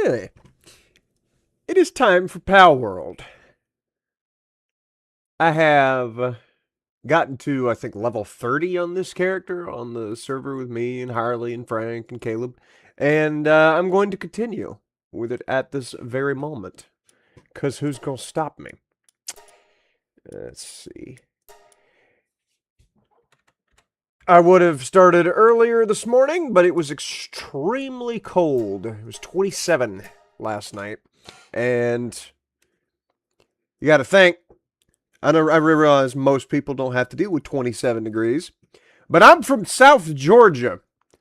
It is time for Pal World. I have gotten to, I think, level 30 on this character on the server with me and Harley and Frank and Caleb. And I'm going to continue with it at this very moment. Because who's going to stop me? Let's see. I would have started earlier this morning, but it was extremely cold. It was 27 last night. And you got to think, I realize most people don't have to deal with 27 degrees. But I'm from South Georgia,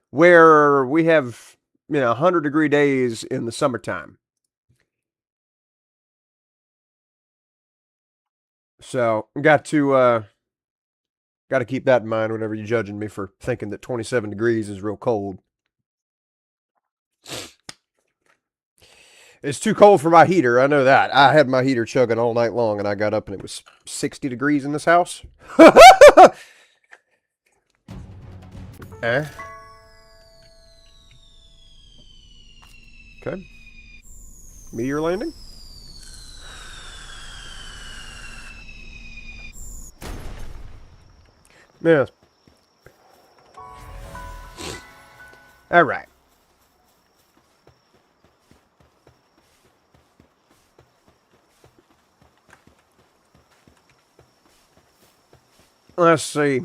where we have, 100-degree days in the summertime. So, got to keep that in mind whenever you're judging me for thinking that 27 degrees is real cold. It's too cold for my heater, I know that. I had my heater chugging all night long, and I got up and it was 60 degrees in this house. Eh? Okay. Meteor landing? Yeah. Alright. Let's see.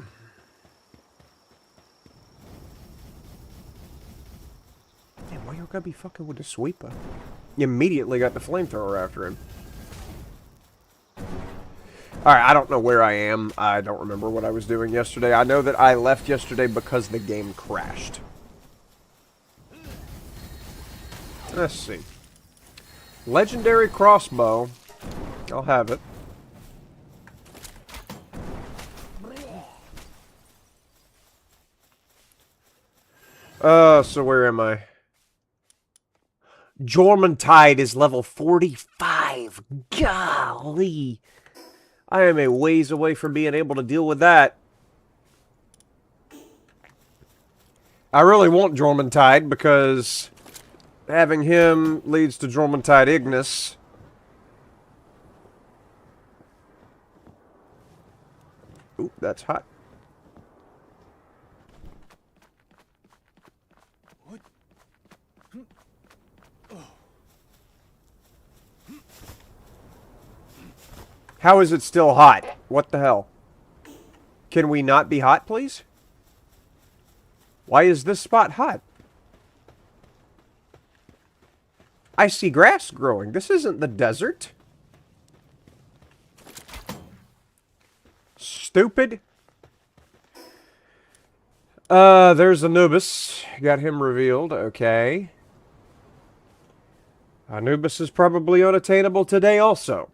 Damn, why you gotta be fucking with the sweeper? You immediately got the flamethrower after him. Alright, I don't know where I am. I don't remember what I was doing yesterday. I know that I left yesterday because the game crashed. Let's see. Legendary crossbow. I'll have it. So where am I? Jormuntide is level 45. Golly. I am a ways away from being able to deal with that. I really want Jormuntide because having him leads to Jormuntide Ignis. Ooh, that's hot. How is it still hot? What the hell? Can we not be hot, please? Why is this spot hot? I see grass growing. This isn't the desert. Stupid. There's Anubis. Got him revealed. Okay. Anubis is probably unattainable today also.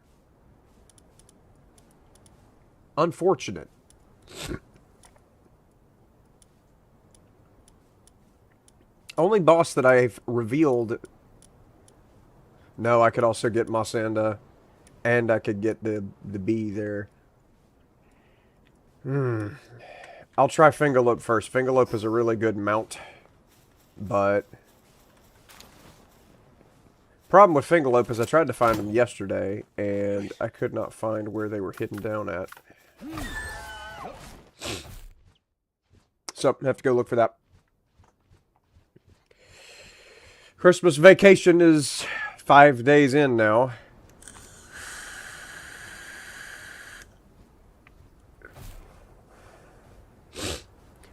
Unfortunate. Only boss that I've revealed... No, I could also get Mossanda. And I could get the bee there. I'll try Fingerlope first. Fingerlope is a really good mount. But... problem with Fingerlope is I tried to find them yesterday. And I could not find where they were hidden down at. So, I have to go look for that. Christmas vacation is 5 days in now.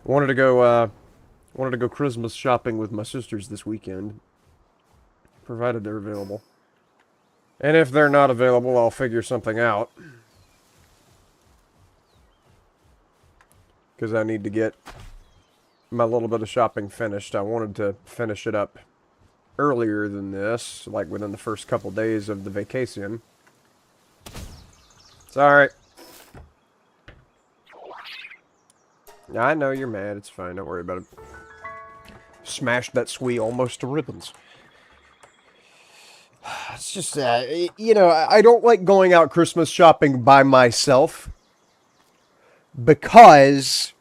Wanted to go Christmas shopping with my sisters this weekend, provided they're available. And if they're not available, I'll figure something out. Because I need to get my little bit of shopping finished. I wanted to finish it up earlier than this, like within the first couple days of the vacation. It's alright. I know you're mad. It's fine. Don't worry about it. Smashed that Swee almost to ribbons. It's just, I don't like going out Christmas shopping by myself. Because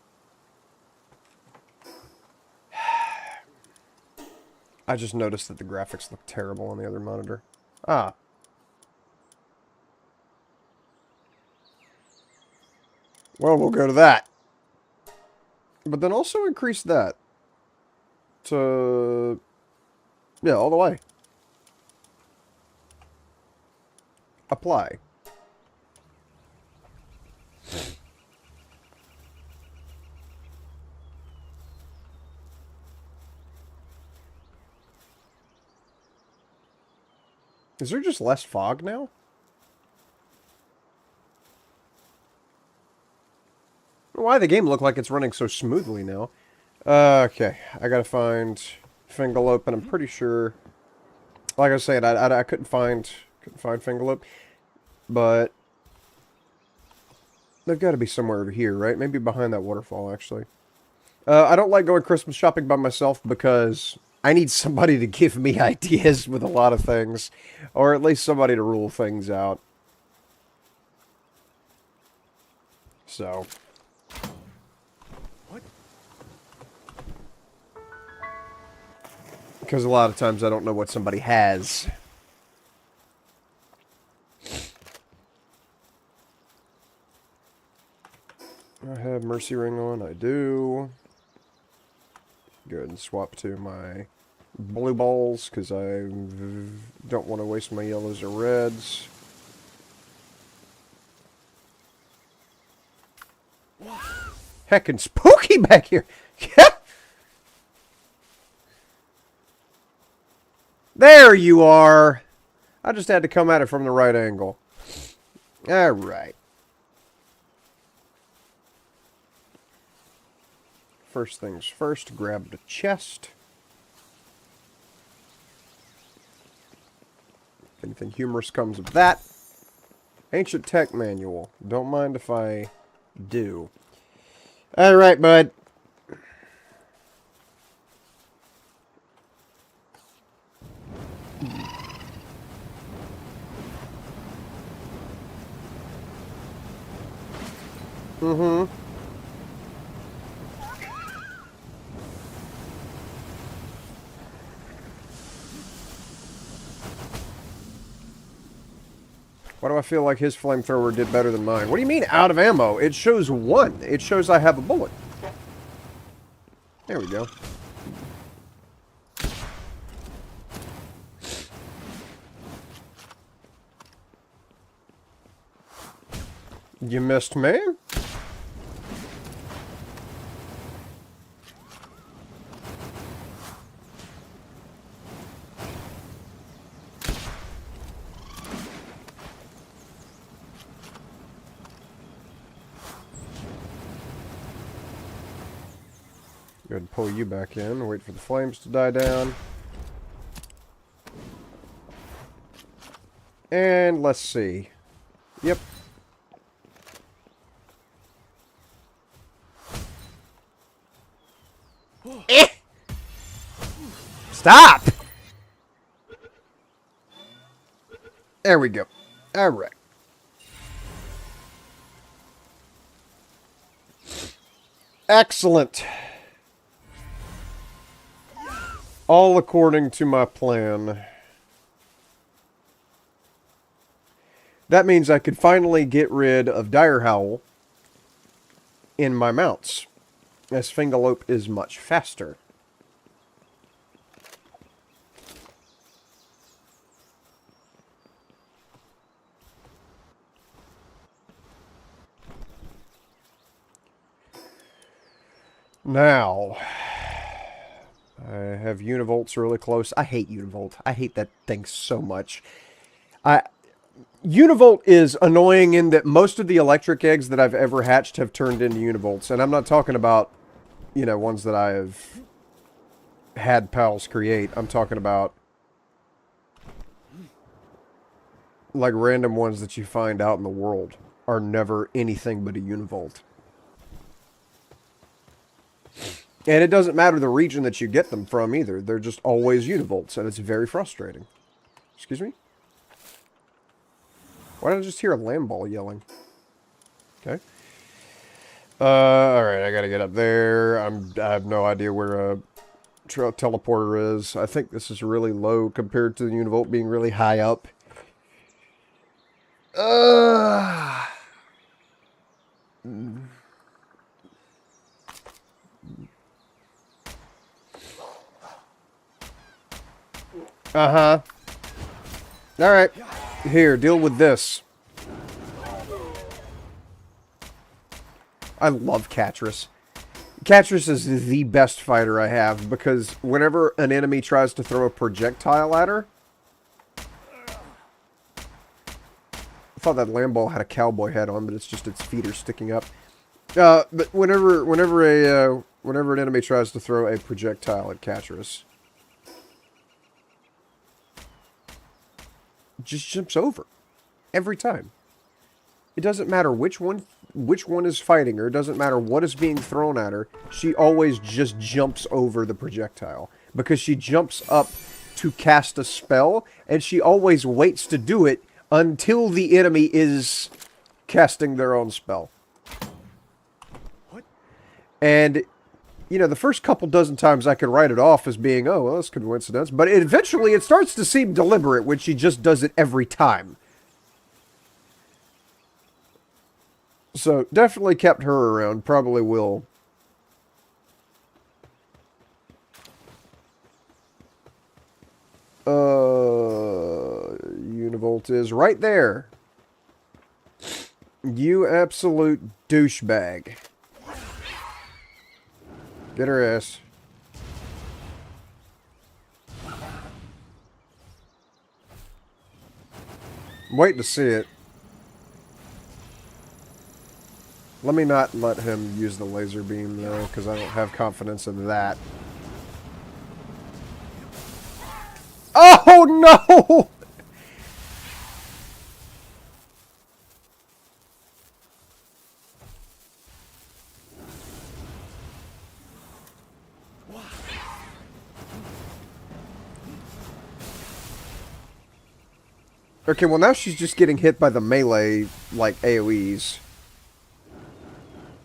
I just noticed that the graphics look terrible on the other monitor. Ah. Well, we'll go to that. But then also increase that to... yeah, all the way. Apply. Is there just less fog now? Why the game look like it's running so smoothly now? Okay, I gotta find Fingerlope, and I'm pretty sure, like I was saying, I couldn't find Fingerlope, but they've got to be somewhere over here, right? Maybe behind that waterfall, actually. I don't like going Christmas shopping by myself because I need somebody to give me ideas with a lot of things, or at least somebody to rule things out. So... because a lot of times I don't know what somebody has. I have Mercy Ring on. I do. Go ahead and swap to my blue balls because I don't want to waste my yellows or reds. Heckin' spooky back here. There you are. I just had to come at it from the right angle. Alright. First things first, grab the chest. If anything humorous comes of that. Ancient Tech Manual. Don't mind if I do. Alright, bud. Mm-hmm. Why do I feel like his flamethrower did better than mine? What do you mean, out of ammo? It shows 1. It shows I have a bullet. There we go. You missed me? Go ahead and pull you back in. Wait for the flames to die down. And let's see. Yep. Stop! There we go. Alright. Excellent. All according to my plan. That means I could finally get rid of Dire Howl in my mounts, as Fingerlope is much faster. Now, I have Univolts really close. I hate Univolt. I hate that thing so much. Univolt is annoying in that most of the electric eggs that I've ever hatched have turned into Univolts. And I'm not talking about, you know, ones that I have had pals create. I'm talking about, like, random ones that you find out in the world are never anything but a Univolt. And it doesn't matter the region that you get them from either. They're just always Univolts, and it's very frustrating. Excuse me? Why did I just hear a lamb ball yelling? Okay. Alright, I gotta get up there. I have no idea where a teleporter is. I think this is really low compared to the Univolt being really high up. Uh-huh. Alright. Here, deal with this. I love Catris. Catris is the best fighter I have, because whenever an enemy tries to throw a projectile at her... I thought that Lamball had a cowboy hat on, but it's just its feet are sticking up. But whenever an enemy tries to throw a projectile at Catris, it just jumps over. Every time. It doesn't matter which one is fighting her. It doesn't matter what is being thrown at her. She always just jumps over the projectile. Because she jumps up to cast a spell, and she always waits to do it until the enemy is casting their own spell. What? And, you know, the first couple dozen times I could write it off as being, oh, well, that's coincidence. But eventually it starts to seem deliberate when she just does it every time. So, definitely kept her around. Probably will. Univolt is right there. You absolute douchebag. Get her ass. I'm waiting to see it. Let me not let him use the laser beam, though, because I don't have confidence in that. Oh, no! Okay, well now she's just getting hit by the melee, like, AoEs.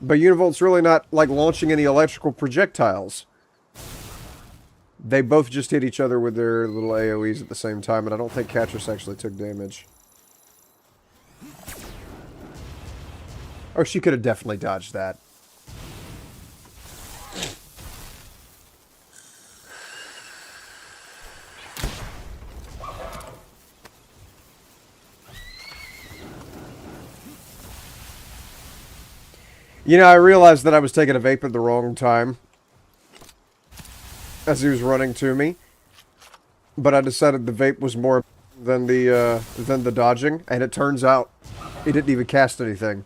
But Univolt's really not, like, launching any electrical projectiles. They both just hit each other with their little AoEs at the same time, and I don't think Catris actually took damage. Oh, she could have definitely dodged that. You know, I realized that I was taking a vape at the wrong time. As he was running to me. But I decided the vape was more than the dodging. And it turns out, he didn't even cast anything.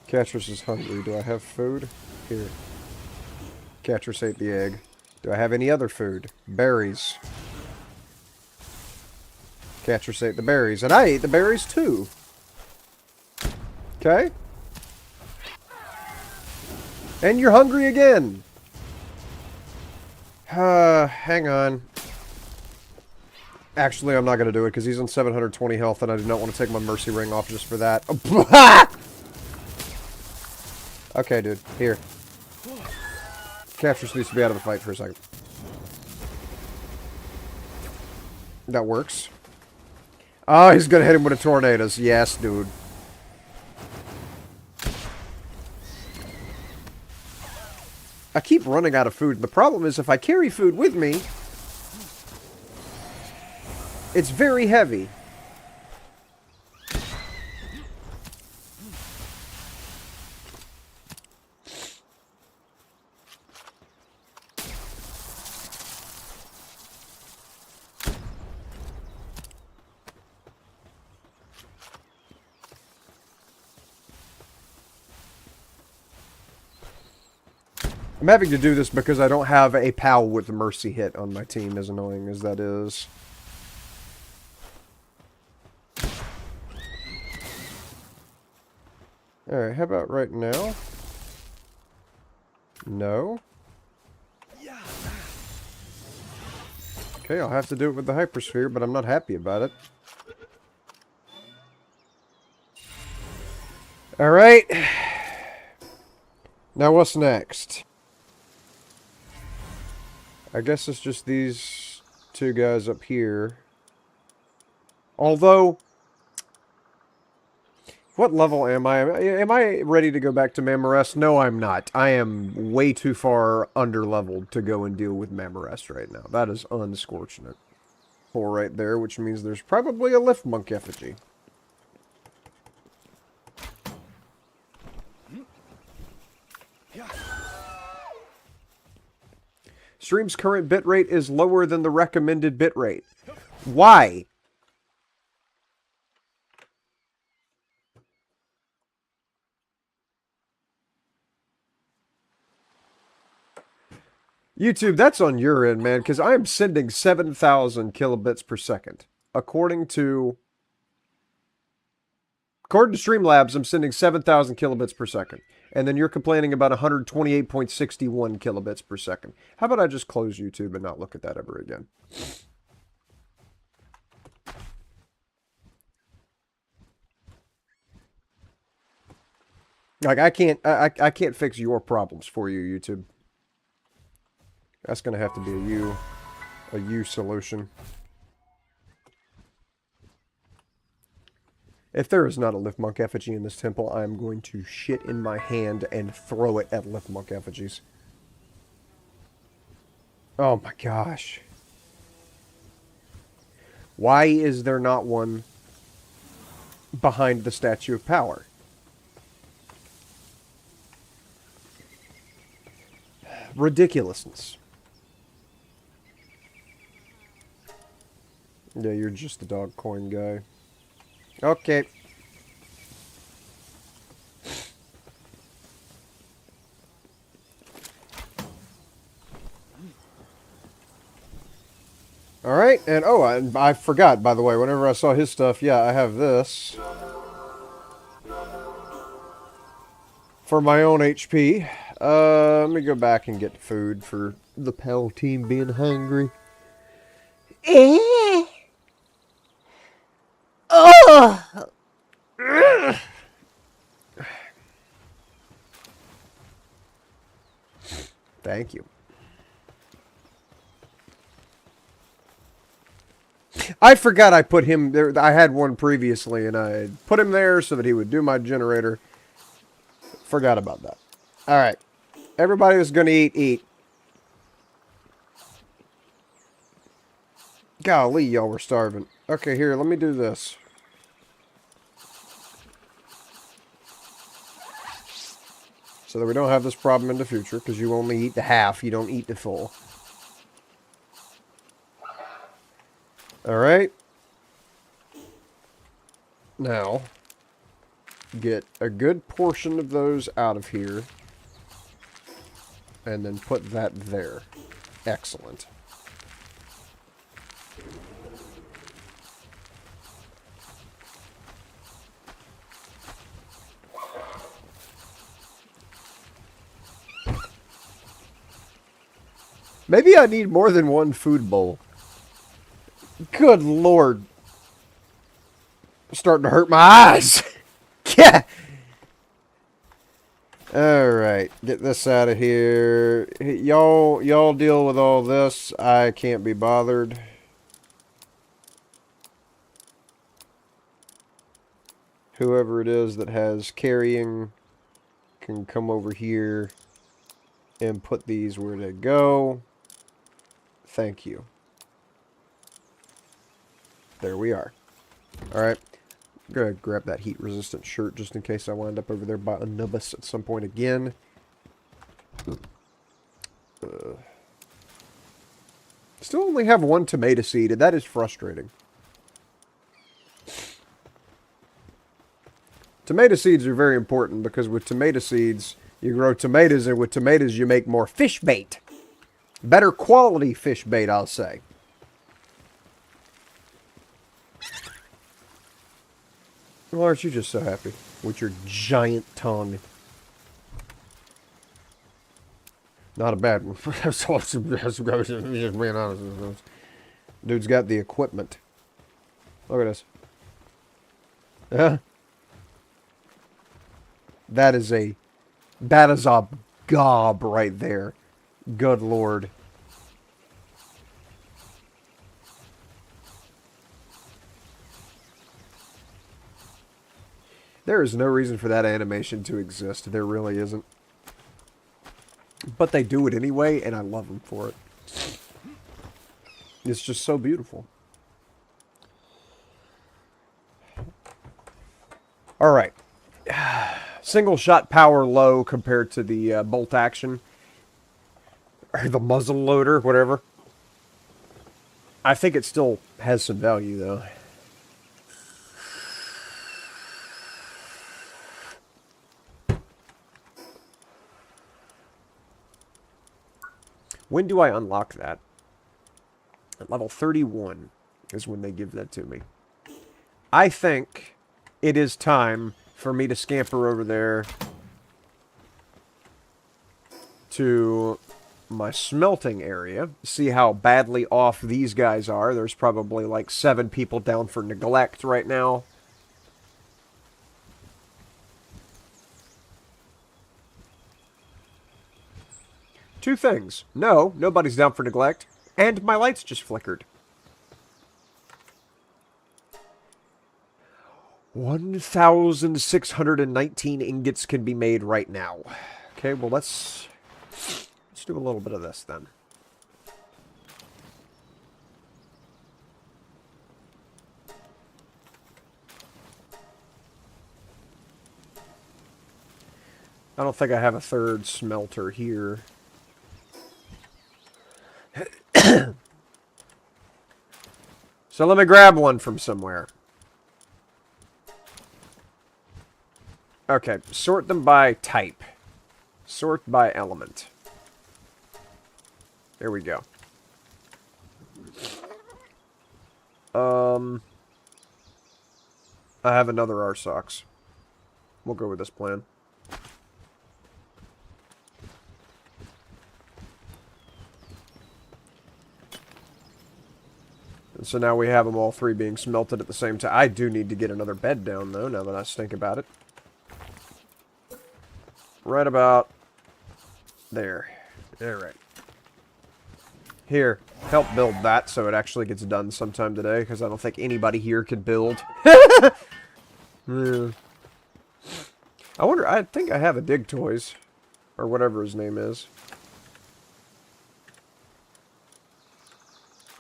Catris is hungry. Do I have food? Here. Catris ate the egg. Do I have any other food? Berries. Catris ate the berries. And I ate the berries too. Okay. And you're hungry again. Hang on. Actually, I'm not going to do it because he's on 720 health and I do not want to take my mercy ring off just for that. Okay, dude. Here. Catris needs to be out of the fight for a second. That works. Oh, he's gonna hit him with a tornadoes. Yes, dude. I keep running out of food. The problem is if I carry food with me, it's very heavy. I'm having to do this because I don't have a pal with a mercy hit on my team, as annoying as that is. Alright, how about right now? No. Okay, I'll have to do it with the hypersphere, but I'm not happy about it. Alright. Now what's next? I guess it's just these two guys up here. Although, what level am I? Am I ready to go back to Mammorest? No, I'm not. I am way too far under-leveled to go and deal with Mammorest right now. That is unscorchant. Pull right there, which means there's probably a lift monk effigy. Stream's current bitrate is lower than the recommended bitrate. Why? YouTube, that's on your end, man, because I am sending 7,000 kilobits per second. According to Streamlabs, I'm sending 7,000 kilobits per second. And then you're complaining about 128.61 kilobits per second. How about I just close YouTube and not look at that ever again? Like, I can't fix your problems for you, YouTube. That's going to have to be a you solution. If there is not a Lift Monk effigy in this temple, I am going to shit in my hand and throw it at Lift Monk effigies. Oh my gosh. Why is there not one behind the Statue of Power? Ridiculousness. Yeah, you're just the dog coin guy. Okay. Alright, and oh, I forgot, by the way, whenever I saw his stuff, yeah, I have this. For my own HP. Let me go back and get food for the Pell team being hungry. Oh! Thank you. I forgot I put him there. I had one previously, and I put him there so that he would do my generator. Forgot about that. Alright. Everybody that's going to eat. Golly, y'all were starving. Okay, here, let me do this. So that we don't have this problem in the future, because you only eat the half, you don't eat the full. Alright. Now, get a good portion of those out of here. And then put that there. Excellent. Maybe I need more than one food bowl. Good lord. I'm starting to hurt my eyes. Yeah. Alright. Get this out of here. Y'all deal with all this. I can't be bothered. Whoever it is that has carrying can come over here and put these where they go. Thank you. There we are. Alright. I'm going to grab that heat-resistant shirt just in case I wind up over there by Anubis at some point again. Still only have one tomato seed, and that is frustrating. Tomato seeds are very important because with tomato seeds, you grow tomatoes, and with tomatoes, you make more fish bait. Better quality fish bait, I'll say. Well, aren't you just so happy with your giant tongue? Not a bad one. Just being honest. Dude's got the equipment. Look at this. Yeah. That is a gob right there. Good lord. There is no reason for that animation to exist. There really isn't. But they do it anyway, and I love them for it. It's just so beautiful. Alright. Single shot power low compared to the bolt action. Or the muzzle loader, whatever. I think it still has some value, though. When do I unlock that? At level 31 is when they give that to me. I think it is time for me to scamper over there to my smelting area. See how badly off these guys are. There's probably like 7 people down for neglect right now. Two things. No, nobody's down for neglect. And my lights just flickered. 1,619 ingots can be made right now. Okay, well let's do a little bit of this then. I don't think I have a third smelter here. So let me grab one from somewhere. Okay, sort them by type. Sort by element. There we go. I have another RSOX. We'll go with this plan. And so now we have them all 3 being smelted at the same time. I do need to get another bed down, though, now that I think about it. Right about there. Alright. Here, help build that so it actually gets done sometime today, because I don't think anybody here could build. Yeah. I wonder, I think I have a Dig Toys, or whatever his name is.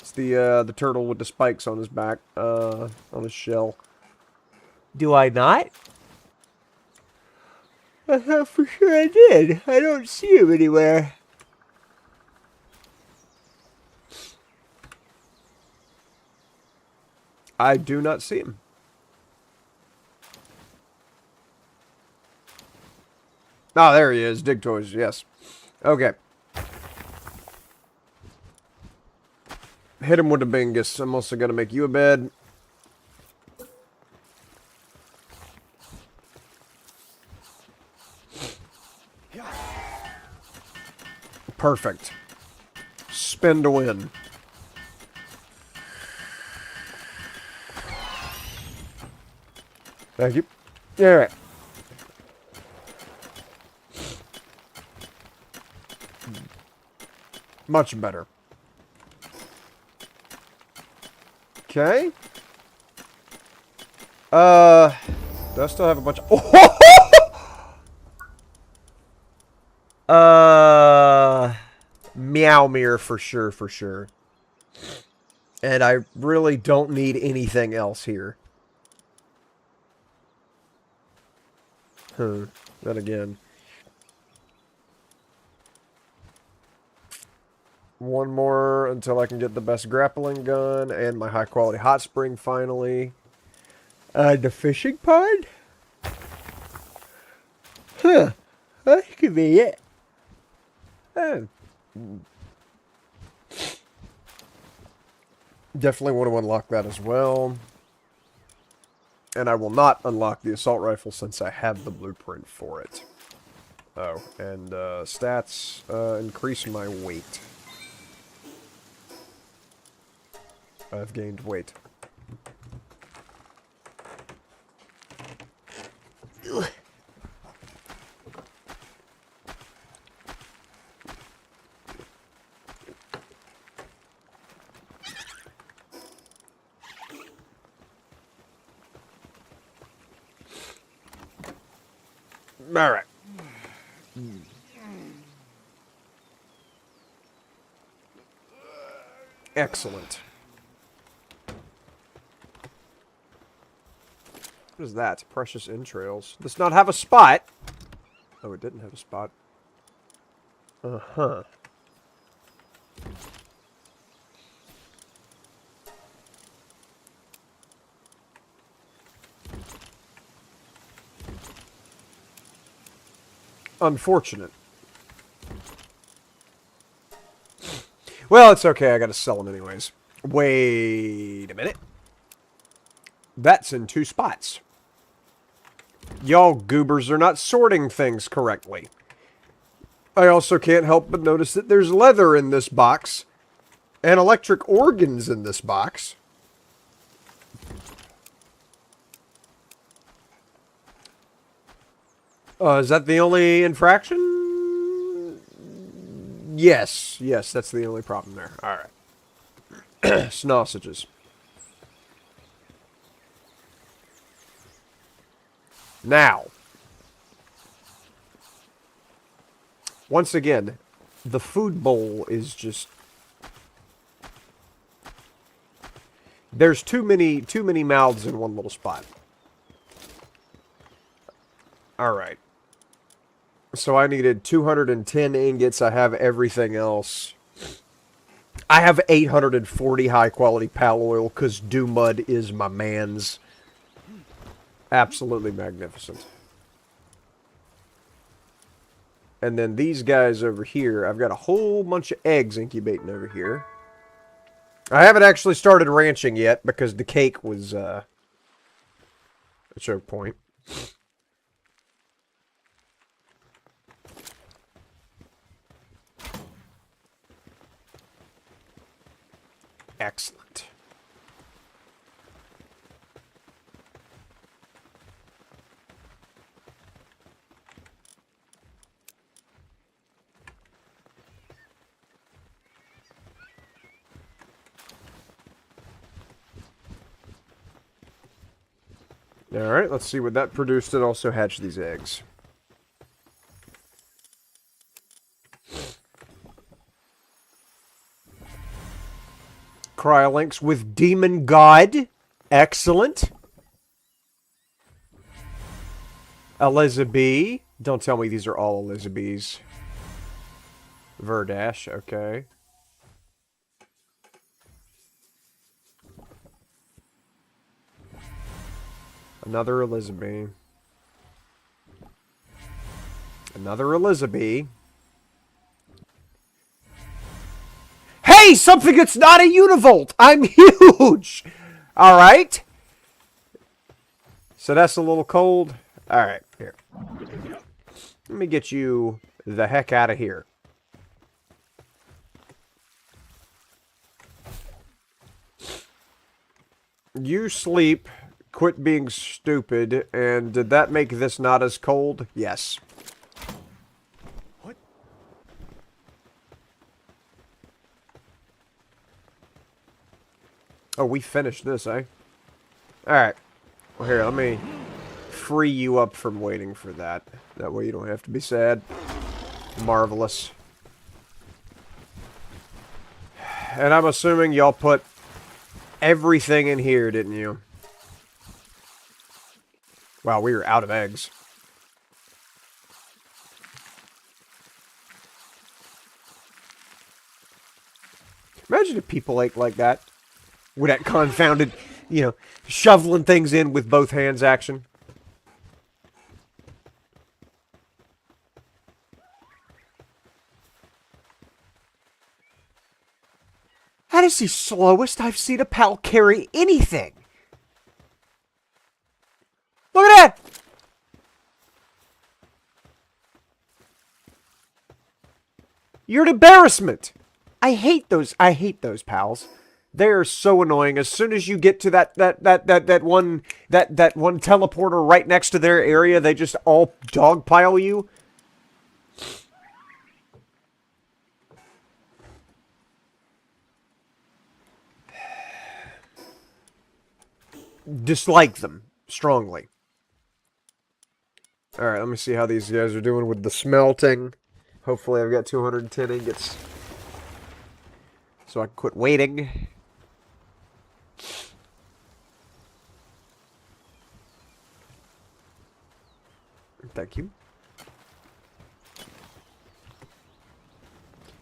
It's the turtle with the spikes on his back, on his shell. Do I not? I thought for sure I did. I don't see him anywhere. I do not see him. Oh, there he is. Dig Toys, yes. Okay. Hit him with the bingus. I'm also going to make you a bed. Perfect. Spin to win. Thank you. Alright. Much better. Okay. Do I still have a bunch of... Meowmere for sure, for sure. And I really don't need anything else here. Then again. One more until I can get the best grappling gun and my high quality hot spring finally. The fishing pond? Huh. That could be it. Oh. Definitely want to unlock that as well. And I will not unlock the assault rifle since I have the blueprint for it. Oh, and stats increase my weight. I've gained weight. Ugh. All right. Excellent. What is that? Precious entrails. Does not have a spot. Oh, it didn't have a spot. Uh-huh. Unfortunate. Well, it's okay. I gotta sell them anyways. Wait a minute. That's in 2 spots. Y'all goobers are not sorting things correctly. I also can't help but notice that there's leather in this box and electric organs in this box. Is that the only infraction? Yes. Yes, that's the only problem there. Alright. Sausages. Now. Once again, the food bowl is just... There's too many mouths in one little spot. Alright. So I needed 210 ingots. I have everything else. I have 840 high-quality pal oil, because Dew Mud is my man's. Absolutely magnificent. And then these guys over here, I've got a whole bunch of eggs incubating over here. I haven't actually started ranching yet, because the cake was a choke point. Excellent. Alright, let's see what that produced and also hatch these eggs. Cryolinks with Demon God. Excellent. Elizabeth. Don't tell me these are all Elizabeths. Verdash, okay. Another Elizabeth. Another Elizabeth. Hey, something that's not a univolt! I'm huge! Alright. So that's a little cold. Alright, here. Let me get you the heck out of here. You sleep, quit being stupid, and did that make this not as cold? Yes. What? Oh, we finished this, eh? Alright. Well, here, let me free you up from waiting for that. That way you don't have to be sad. Marvelous. And I'm assuming y'all put everything in here, didn't you? Wow, we were out of eggs. Imagine if people ate like that. With that confounded, you know, shoveling things in with both hands action. That is the slowest I've seen a pal carry anything. Look at that! You're an embarrassment. I hate those pals. They're so annoying. As soon as you get to that one teleporter right next to their area, they just all dogpile you. Dislike them strongly. Alright, let me see how these guys are doing with the smelting. Hopefully I've got 210 ingots. So I can quit waiting. Thank you.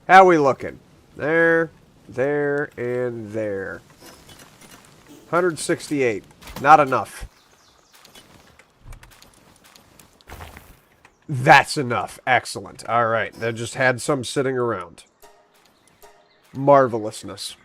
How we looking? There, there, and there. 168. Not enough. That's enough. Excellent. Alright, they just had some sitting around. Marvelousness.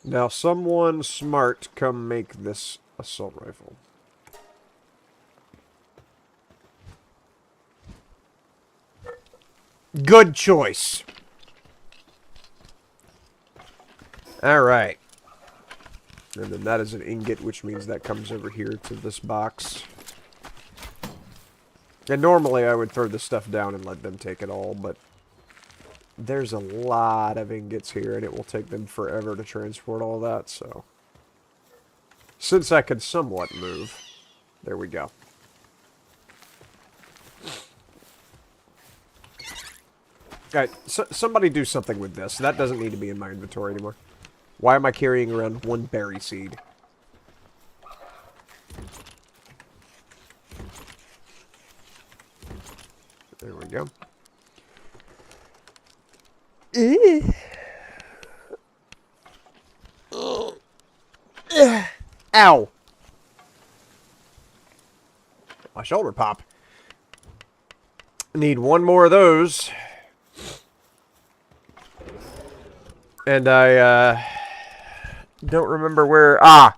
Now, someone smart come make this assault rifle. Good choice. Alright. And then that is an ingot, which means that comes over here to this box. And normally I would throw this stuff down and let them take it all, but there's a lot of ingots here, and it will take them forever to transport all that, so... Since I could somewhat move, there we go. Alright, so somebody do something with this. That doesn't need to be in my inventory anymore. Why am I carrying around one berry seed? There we go. Ow! My shoulder pop. Need one more of those. And I, don't remember where... Ah!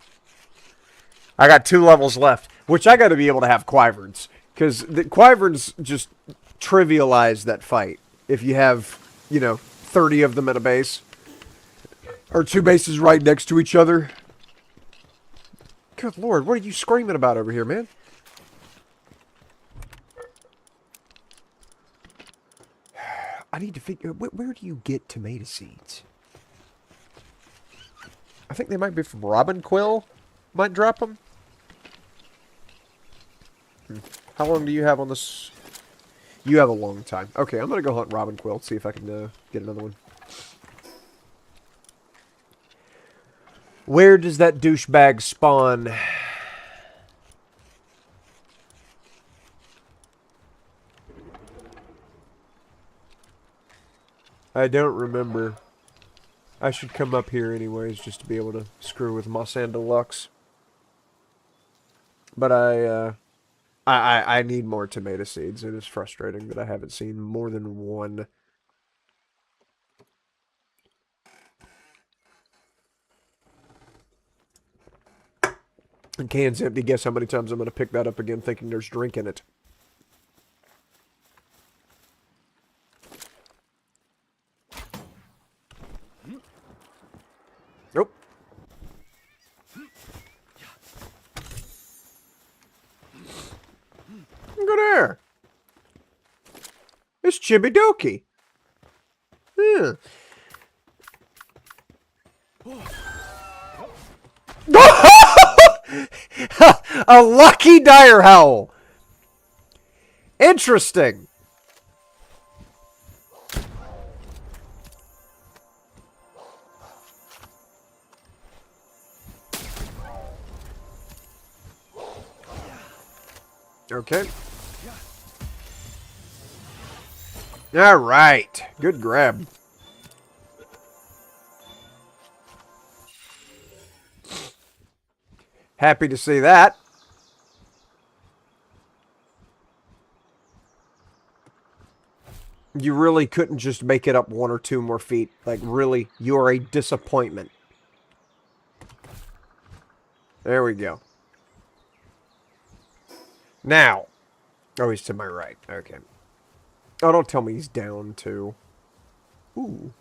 I got 2 levels left. Which I gotta be able to have Quiverns. Because the Quiverns just trivialize that fight. If you have, you know, 30 of them at a base. Or 2 bases right next to each other. Good lord, what are you screaming about over here, man? I need to figure... Where do you get tomato seeds? I think they might be from Robin Quill. Might drop them. How long do you have on this? You have a long time. Okay, I'm going to go hunt Robin Quill, see if I can get another one. Where does that douchebag spawn? I don't remember. I should come up here anyways, just to be able to screw with Mosan Deluxe. But I need more tomato seeds. It is frustrating that I haven't seen more than one. And can's empty. Guess how many times I'm going to pick that up again thinking there's drink in it. Nope. Look at there. It's Chibidoki. Yeah. A lucky dire howl. Interesting. Okay. All right. Good grab. Happy to see that. You really couldn't just make it up 1 or 2 more feet. Like, really, you're a disappointment. There we go. Now. Oh, he's to my right. Okay. Oh, don't tell me he's down, too. Ooh.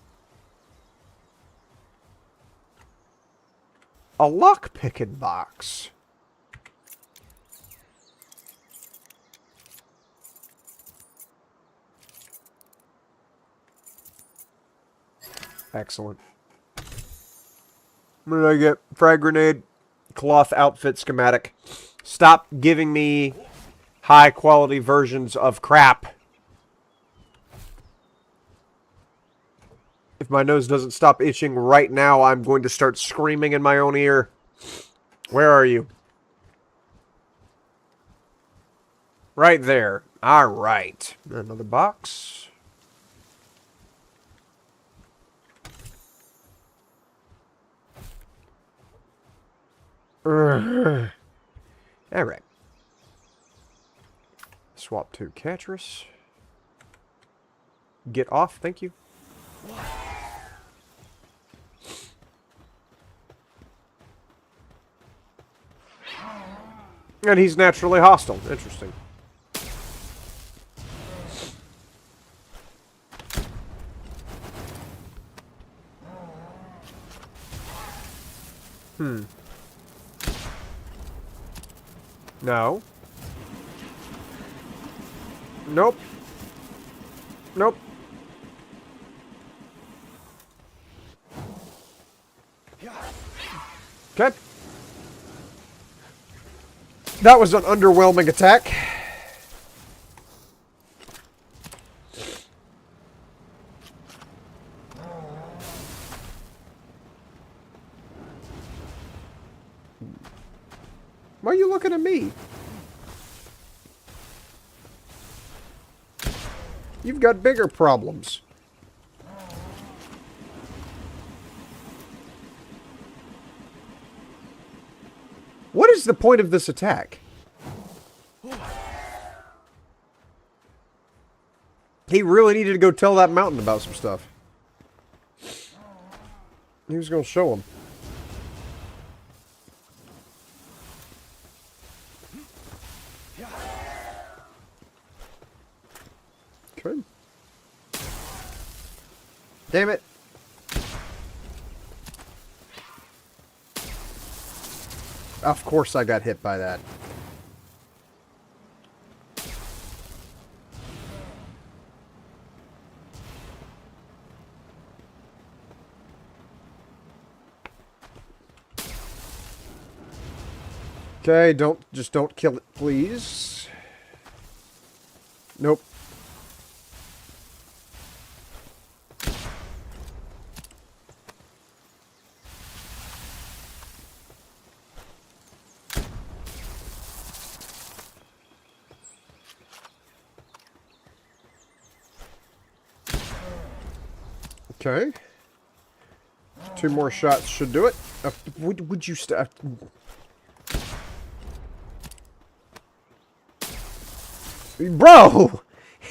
A lock-picking box. Excellent. What did I get? Frag grenade, cloth outfit schematic. Stop giving me high-quality versions of crap. If my nose doesn't stop itching right now, I'm going to start screaming in my own ear. Where are you? Right there. All right. Another box. All right. Swap to Catris. Get off, thank you. And he's naturally hostile. Interesting. No. Nope. Nope. Okay. That was an underwhelming attack. Why are you looking at me? You've got bigger problems. What is the point of this attack? He really needed to go tell that mountain about some stuff. He was going to show him. Okay. Damn it. Of course I got hit by that. Okay, just don't kill it, please. Nope. Okay. 2 more shots should do it. Would you stop? Bro!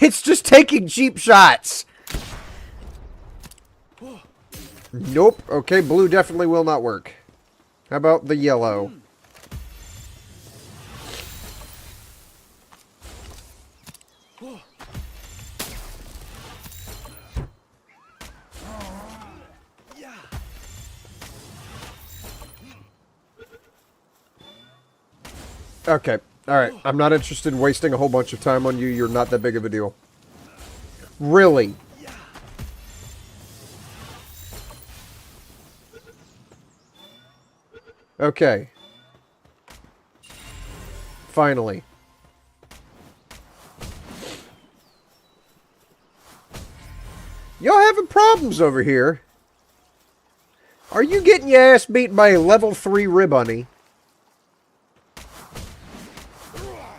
It's just taking cheap shots. Nope. Okay, blue definitely will not work. How about the yellow? Okay. Alright. I'm not interested in wasting a whole bunch of time on you. You're not that big of a deal. Really? Okay. Finally. Y'all having problems over here? Are you getting your ass beat by a level 3 Ribbunny?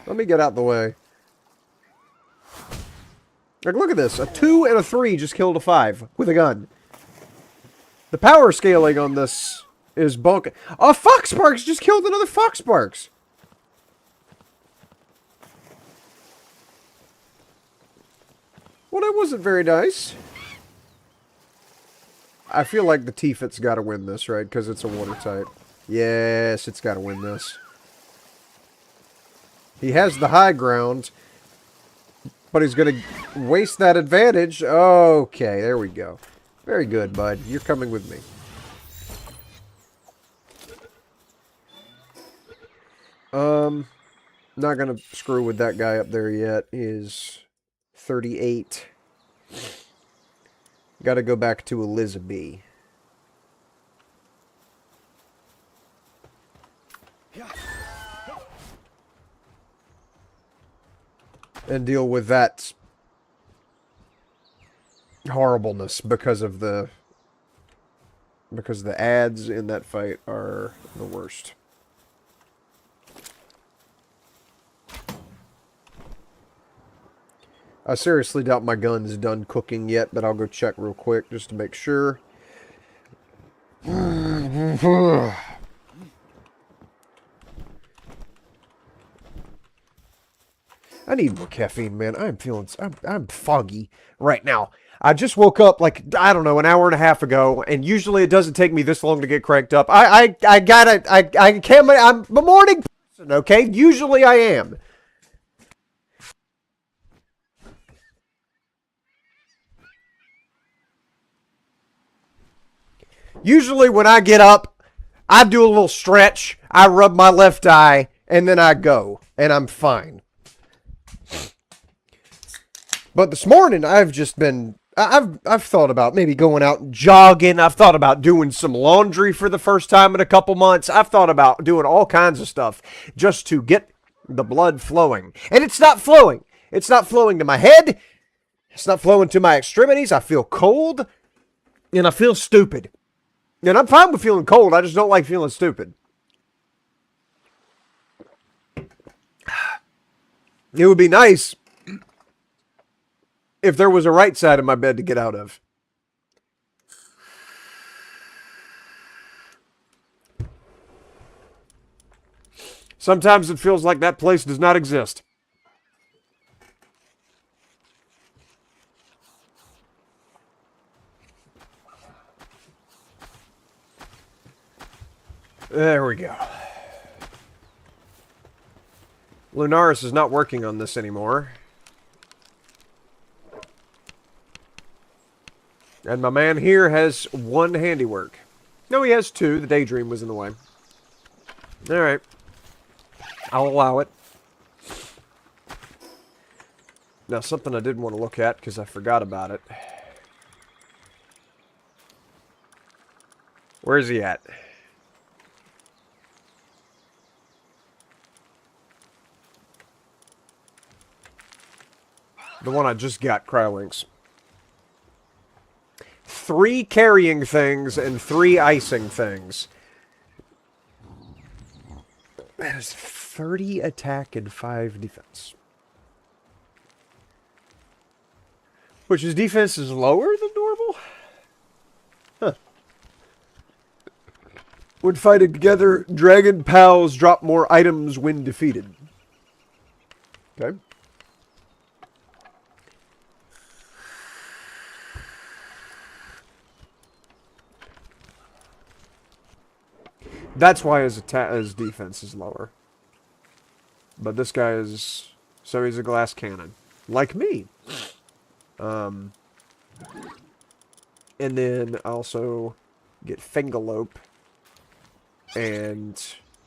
Let me get out the way. Like, look at this. A 2 and a 3 just killed a 5 with a gun. The power scaling on this is bulk. Oh, Foxsparks just killed another Foxsparks. Well, that wasn't very nice. I feel like the Tiefit's got to win this, right? Because it's a water type. Yes, it's got to win this. He has the high ground, but he's going to waste that advantage. Okay, there we go. Very good, bud. You're coming with me. Not going to screw with that guy up there yet. He is 38. Got to go back to Elizabeth. And deal with that horribleness because the ads in that fight are the worst. I seriously doubt my gun's done cooking yet, but I'll go check real quick just to make sure. I need more caffeine, man. I'm foggy right now. I just woke up like, I don't know, an hour and a half ago, and usually it doesn't take me this long to get cranked up. I'm a morning person, okay? Usually I am. Usually when I get up, I do a little stretch, I rub my left eye, and then I go, and I'm fine. But this morning, I've thought about maybe going out and jogging. I've thought about doing some laundry for the first time in a couple months. I've thought about doing all kinds of stuff just to get the blood flowing. And it's not flowing. It's not flowing to my head. It's not flowing to my extremities. I feel cold, and I feel stupid. And I'm fine with feeling cold. I just don't like feeling stupid. It would be nice if there was a right side of my bed to get out of. Sometimes it feels like that place does not exist. There we go. Lunaris is not working on this anymore. And my man here has one handiwork. No, he has two. The Daydream was in the way. Alright. I'll allow it. Now, something I did want to look at, because I forgot about it. Where is he at? The one I just got, Cryolinks. 3 carrying things and 3 icing things. That is 30 attack and 5 defense. Which his defense is lower than normal? Huh. When fighting together, dragon pals drop more items when defeated. Okay. That's why his defense is lower. But this guy is... So he's a glass cannon. Like me. And then also get Fingalope. And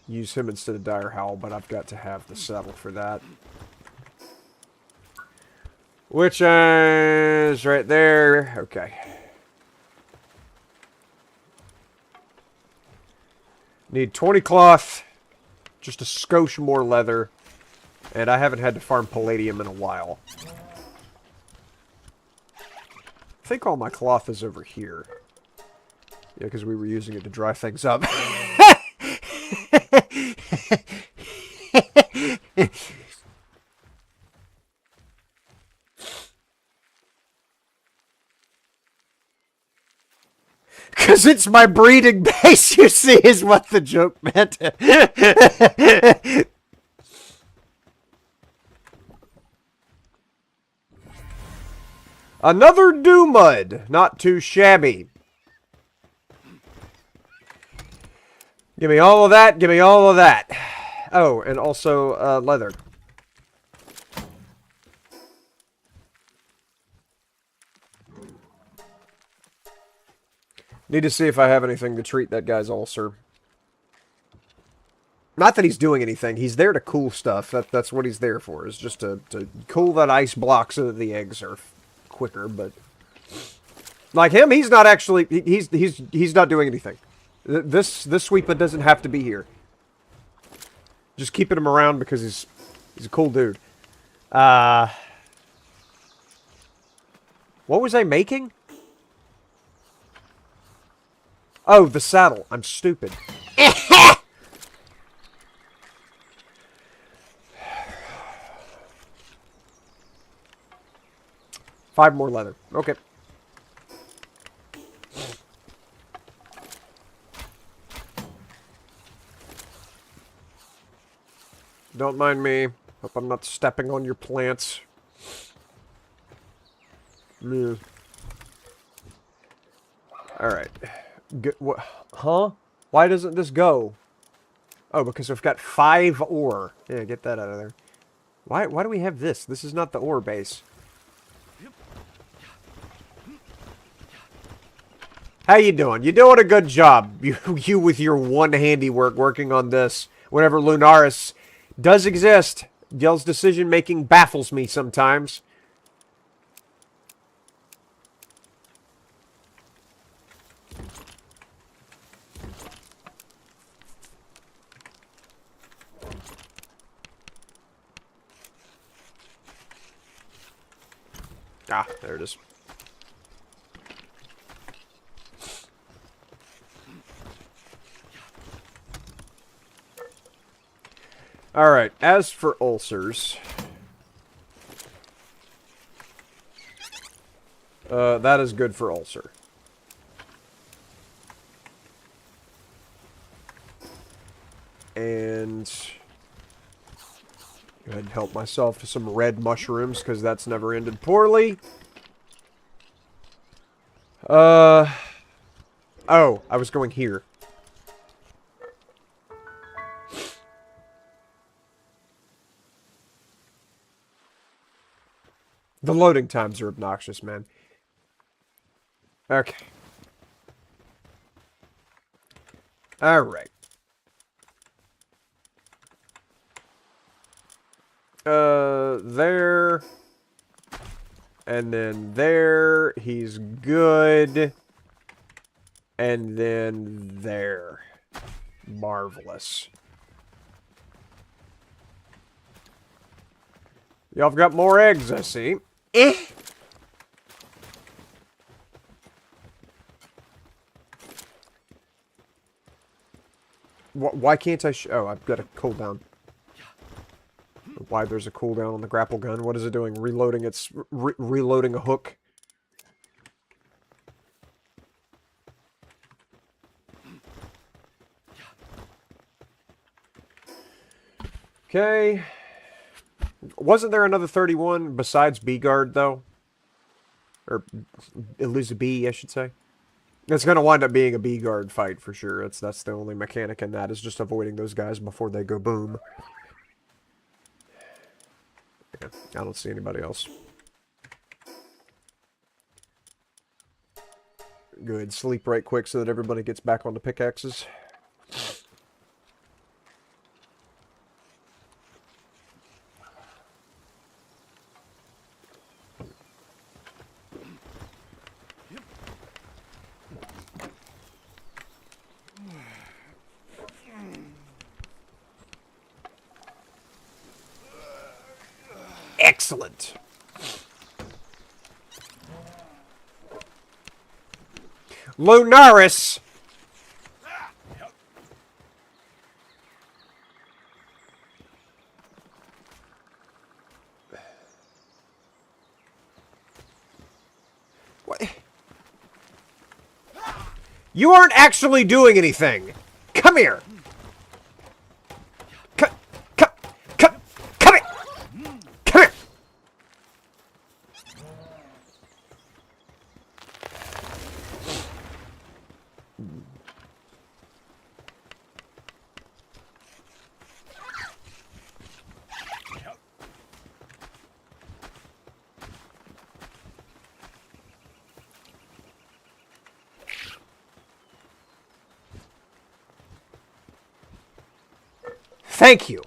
use him instead of Dire Howl. But I've got to have the saddle for that. Which is right there. Okay. Need 20 cloth, just a skosh more leather, and I haven't had to farm palladium in a while. I think all my cloth is over here. Yeah, because we were using it to dry things up. Because it's my breeding base, you see, is what the joke meant. Another dew mud. Not too shabby. Give me all of that. Give me all of that. Oh, and also leather. Need to see if I have anything to treat that guy's ulcer. Not that he's doing anything. He's there to cool stuff. That's what he's there for. Is just to cool that ice block so that the eggs are quicker. But like him, he's not actually. He's not doing anything. This sweeper doesn't have to be here. Just keeping him around because he's a cool dude. What was I making? Oh, the saddle. I'm stupid. 5 more leather. Okay. Don't mind me. Hope I'm not stepping on your plants. Mm. Alright. What? Huh? Why doesn't this go? Oh, because we've got 5 ore. Yeah, get that out of there. Why do we have this? This is not the ore base. How you doing? You doing a good job. You with your one handiwork working on this. Whenever Lunaris does exist, Yell's decision making baffles me sometimes. Ah, there it is. Alright, as for ulcers... that is good for ulcer. And... go ahead and help myself with some red mushrooms, because that's never ended poorly. Oh, I was going here. The loading times are obnoxious, man. Okay. Alright. There. And then there. He's good. And then there. Marvelous. Y'all have got more eggs, I see. Why can't I oh, I've got a cooldown. Why there's a cooldown on the grapple gun. What is it doing? Reloading its... reloading a hook. Okay. Wasn't there another 31 besides B-Guard, though? Or Elizabeth, I should say. It's going to wind up being a B-Guard fight, for sure. That's the only mechanic in that, is just avoiding those guys before they go boom. Yeah, I don't see anybody else. Good. Sleep right quick so that everybody gets back on the pickaxes. Excellent. Lunaris. What? You aren't actually doing anything. Come here. Come here. Come here. Thank you.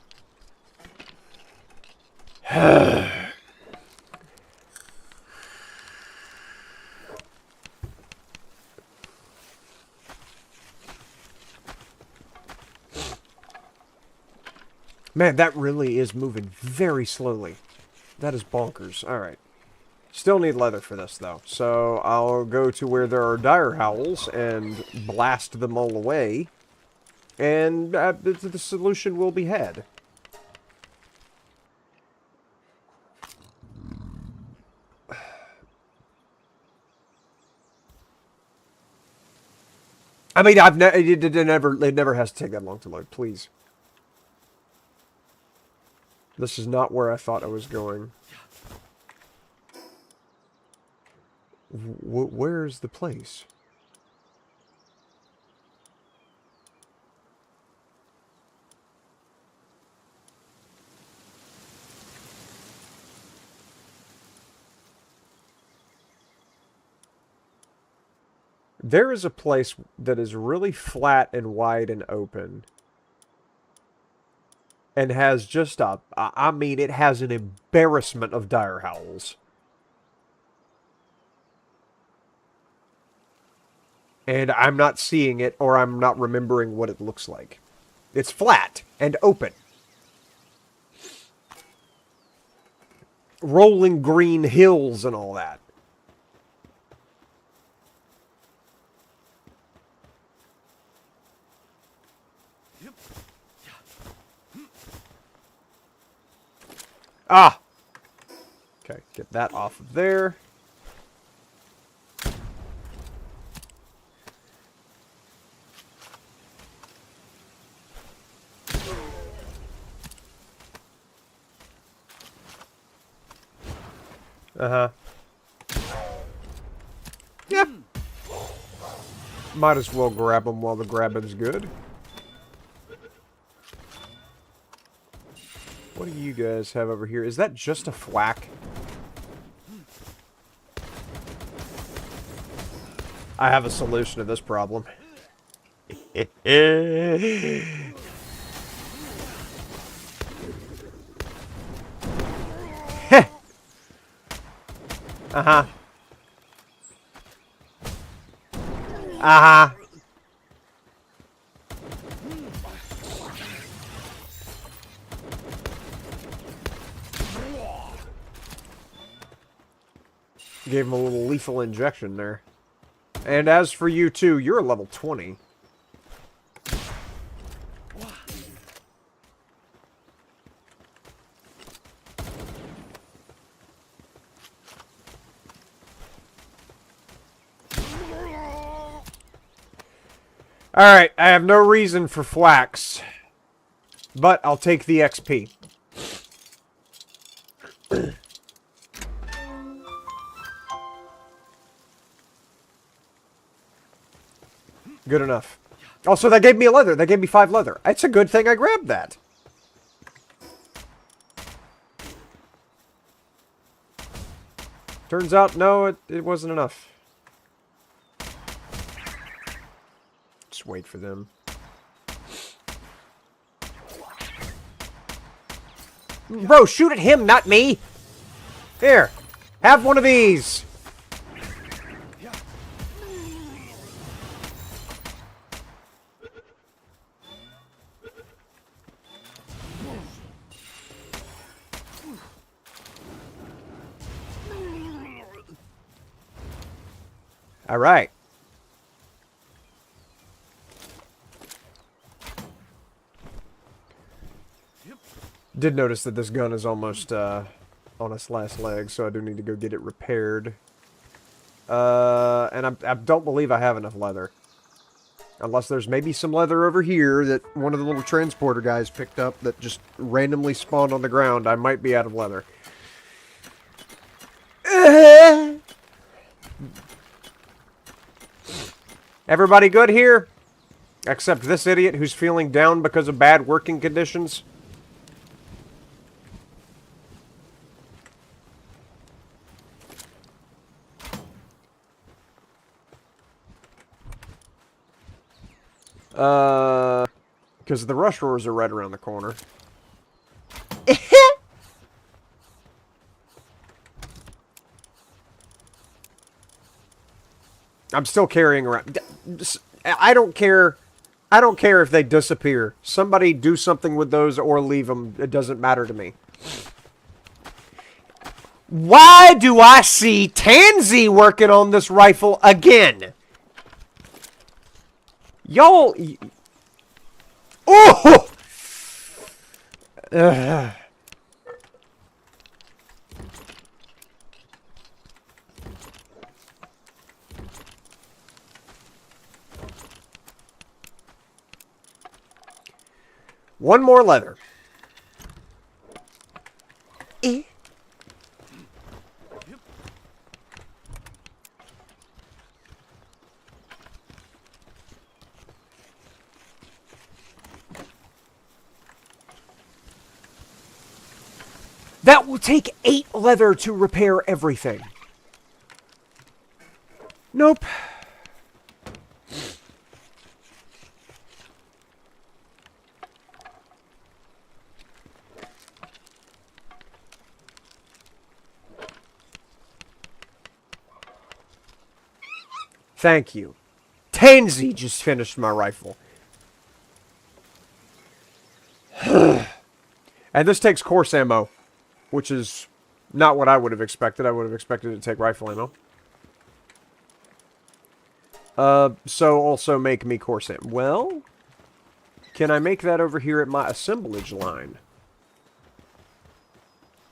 Man, that really is moving very slowly. That is bonkers. Alright. Still need leather for this, though. So, I'll go to where there are dire howls and blast them all away. And the solution will be had. I mean, it never has to take that long to load, please. This is not where I thought I was going. Where's the place? There is a place that is really flat and wide and open. And has just a... I mean, it has an embarrassment of dire howls. And I'm not seeing it, or I'm not remembering what it looks like. It's flat and open. Rolling green hills and all that. Ah! Okay, get that off of there. Uh-huh. Yeah. Might as well grab them while the grabbing's good. What do you guys have over here? Is that just a thwack? I have a solution to this problem. Uh-huh. Uh-huh. Gave him a little lethal injection there. And as for you two, you're a level 20. Alright, I have no reason for flax. But I'll take the XP. Good enough. Also, that gave me a leather. That gave me 5 leather. It's a good thing I grabbed that. Turns out, no, it wasn't enough. Just wait for them. Bro, shoot at him, not me! Here, have one of these! Alright. Did notice that this gun is almost on its last leg, so I do need to go get it repaired. And I don't believe I have enough leather. Unless there's maybe some leather over here that one of the little transporter guys picked up that just randomly spawned on the ground. I might be out of leather. Everybody good here? Except this idiot who's feeling down because of bad working conditions. Because the rush roars are right around the corner. I'm still carrying around. I don't care. I don't care if they disappear. Somebody do something with those or leave them. It doesn't matter to me. Why do I see Tansy working on this rifle again? Y'all... Oh! One more leather. That will take 8 leather to repair everything. Nope. Thank you. Tansy just finished my rifle. And this takes course ammo, which is not what I would have expected. I would have expected it to take rifle ammo. So also make me course ammo. Well, can I make that over here at my assemblage line?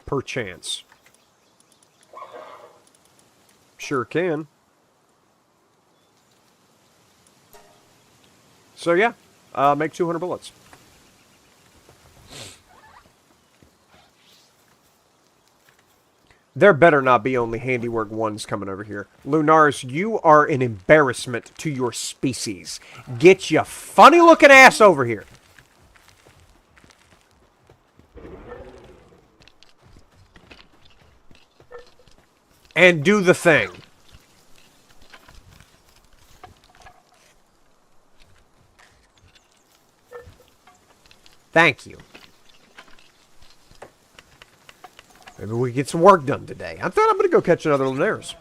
Perchance. Sure can. So yeah, make 200 bullets. There better not be only handiwork ones coming over here. Lunaris, you are an embarrassment to your species. Get your funny looking ass over here. And do the thing. Thank you. Maybe we get some work done today. I thought I'm going to go catch another Lunaris.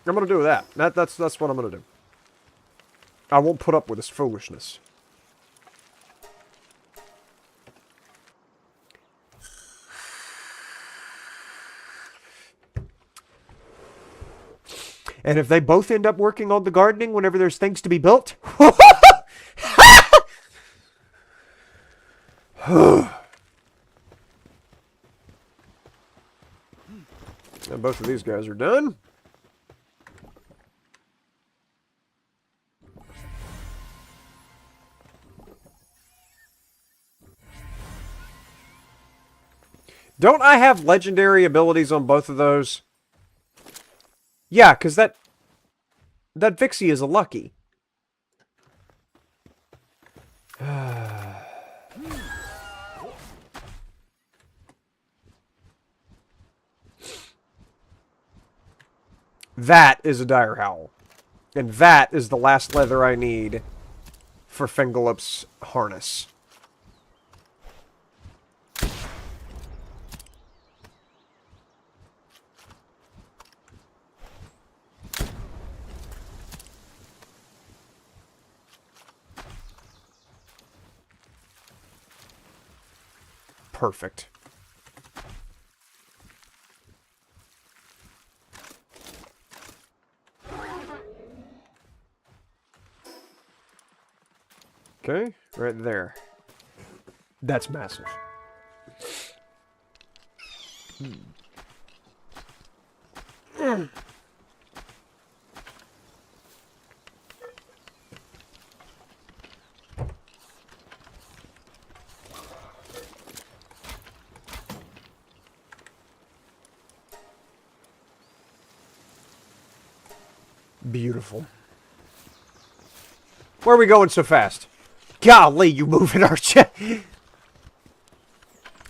I'm going to do that. That's what I'm going to do. I won't put up with this foolishness. And if they both end up working on the gardening whenever there's things to be built... And both of these guys are done. Don't I have legendary abilities on both of those? Yeah, because that Vixie is a lucky. That is a dire howl. And that is the last leather I need for Fingalip's harness. Perfect. Okay, right there. That's massive. Beautiful. Where are we going so fast? Golly, you moving our shit.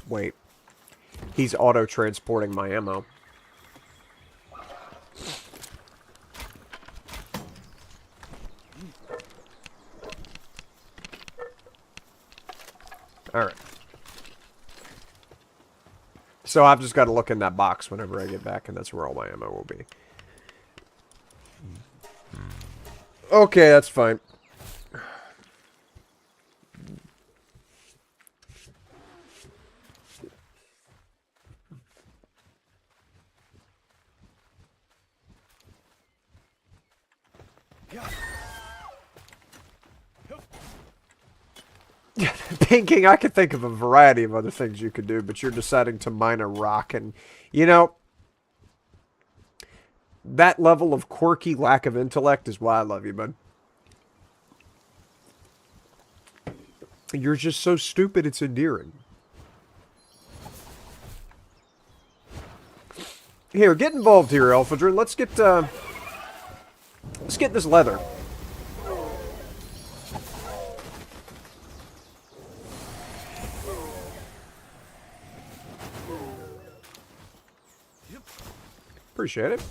Wait. He's auto-transporting my ammo. So I've just got to look in that box whenever I get back, and that's where all my ammo will be. Okay, that's fine. Pinking, I could think of a variety of other things you could do, but you're deciding to mine a rock, and, you know, that level of quirky lack of intellect is why I love you, bud. You're just so stupid, it's endearing. Here, get involved here, Elphadrin. Let's get this leather. Appreciate it.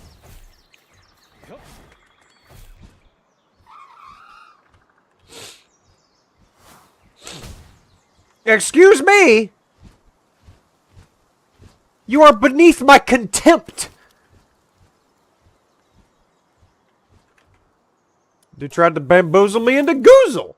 Excuse me? You are beneath my contempt. You tried to bamboozle me into goozle.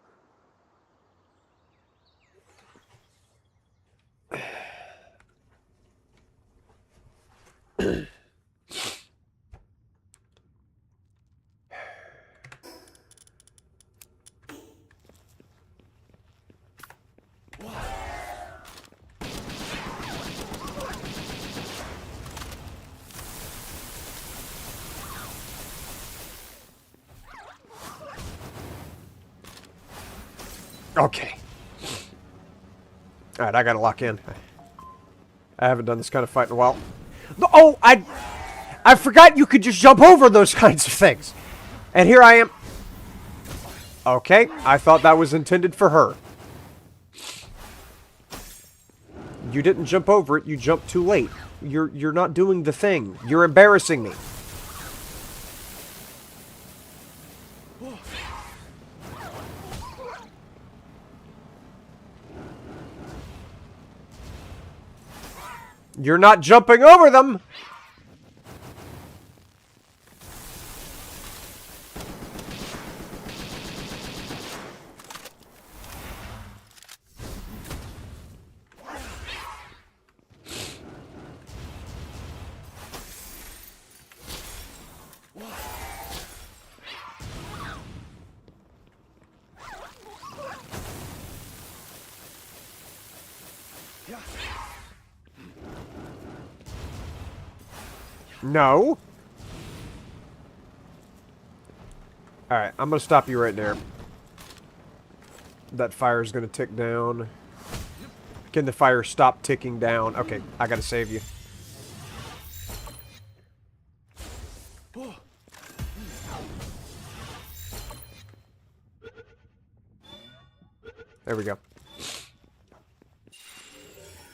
Okay. Alright, I gotta lock in. I haven't done this kind of fight in a while. Oh, I forgot you could just jump over those kinds of things. And here I am. Okay, I thought that was intended for her. You didn't jump over it, you jumped too late. You're not doing the thing. You're embarrassing me. You're not jumping over them! No. Alright, I'm gonna stop you right there. That fire's gonna tick down. Can the fire stop ticking down? Okay, I gotta save you. There we go.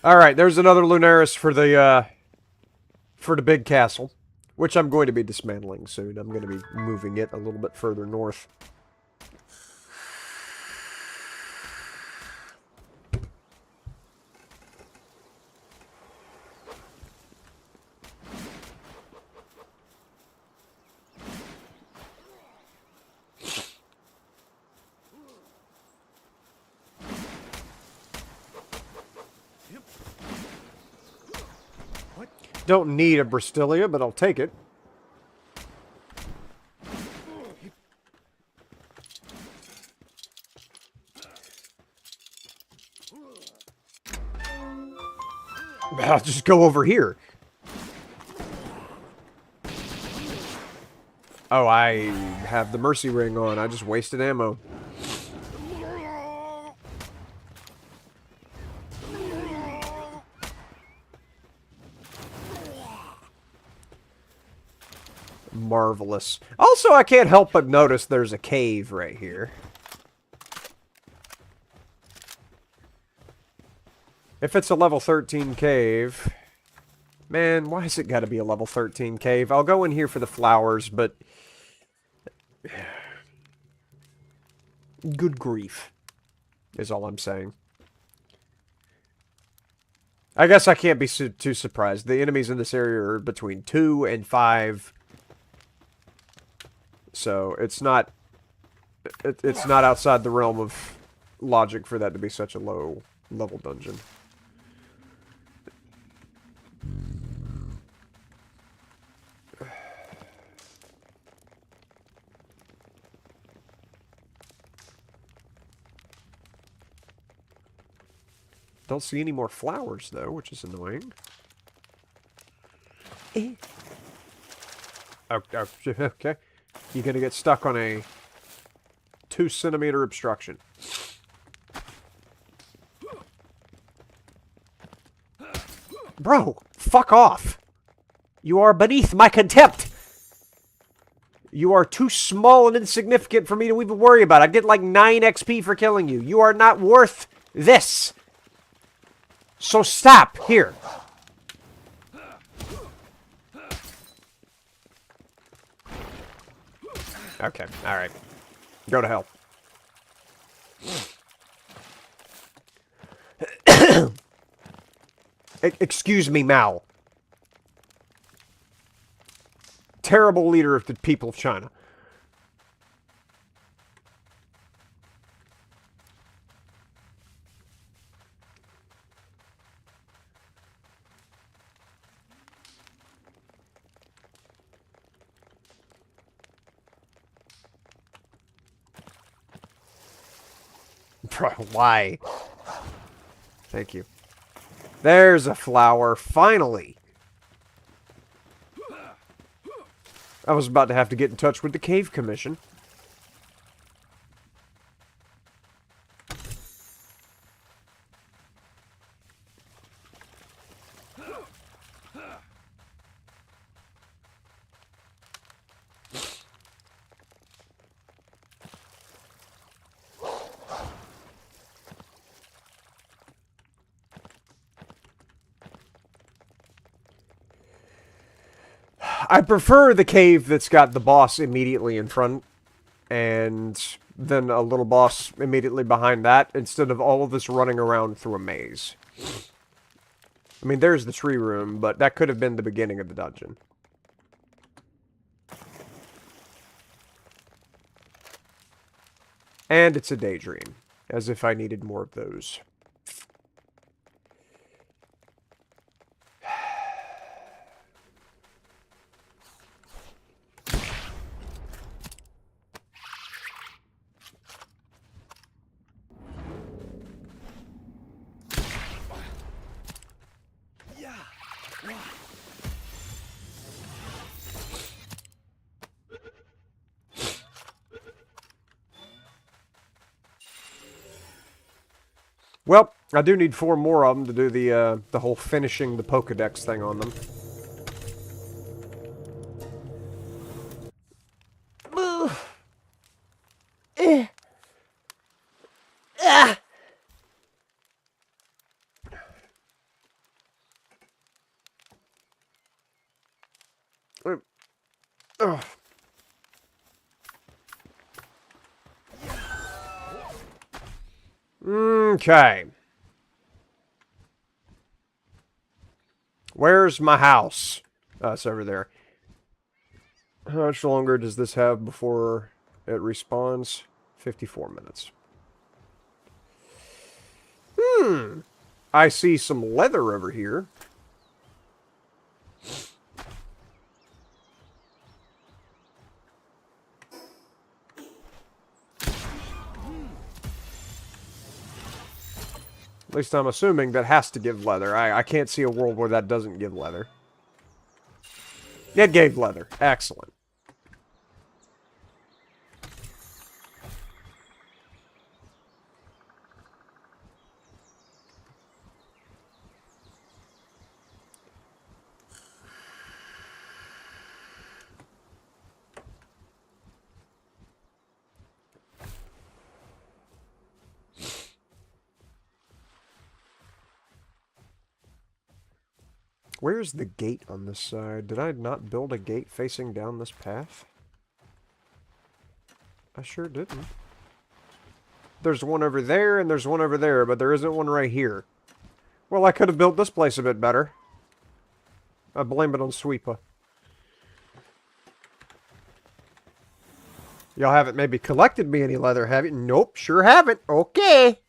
Alright, there's another Lunaris for the big castle, which I'm going to be dismantling soon. I'm going to be moving it a little bit further north. Don't need a Bristilia, but I'll take it. I'll just go over here. Oh, I have the Mercy Ring on. I just wasted ammo. Marvelous. Also, I can't help but notice there's a cave right here. If it's a level 13 cave... Man, why has it got to be a level 13 cave? I'll go in here for the flowers, but... Good grief, is all I'm saying. I guess I can't be too surprised. The enemies in this area are between 2 and 5. So it's not... it's not outside the realm of logic for that to be such a low level dungeon. Don't see any more flowers, though, which is annoying. Okay. You're gonna get stuck on a 2-centimeter obstruction. Bro, fuck off. You are beneath my contempt. You are too small and insignificant for me to even worry about. I get like 9 XP for killing you. You are not worth this. So stop here. Okay, alright. Go to hell. Excuse me, Mao. Terrible leader of the people of China. Bro, why? Thank you. There's a flower, finally. I was about to have to get in touch with the Cave Commission. I prefer the cave that's got the boss immediately in front, and then a little boss immediately behind that, instead of all of this running around through a maze. I mean, there's the tree room, but that could have been the beginning of the dungeon. And it's a daydream, as if I needed more of those. Well, I do need 4 more of them to do the whole finishing the Pokedex thing on them. Okay. Where's my house? It's over there. How much longer does this have before it respawns? 54 minutes. I see some leather over here. At least I'm assuming that has to give leather. I can't see a world where that doesn't give leather. It gave leather. Excellent. Where's the gate on this side? Did I not build a gate facing down this path? I sure didn't. There's one over there, and there's one over there, but there isn't one right here. Well, I could have built this place a bit better. I blame it on Sweeper. Y'all haven't maybe collected me any leather, have you? Nope, sure haven't. Okay.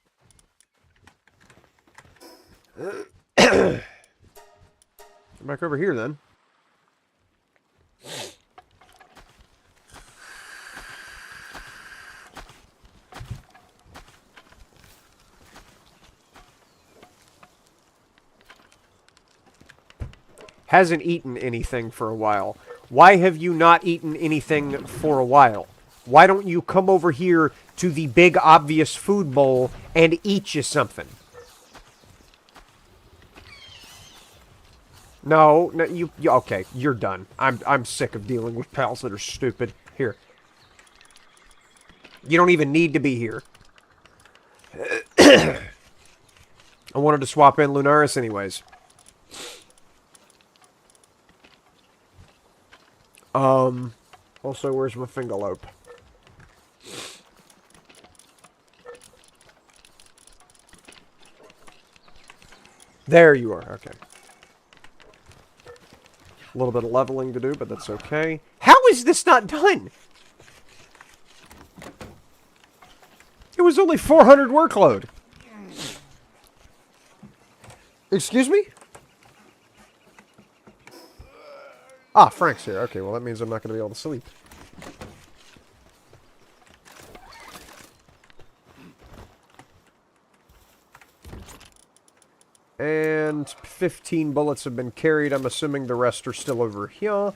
Back over here, then. Hasn't eaten anything for a while. Why have you not eaten anything for a while? Why don't you come over here to the big obvious food bowl and eat you something? No, you okay, you're done. I'm sick of dealing with pals that are stupid. Here. You don't even need to be here. I wanted to swap in Lunaris anyways. Also, where's my fingerlope? There you are, okay. A little bit of leveling to do, but that's okay. How is this not done? It was only 400 workload. Excuse me? Ah, Frank's here. Okay, well that means I'm not going to be able to sleep. And 15 bullets have been carried. I'm assuming the rest are still over here.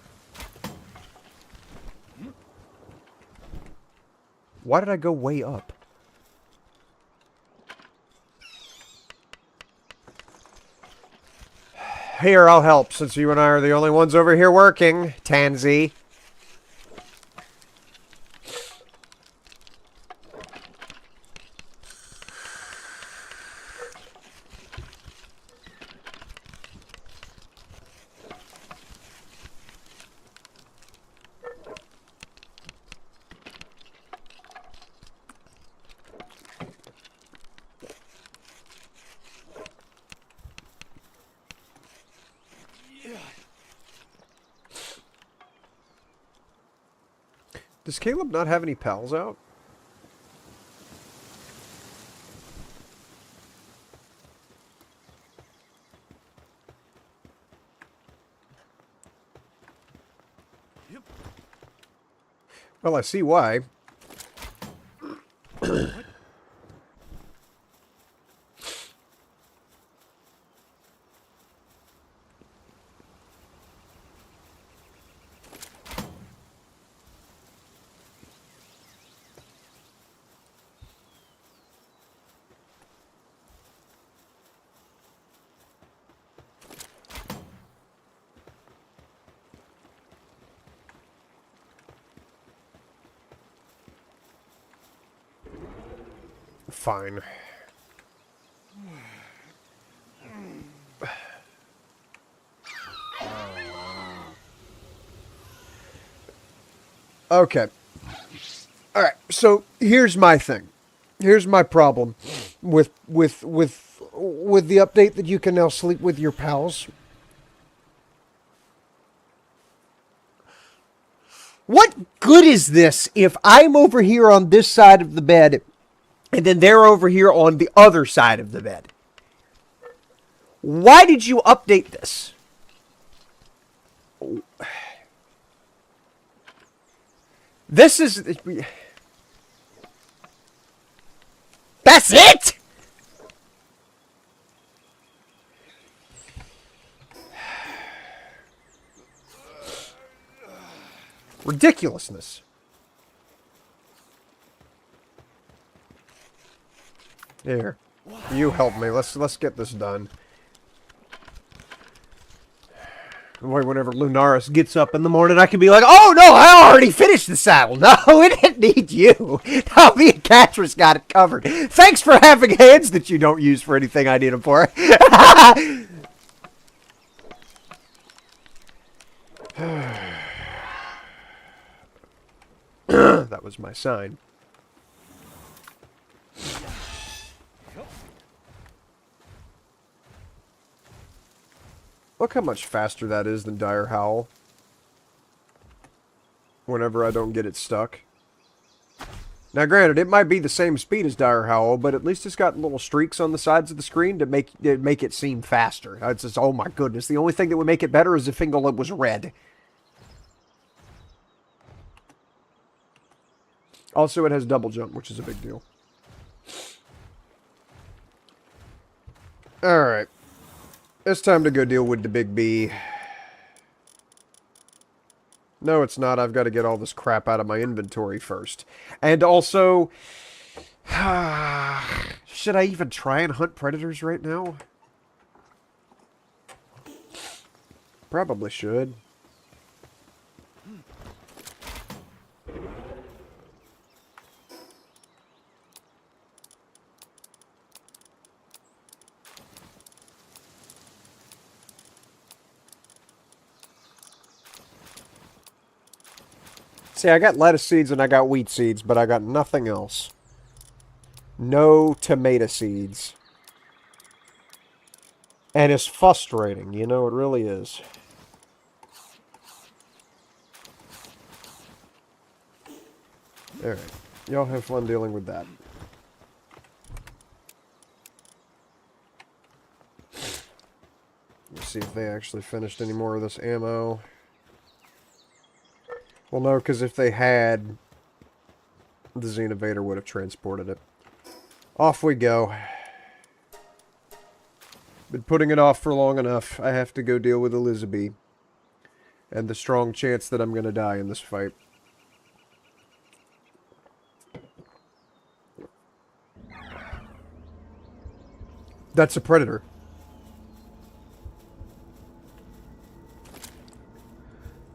Why did I go way up? Here, I'll help, since you and I are the only ones over here working, Tansy. Does Caleb not have any pals out? Well, I see why. Fine. Okay. Alright, so here's my thing. Here's my problem with the update that you can now sleep with your pals. What good is this if I'm over here on this side of the bed and then they're over here on the other side of the bed? Why did you update this? This is... That's it?! Ridiculousness. Here. You help me. Let's get this done. Whenever Lunaris gets up in the morning, I can be like, oh no, I already finished the saddle. No, it didn't need you. No, me and Catrice got it covered. Thanks for having hands that you don't use for anything I need them for. That was my sign. Look how much faster that is than Dire Howl. Whenever I don't get it stuck. Now, granted, it might be the same speed as Dire Howl, but at least it's got little streaks on the sides of the screen to make it seem faster. It's just, oh my goodness. The only thing that would make it better is if Fingal was red. Also, it has double jump, which is a big deal. Alright. It's time to go deal with the big B. No, it's not. I've got to get all this crap out of my inventory first. And also... should I even try and hunt predators right now? Probably should. See, I got lettuce seeds and I got wheat seeds, but I got nothing else. No tomato seeds. And it's frustrating, you know, it really is. Alright, y'all have fun dealing with that. Let's see if they actually finished any more of this ammo. Well, no, because if they had, the Xenovator would have transported it. Off we go. Been putting it off for long enough. I have to go deal with Elizabeth. And the strong chance that I'm going to die in this fight. That's a predator.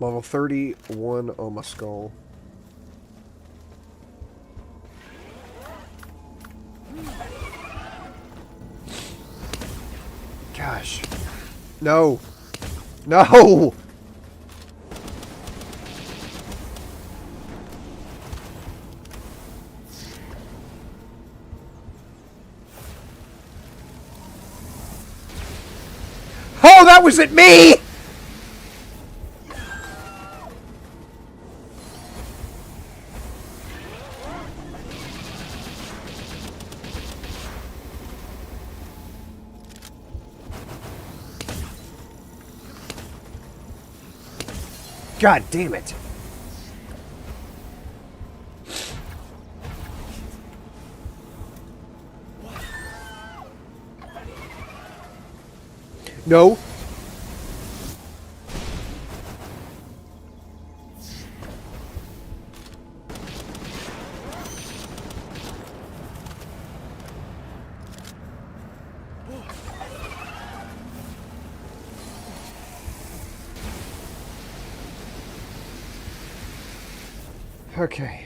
Level 31 Oma Skull. Gosh. No. No! Oh, that was at me! God damn it. No. Okay.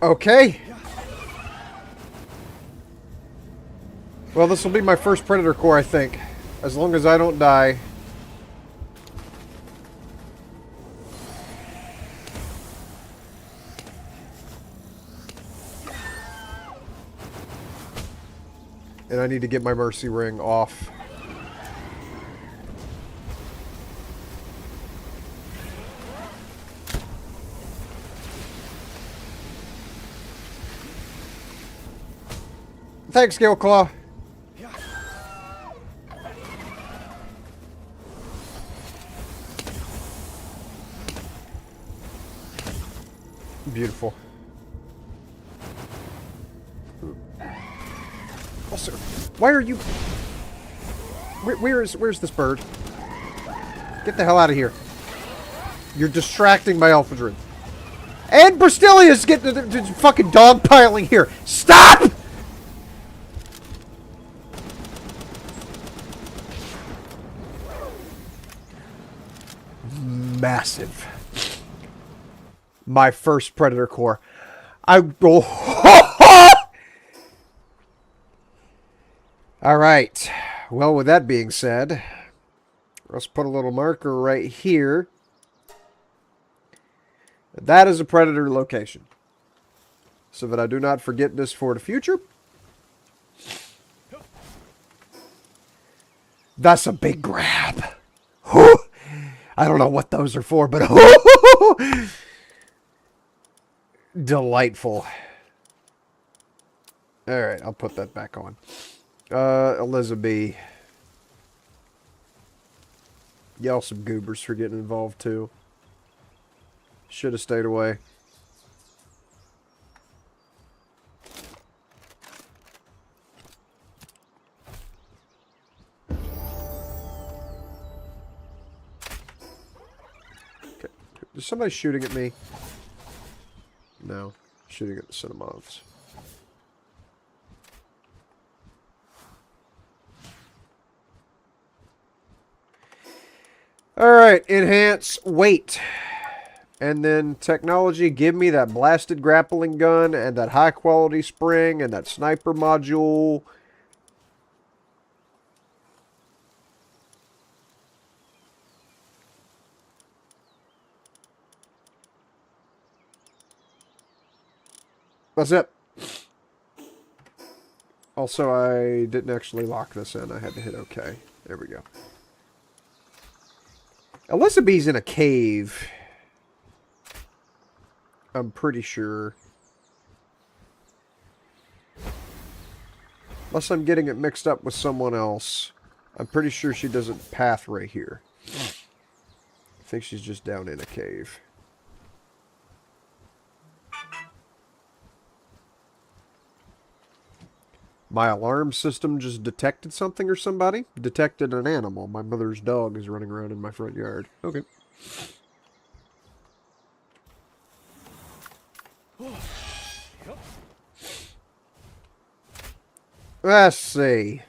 Okay. Well, this will be my first Predator core, I think. As long as I don't die. And I need to get my Mercy Ring off. Thanks, Gale Claw. Beautiful. Also, why are you... Where's this bird? Get the hell out of here. You're distracting my Alphadrin. And Bristilia's getting the fucking dogpiling here. Stop! Massive. My first Predator core. I go. Alright. Well, with that being said, let's put a little marker right here. That is a Predator location. so that I do not forget this for the future. That's a big grab. I don't know what those are for, but delightful. Alright, I'll put that back on. Elizabeth. Y'all some goobers for getting involved too. Should have stayed away. Okay. Is somebody shooting at me? No. Shooting at the Cinnamons. Alright, enhance weight. And then technology, give me that blasted grappling gun and that high quality spring and that sniper module. That's it. Also, I didn't actually lock this in. I had to hit OK. There we go. Elizabeth's in a cave. I'm pretty sure. Unless I'm getting it mixed up with someone else. I'm pretty sure she doesn't path right here. I think she's just down in a cave. My alarm system just detected something or somebody. Detected an animal. My mother's dog is running around in my front yard. Okay. Let's see.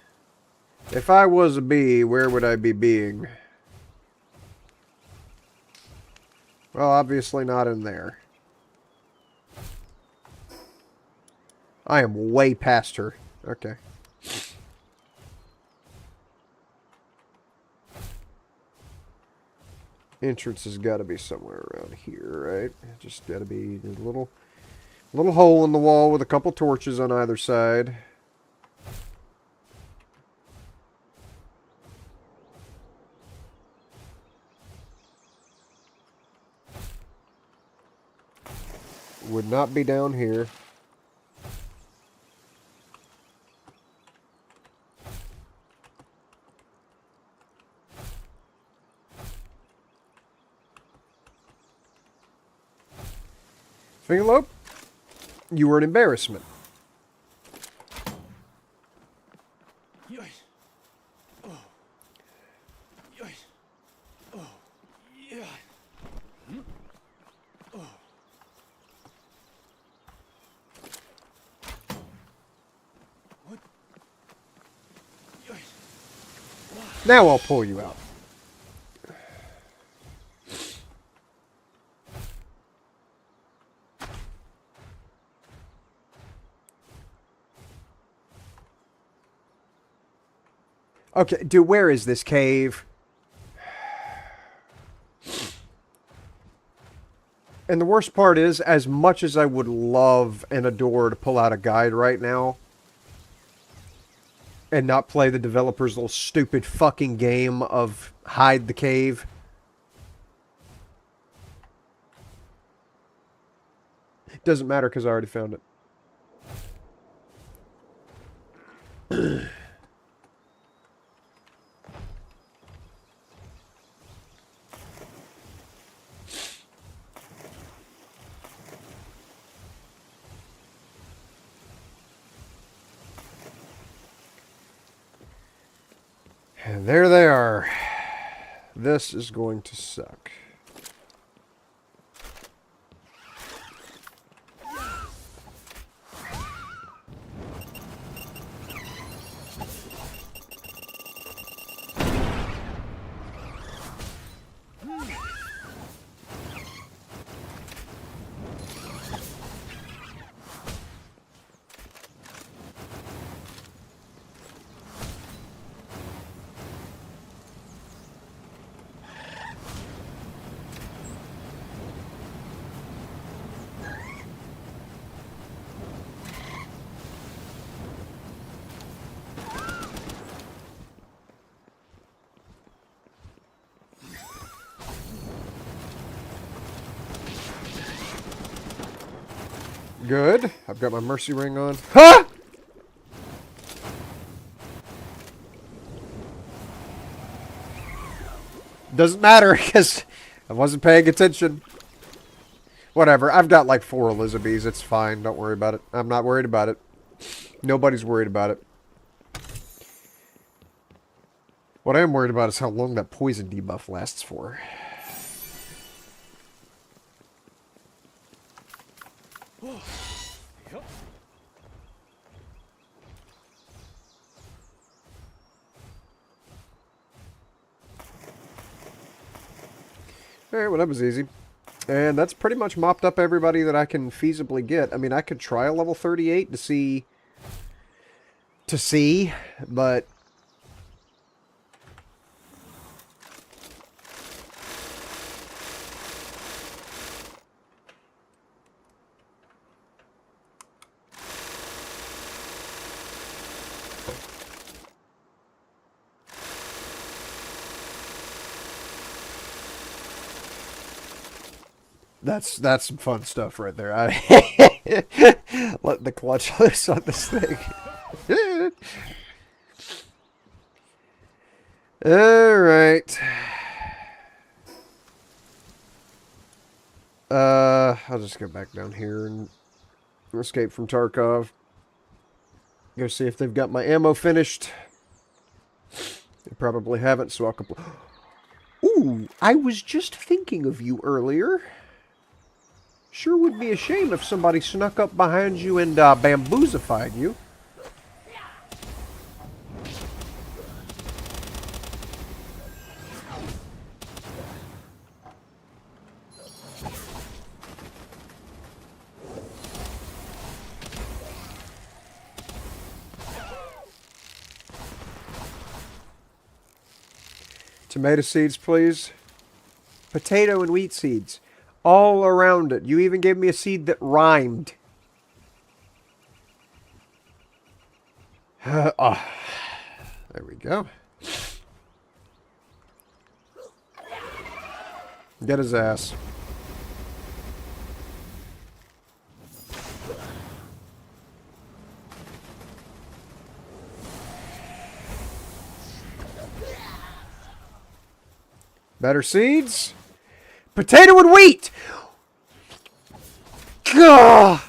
If I was a bee, where would I be being? Well, obviously not in there. I am way past her. Okay. Entrance has got to be somewhere around here, right? Just got to be a little hole in the wall with a couple torches on either side. Would not be down here. Fingerlope, you were an embarrassment. Now I'll pull you out. Okay, dude, where is this cave? And the worst part is, as much as I would love and adore to pull out a guide right now and not play the developer's little stupid fucking game of hide the cave, it doesn't matter because I already found it. And there they are. This is going to suck. Good. I've got my mercy ring on. Huh! Doesn't matter, because I wasn't paying attention. Whatever. I've got like 4 Elizabeths. It's fine. Don't worry about it. I'm not worried about it. Nobody's worried about it. What I am worried about is how long that poison debuff lasts for. Alright, well that was easy. And that's pretty much mopped up everybody that I can feasibly get. I mean, I could try a level 38 to see... but... That's some fun stuff right there. Let the clutch loose on this thing. Alright. I'll just go back down here and escape from Tarkov. Go see if they've got my ammo finished. They probably haven't, so I'll complete. Ooh, I was just thinking of you earlier. Sure would be a shame if somebody snuck up behind you and bamboozlified you. Tomato seeds, please. Potato and wheat seeds. All around it. You even gave me a seed that rhymed. Oh, there we go. Get his ass. Better seeds. Potato and wheat! Gah!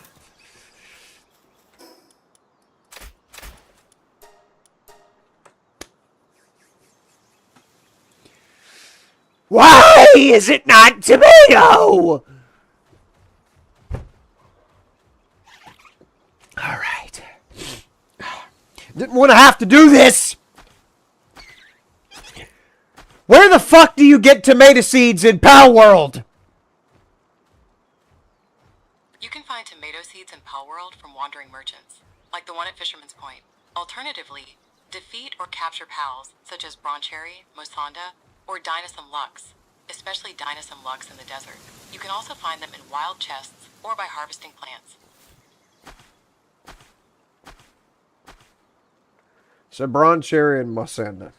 Why is it not tomato? Alright. Didn't want to have to do this! Where the fuck do you get tomato seeds in Pal World? You can find tomato seeds in Pal World from wandering merchants, like the one at Fisherman's Point. Alternatively, defeat or capture pals, such as Broncherry, Mosanda, or Dynasum Lux, especially Dynasum Lux in the desert. You can also find them in wild chests or by harvesting plants. So Broncherry and Mosanda.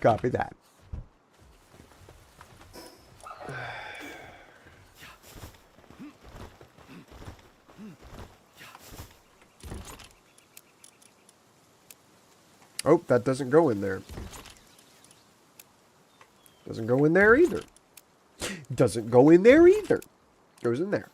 Copy that. Oh, that doesn't go in there. Doesn't go in there either. Doesn't go in there either. Goes in there.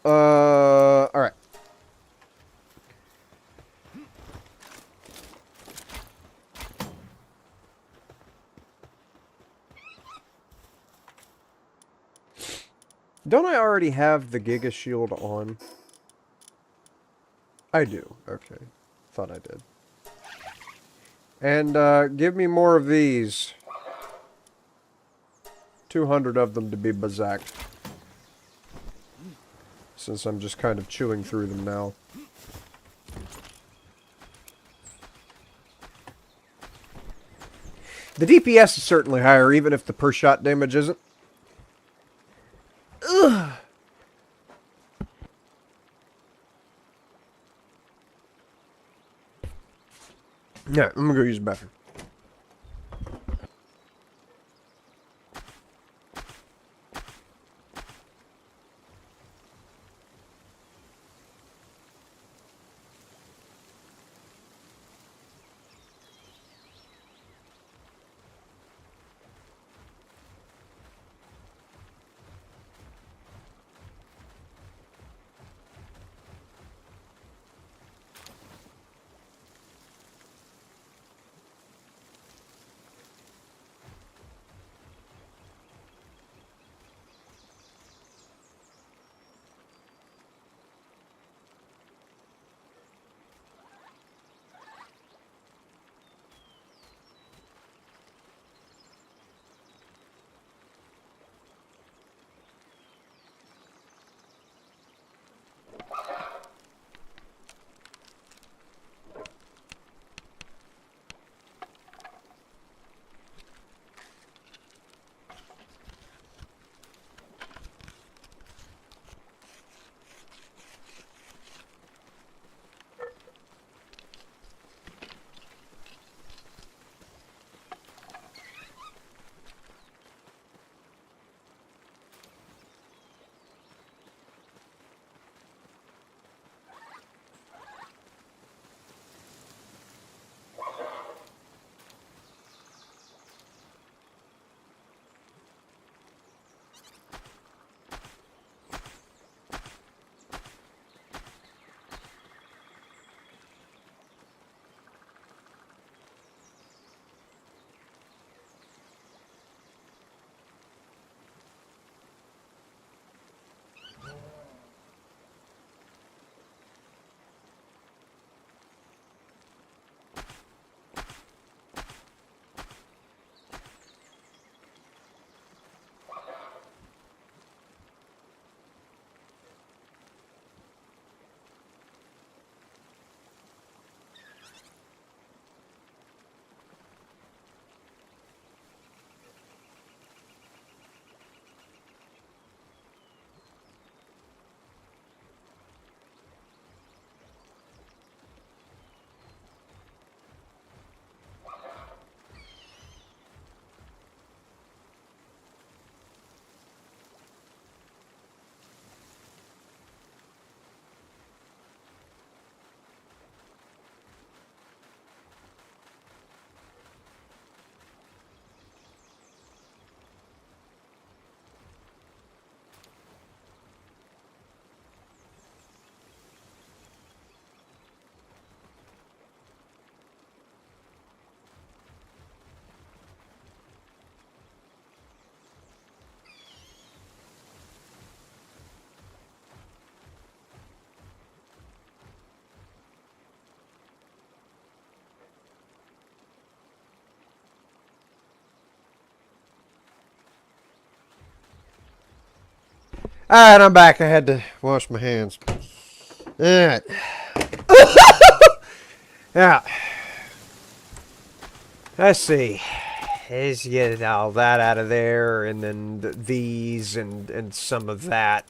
Alright. Don't I already have the Giga Shield on? I do. Okay. Thought I did. And, give me more of these. 200 of them to be bazacked. Since I'm just kind of chewing through them now. The DPS is certainly higher, even if the per shot damage isn't. Ugh. Yeah, I'm gonna go use the bathroom. Alright, I'm back. I had to wash my hands. Alright. Yeah. Let's see. Let's get all that out of there, and then these, and some of that.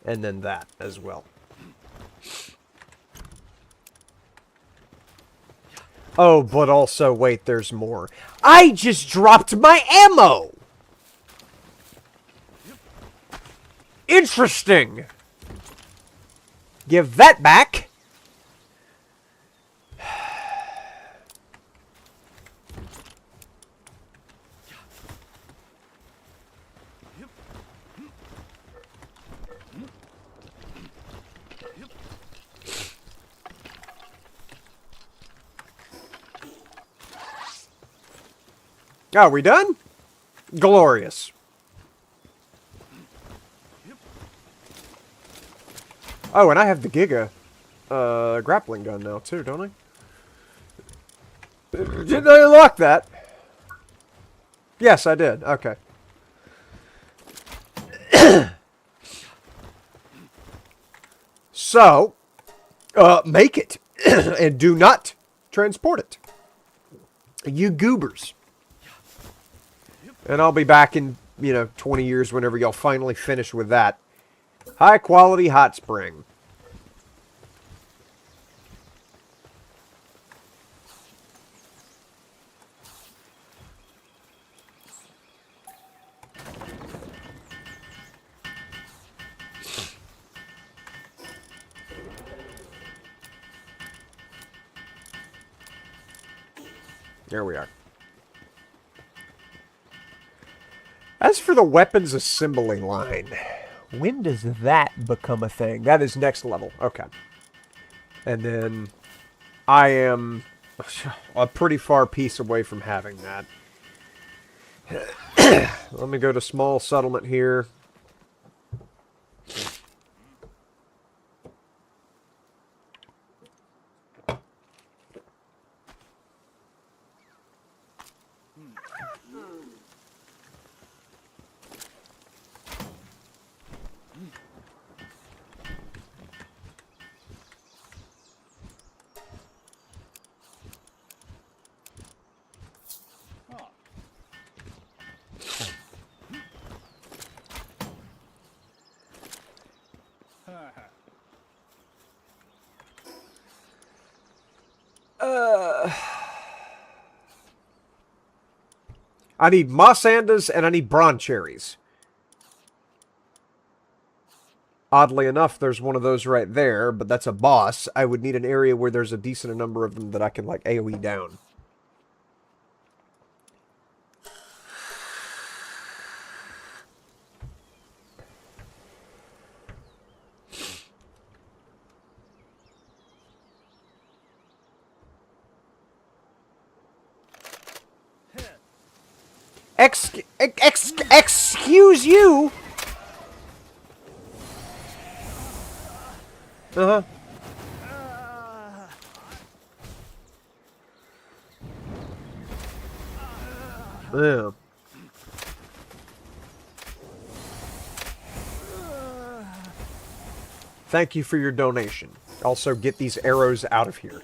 And then that as well. Oh, but also, wait, there's more. I just dropped my ammo! Interesting! Give that back! Are we done? Glorious. Oh, and I have the Giga grappling gun now too, don't I? Did I unlock that? Yes, I did. Okay. So, make it. And do not transport it. You goobers. And I'll be back in, 20 years whenever y'all finally finish with that. High quality hot spring. There we are. As for the weapons assembly line, when does that become a thing? That is next level. Okay. And then I am a pretty far piece away from having that. Let me go to small settlement here. I need moss andas and I need bronze cherries. Oddly enough, there's one of those right there, but that's a boss. I would need an area where there's a decent number of them that I can, like, AoE down. Excuse you? Uh-huh. Yeah. Thank you for your donation. Also, get these arrows out of here.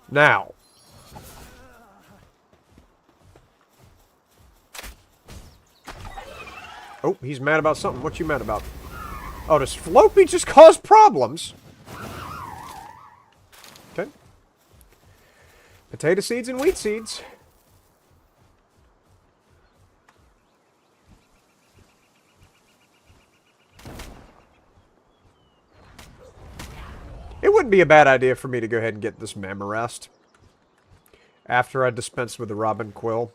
Now. Oh, he's mad about something. What you mad about? Oh, does Floppy just cause problems? Okay. Potato seeds and wheat seeds. It wouldn't be a bad idea for me to go ahead and get this Mamorest after I dispense with the Robin Quill.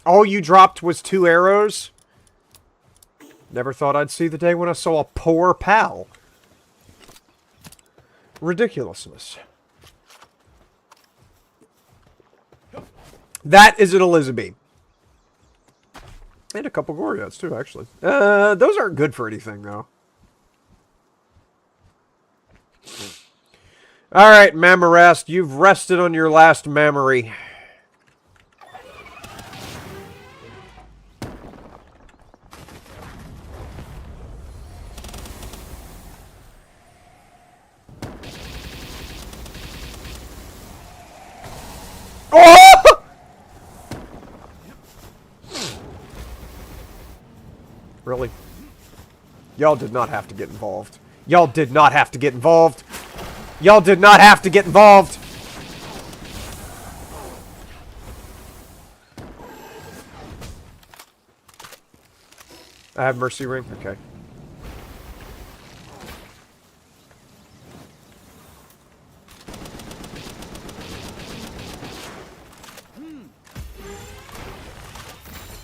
All you dropped was 2 arrows? Never thought I'd see the day when I saw a poor pal. Ridiculousness. That is an Elizabeth. And a couple Goryots, too, actually. Those aren't good for anything, though. Alright, Mamorest, you've rested on your last mammary. Oh! Really? Y'all did not have to get involved. Y'all did not have to get involved. Y'all did not have to get involved. I have Mercy Ring? Okay.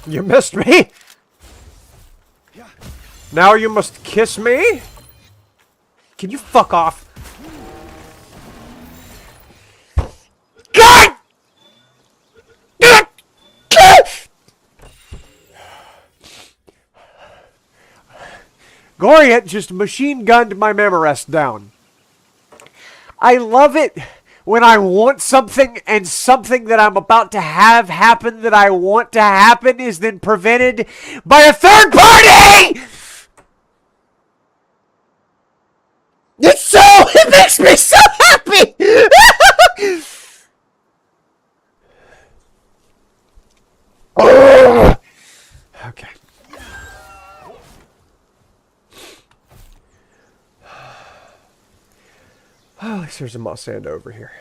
You missed me? Now you must kiss me? Can you fuck off? God! Goriet just machine gunned my Mammorest down. I love it when I want something and something that I'm about to have happen that I want to happen is then prevented by a third party! It makes me so happy! Okay. Oh, at least there's a Mossanda over here.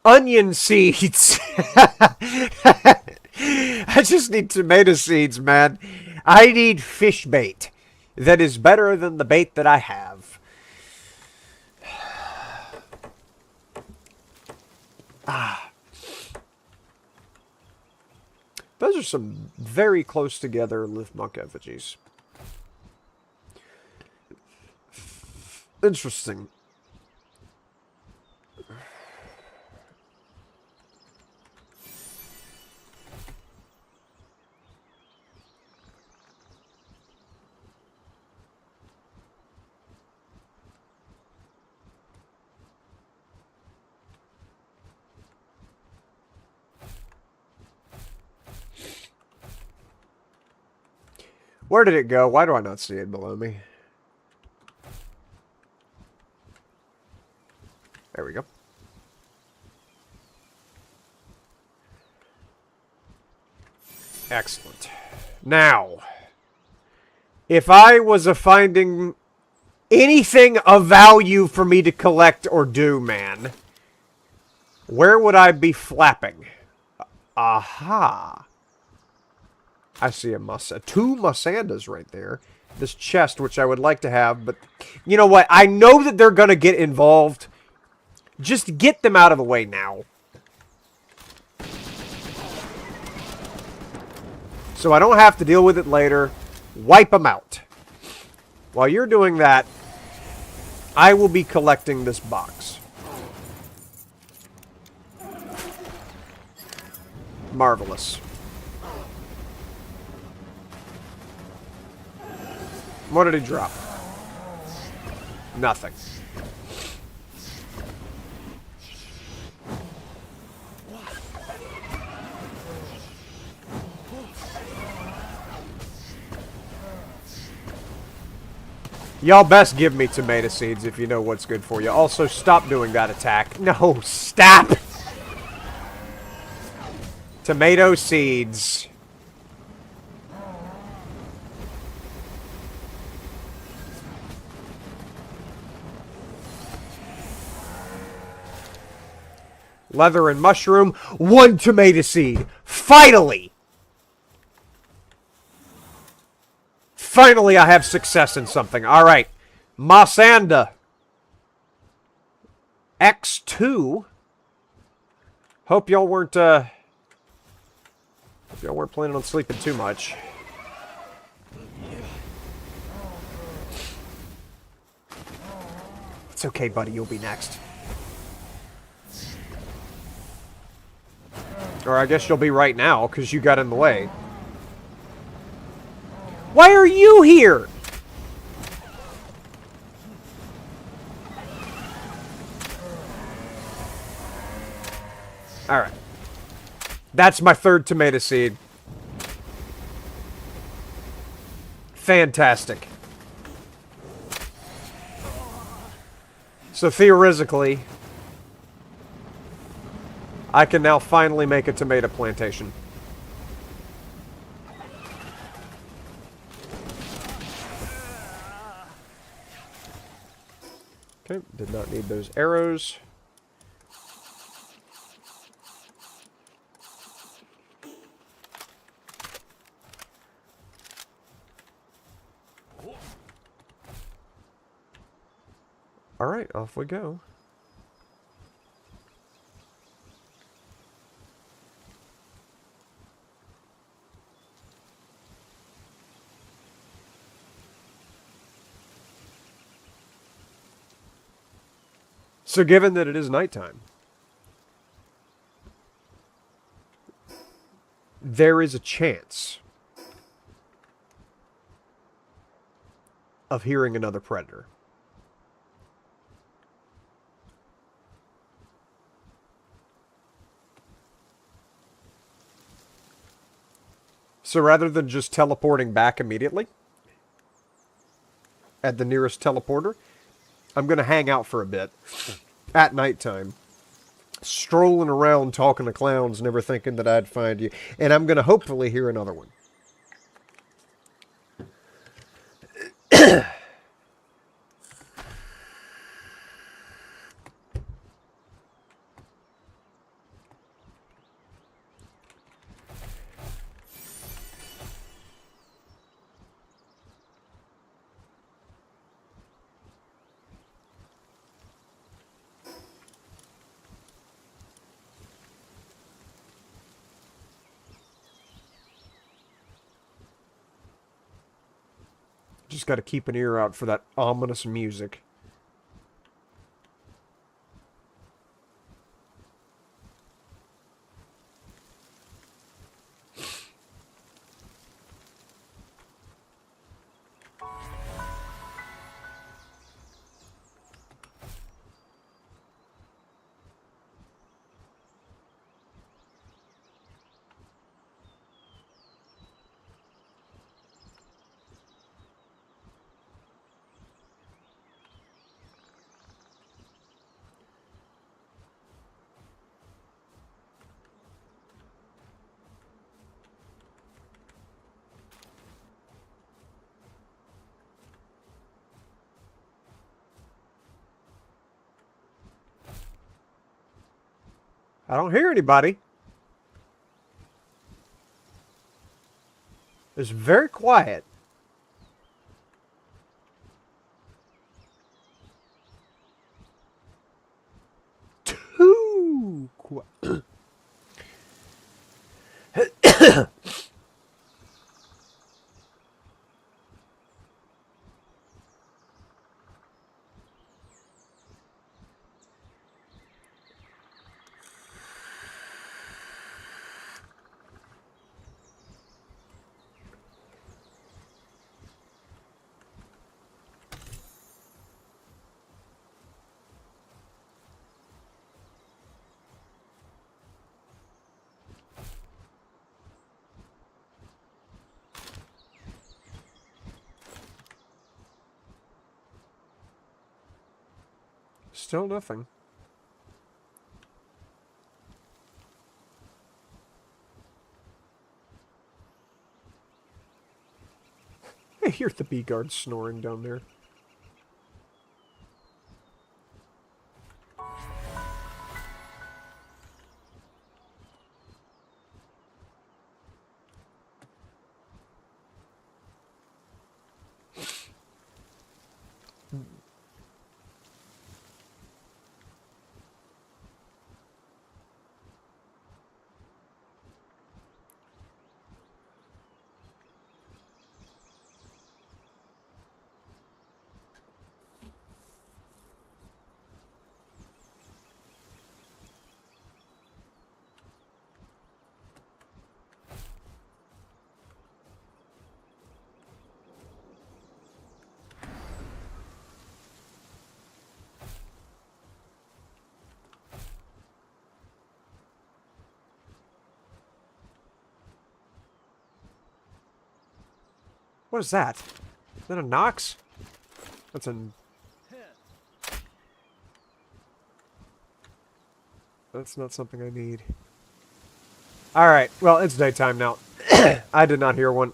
Onion seeds. I just need tomato seeds, man. I need fish bait that is better than the bait that I have. Those are some very close together Lithmunk effigies. Interesting. Where did it go? Why do I not see it below me? There we go. Excellent. Now, if I was finding anything of value for me to collect or do, man, where would I be flapping? Aha. I see two Mossandas right there. This chest, which I would like to have, but you know what? I know that they're going to get involved. Just get them out of the way now. So I don't have to deal with it later. Wipe them out. While you're doing that, I will be collecting this box. Marvelous. What did he drop? Nothing. Y'all best give me tomato seeds if you know what's good for you. Also, stop doing that attack. No, stop! Tomato seeds. Leather and mushroom. 1 tomato seed. Finally! Finally, I have success in something. All right. Mossanda. X2. Hope y'all weren't planning on sleeping too much. It's okay, buddy. You'll be next. Or I guess you'll be right now, because you got in the way. Why are you here? Alright. That's my 3rd tomato seed. Fantastic. So theoretically, I can now finally make a tomato plantation. Okay, did not need those arrows. Alright, off we go. So given that it is nighttime, there is a chance of hearing another predator. So rather than just teleporting back immediately at the nearest teleporter, I'm going to hang out for a bit at nighttime, strolling around talking to clowns, never thinking that I'd find you. And I'm going to hopefully hear another one. Just got to keep an ear out for that ominous music. I don't hear anybody. It's very quiet. Too quiet. Still nothing. I hear the bee guard snoring down there. What is that? Is that a Nox? That's a... That's not something I need. Alright, well, it's daytime now. I did not hear one.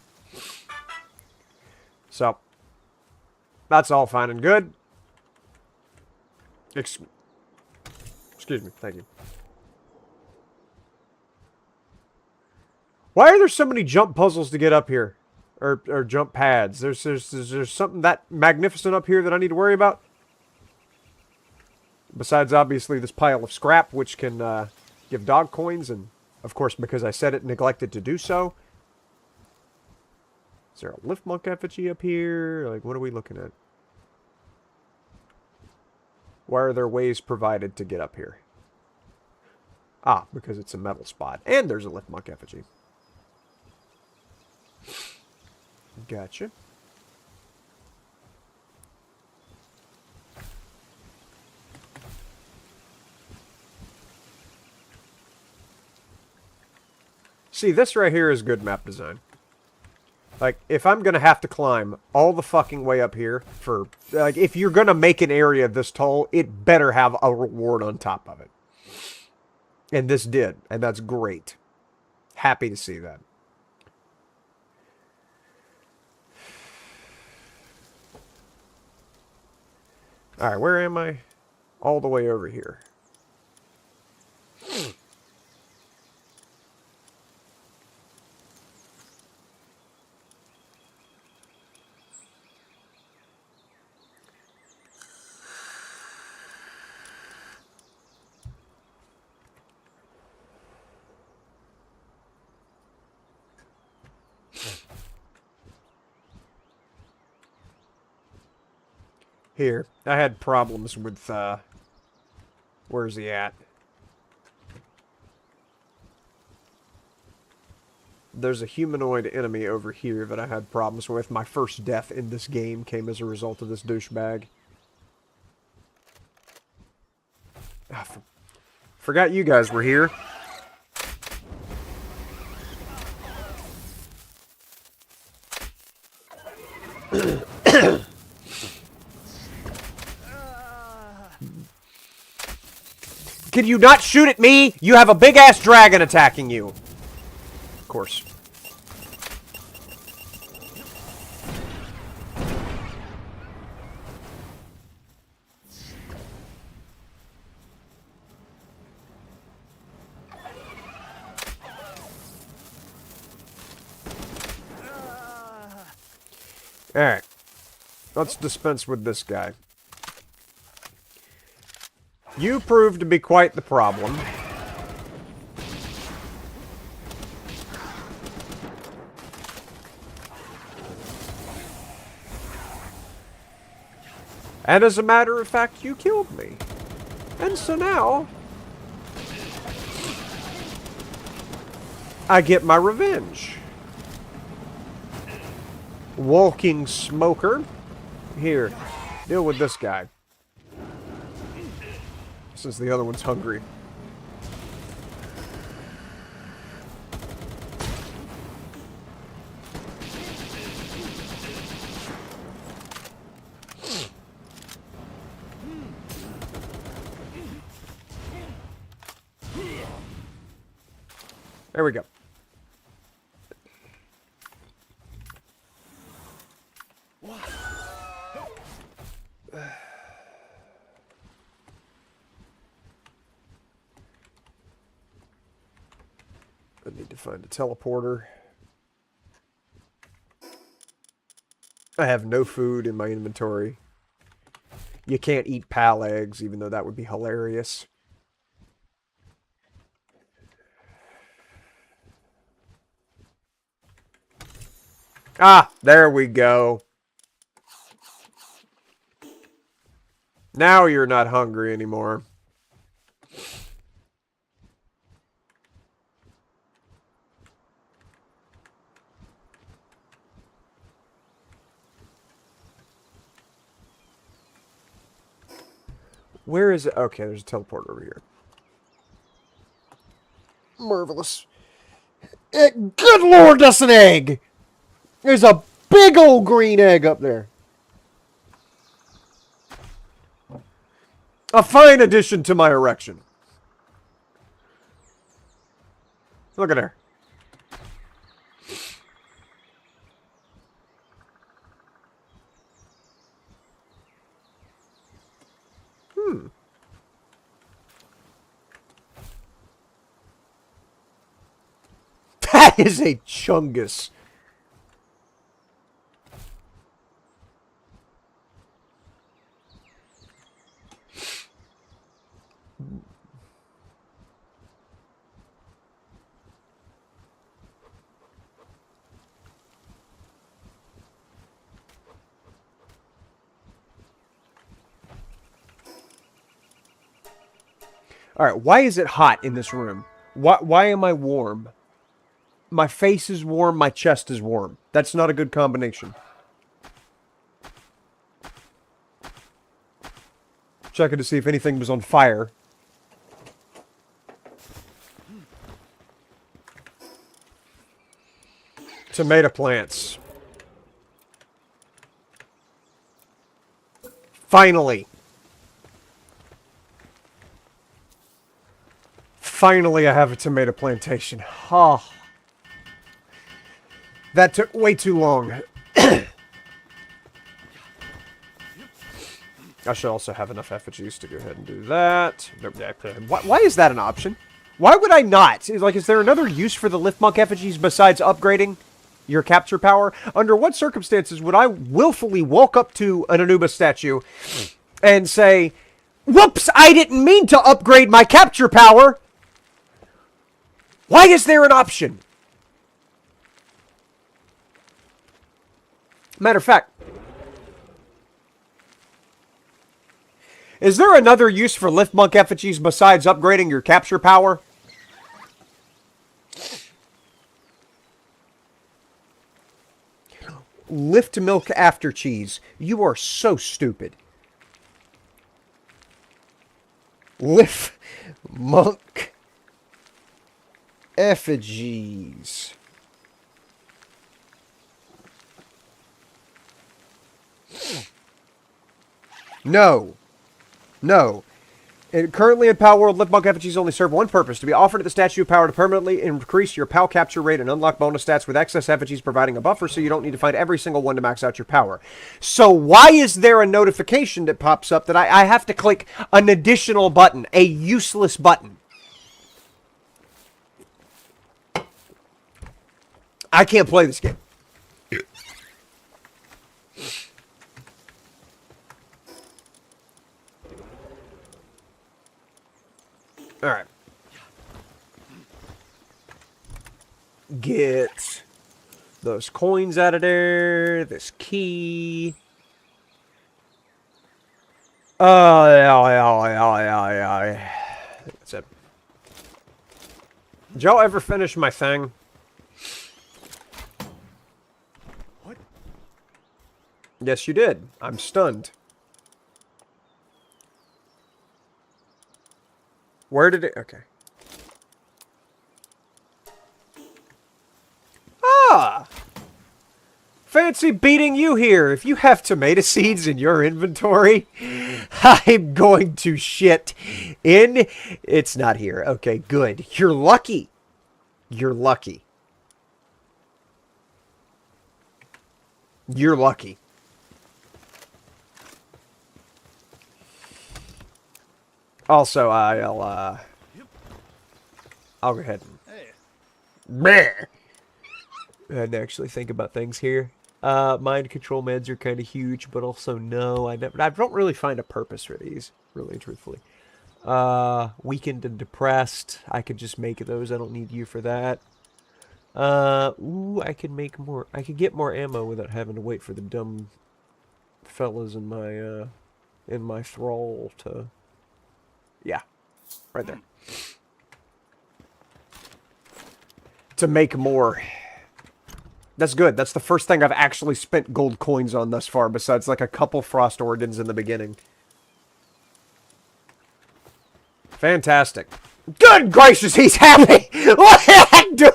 So, that's all fine and good. Excuse me, thank you. Why are there so many jump puzzles to get up here? Or jump pads? There's something that magnificent up here that I need to worry about? Besides, obviously, this pile of scrap, which can give dog coins, and, of course, because I said it, neglected to do so. Is there a lift monk effigy up here? Like, what are we looking at? Why are there ways provided to get up here? Ah, because it's a metal spot. And there's a lift monk effigy. Gotcha. See, this right here is good map design. Like, if I'm going to have to climb all the fucking way up here for... Like, if you're going to make an area this tall, it better have a reward on top of it. And this did, and that's great. Happy to see that. Alright, where am I? All the way over here. Here. I had problems with, where's he at? There's a humanoid enemy over here that I had problems with. My first death in this game came as a result of this douchebag. Ah, forgot you guys were here. Can you not shoot at me? You have a big-ass dragon attacking you. Of course. Alright. Let's dispense with this guy. You proved to be quite the problem. And as a matter of fact, you killed me. And so now... I get my revenge. Walking smoker. Here, deal with this guy. Since the other one's hungry. There we go. I need to find a teleporter. I have no food in my inventory. You can't eat pal eggs, even though that would be hilarious. Ah, there we go. Now you're not hungry anymore. Where is it? Okay, there's a teleport over here. Marvelous. Good lord, that's an egg! There's a big old green egg up there. A fine addition to my erection. Look at her. That is a chungus. Alright, why is it hot in this room? Why am I warm? My face is warm, my chest is warm. That's not a good combination. Checking to see if anything was on fire. Tomato plants. Finally. Finally, I have a tomato plantation. Oh. That took way too long. I should also have enough effigies to go ahead and do that. Why is that an option? Why would I not? Is there another use for the Lift Monk effigies besides upgrading your capture power? Under what circumstances would I willfully walk up to an Anubis statue and say, "Whoops, I didn't mean to upgrade my capture power"? Why is there an option? Matter of fact, is there another use for Lift Monk effigies besides upgrading your capture power? Lift milk after cheese. You are so stupid. Lift Monk effigies. No. No. Currently in Pal World, Lift Monk effigies only serve one purpose: to be offered at the Statue of Power to permanently increase your Pal capture rate and unlock bonus stats, with excess effigies providing a buffer so you don't need to find every single one to max out your power. So why is there a notification that pops up that I have to click an additional button, a useless button? I can't play this game. Alright. Get those coins out of there. This key. That's it. Did y'all ever finish my thing? What? Yes, you did. I'm stunned. Where did it... Okay. Ah! Fancy beating you here. If you have tomato seeds in your inventory, I'm going to shit in... It's not here. Okay, good. You're lucky. You're lucky. You're lucky. Also, I'll go ahead and actually think about things here. Mind control meds are kind of huge, but also no, I don't really find a purpose for these, really, truthfully. Weakened and depressed, I could just make those. I don't need you for that. Ooh, I could make more. I could get more ammo without having to wait for the dumb fellas in my thrall to. Yeah, right there. To make more. That's good. That's the first thing I've actually spent gold coins on thus far, besides like a couple frost organs in the beginning. Fantastic. Good gracious, he's happy! What did I do?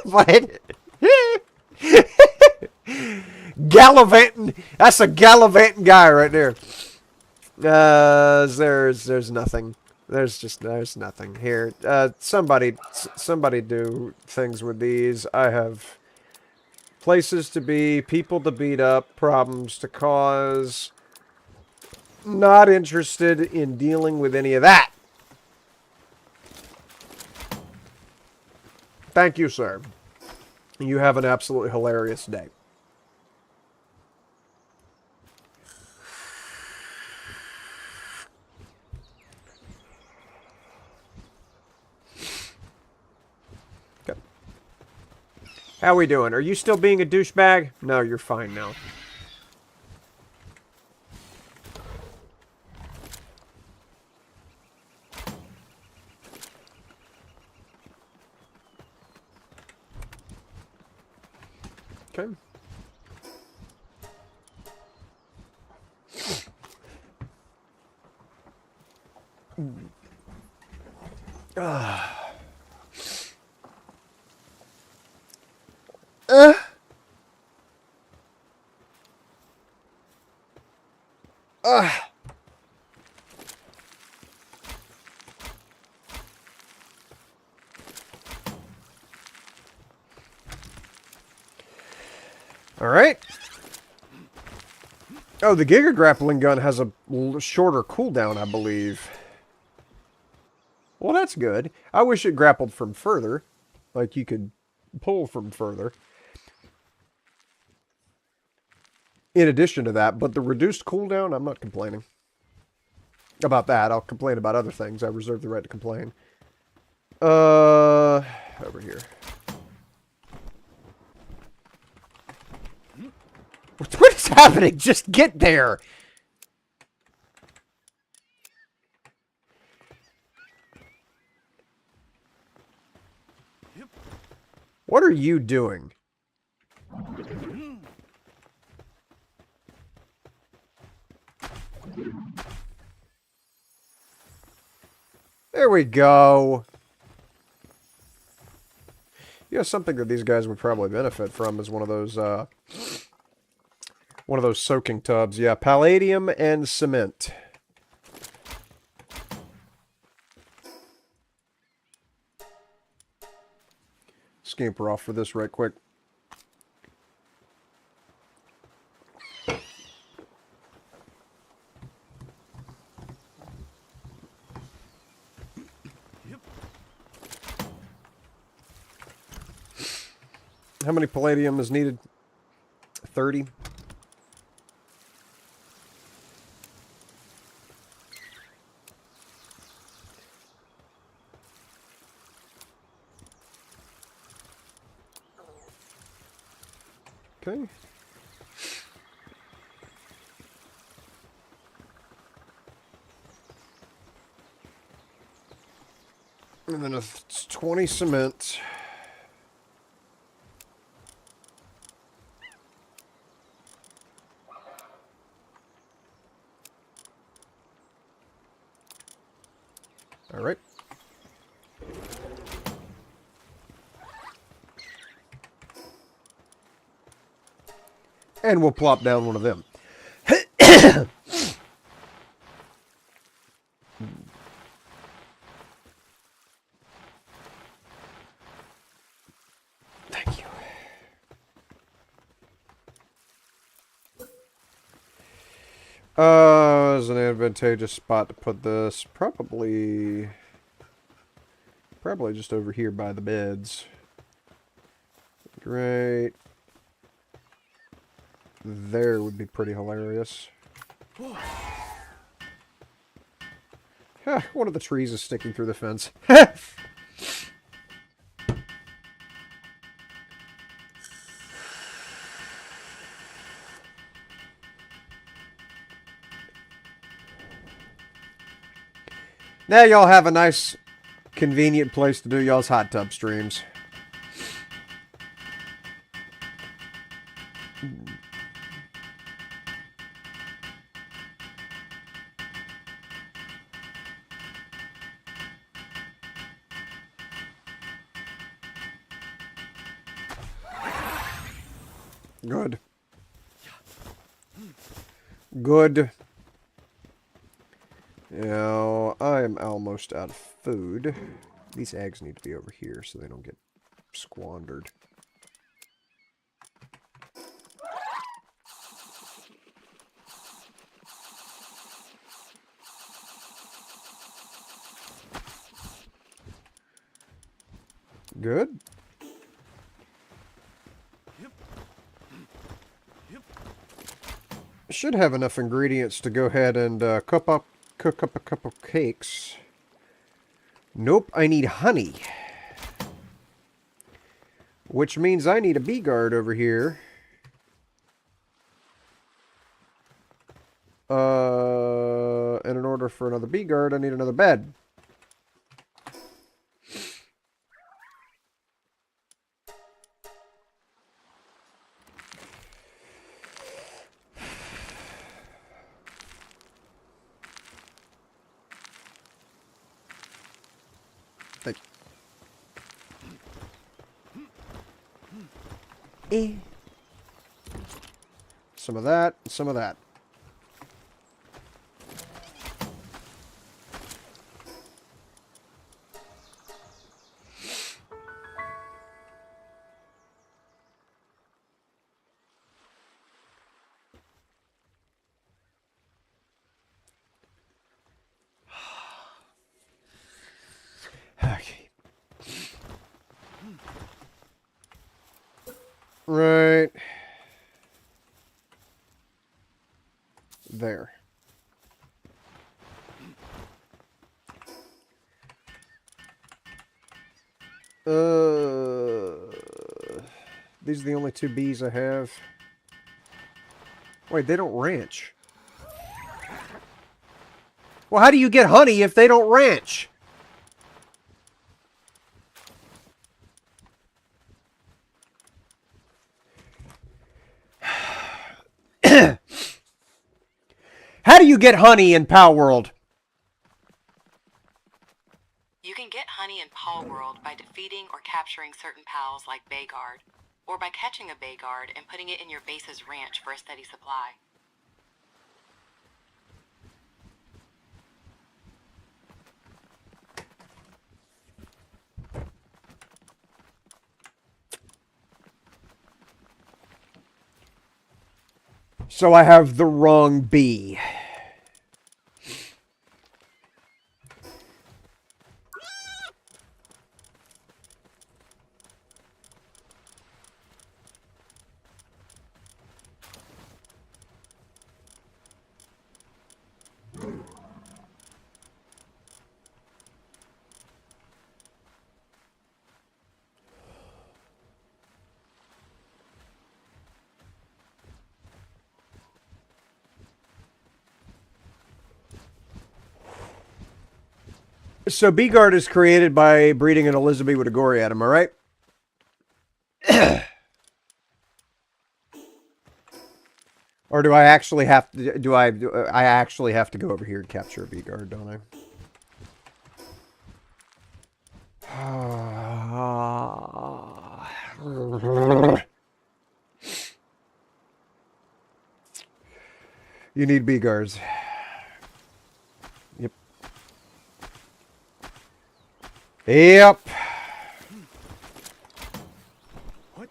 Gallivanting. That's a gallivanting guy right there. There's nothing. There's nothing here. Somebody do things with these. I have places to be, people to beat up, problems to cause. Not interested in dealing with any of that. Thank you, sir. You have an absolutely hilarious day. How we doing? Are you still being a douchebag? No, you're fine now. Okay. All right. Oh, the Giga Grappling Gun has a shorter cooldown, I believe. Well, that's good. I wish it grappled from further. Like, you could pull from further. In addition to that, but the reduced cooldown, I'm not complaining about that. I'll complain about other things. I reserve the right to complain. Over here. What is happening? Just get there! What are you doing? There we go. You know, something that these guys would probably benefit from is one of those soaking tubs. Yeah, palladium and cement. Scamper off for this right quick. How many palladium is needed? 30. Okay. And then it's 20 cement. All right. And we'll plop down one of them. Thank you. Is an advantageous spot to put this. Probably just over here by the beds. Right there would be pretty hilarious. One of the trees is sticking through the fence. Now y'all have a nice, convenient place to do y'all's hot tub streams. Good. Good. Now, I am almost out of food. These eggs need to be over here so they don't get squandered. Good. Should have enough ingredients to go ahead and cook up a couple cakes. Nope, I need honey. Which means I need a bee guard over here. And in order for another bee guard, I need another bed. Some of that, some of that. Okay. Right. There. These are the only 2 bees I have. Wait, they don't ranch. Well, how do you get honey if they don't ranch? How do you get honey in Pal World? You can get honey in Pal World by defeating or capturing certain pals like Bayguard, or by catching a Bayguard and putting it in your base's ranch for a steady supply. So I have the wrong bee. So Beeguard is created by breeding an Elizabeth with a Goriad, am I right? Or do I actually have to I actually have to go over here and capture a Beeguard, don't I? You need Beeguards. Yep. Yep. What?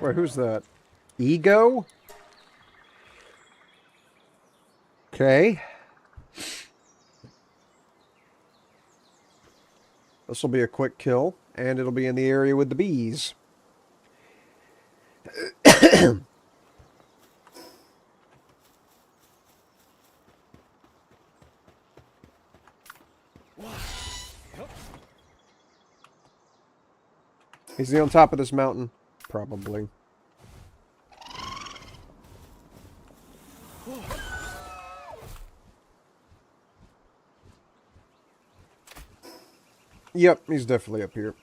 Wait, who's that? Ego? Okay. This will be a quick kill, and it'll be in the area with the bees. Is he on top of this mountain? Probably. Yep, he's definitely up here.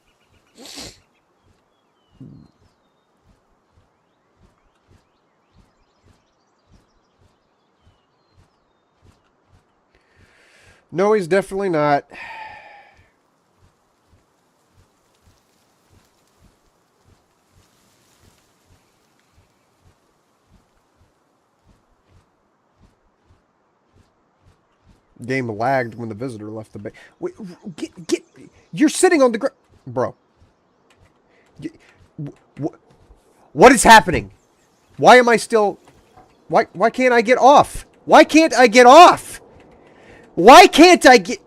No, he's definitely not. Game lagged when the visitor left the base. Wait, get, you're sitting on the ground. Bro. What is happening? Why am I still... Why can't I get off? Why can't I get off? Why can't I get...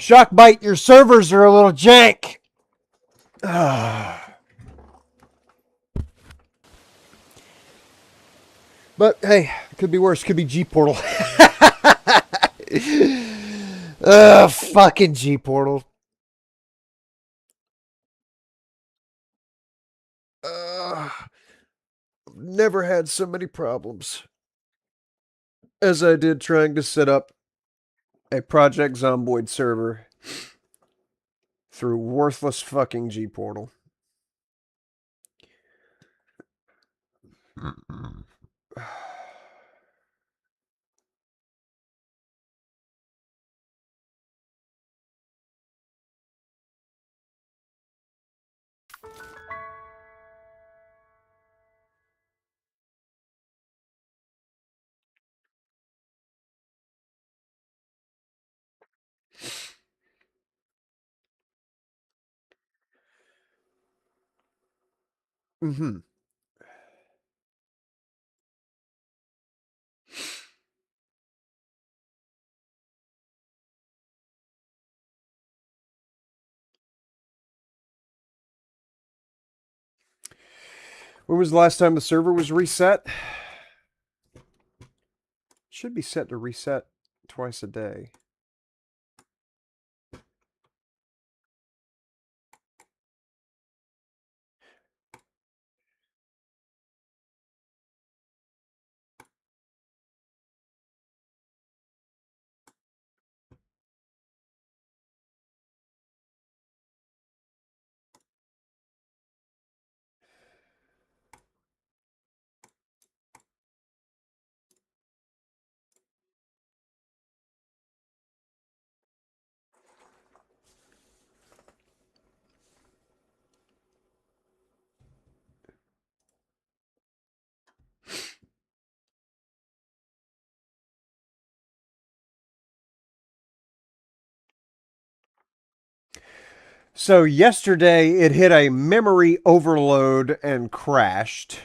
Shockbite, your servers are a little jank. But hey, it could be worse. Could be G Portal. Fucking G Portal. Never had so many problems as I did trying to set up a Project Zomboid server through worthless fucking G Portal. Mm-hmm. When was the last time the server was reset? Should be set to reset twice a day. So yesterday it hit a memory overload and crashed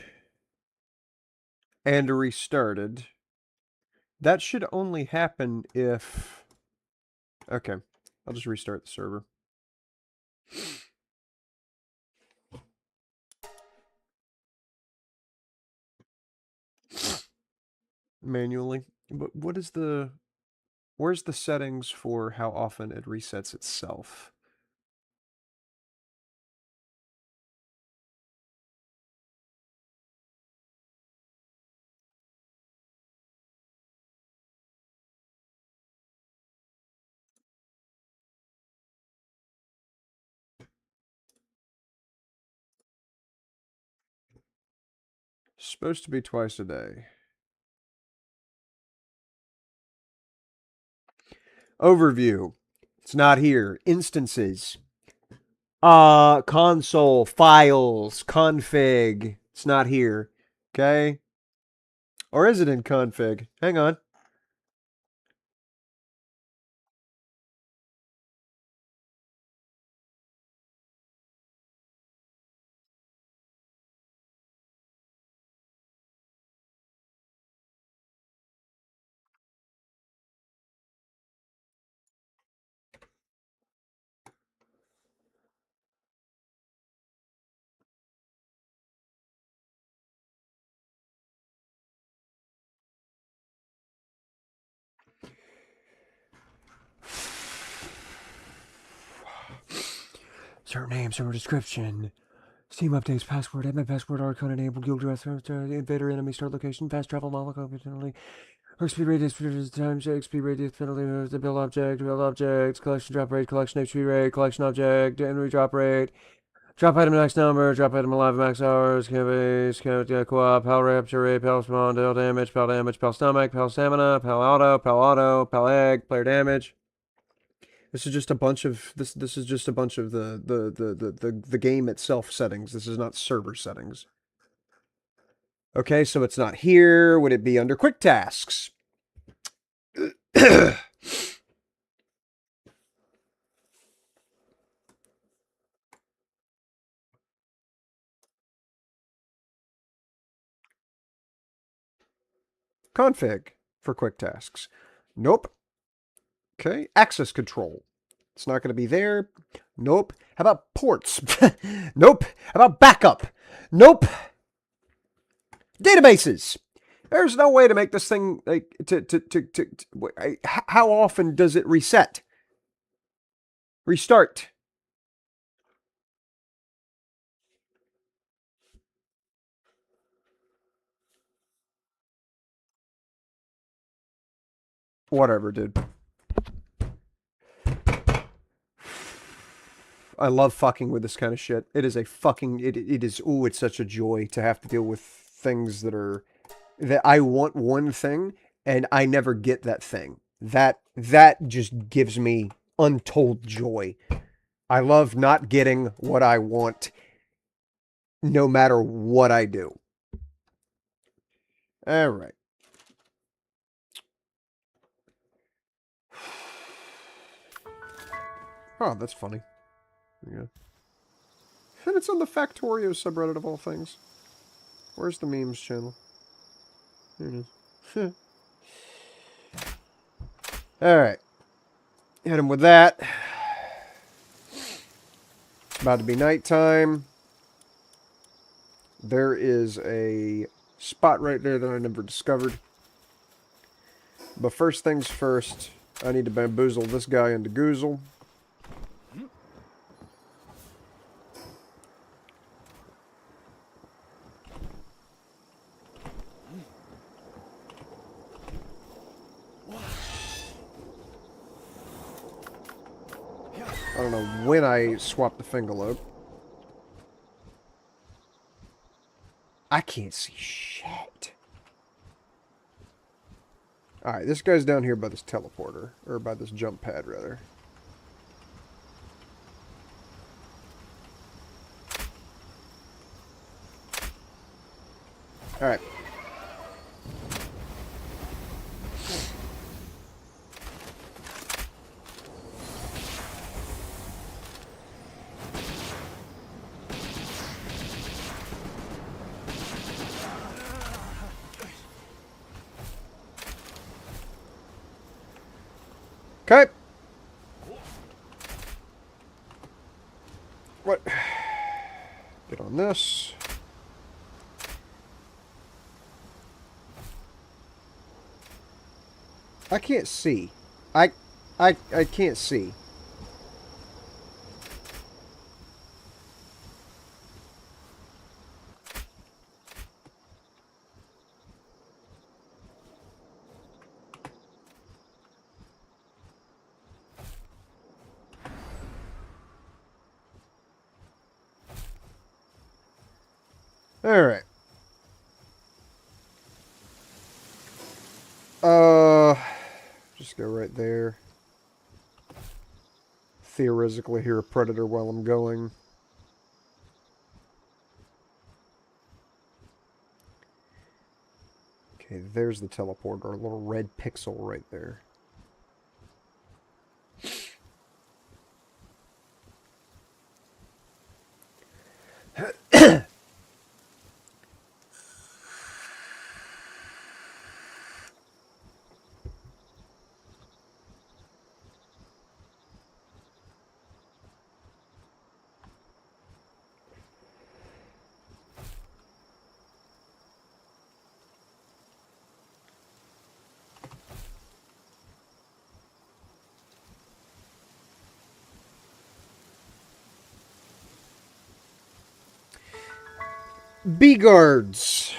and restarted. That should only happen if... Okay, I'll just restart the server. Manually. But what is the... Where's the settings for how often it resets itself? Supposed to be twice a day. Overview. It's not here. Instances. Console, files, config. It's not here. Okay? Or is it in config? Hang on. Server name, server description. Steam updates, password, admin password, R-code enabled, guild dress, invader, enemy, start location, fast travel, molecule, penalty, work speed radius, time check, speed radius, penalty, the build objects, collection drop rate, collection HP rate, collection object, enemy drop rate, drop item max number, drop item alive max hours, base, co-op, pal rapture rate, pal spawn, pal damage, pal stomach, pal stamina, pal auto, pal egg, player damage. This is just a bunch of this is just a bunch of the game itself settings. This is not server settings. Okay, so it's not here. Would it be under quick tasks? Config for quick tasks. Nope. Okay, access control. It's not going to be there. Nope. How about ports? Nope. How about backup? Nope. Databases. There's no way to make this thing like how often does it reset? Restart. Whatever, dude. I love fucking with this kind of shit. It is a fucking it is ooh, it's such a joy to have to deal with things that I want one thing and I never get that thing. That just gives me untold joy. I love not getting what I want no matter what I do. All right. Oh, that's funny. Yeah. And it's on the Factorio subreddit of all things. Where's the memes channel? Here it is. Alright. Hit him with that. It's about to be nighttime. There is a spot right there that I never discovered. But first things first, I need to bamboozle this guy into goozle. I don't know when I swapped the fingerlobe. I can't see shit. Alright, this guy's down here by this teleporter. Or by this jump pad, rather. Alright. Okay. What? Get on this. I can't see. I can't see. Alright. Just go right there. Theoretically hear a predator while I'm going. Okay, there's the teleporter, a little red pixel right there. B-guards.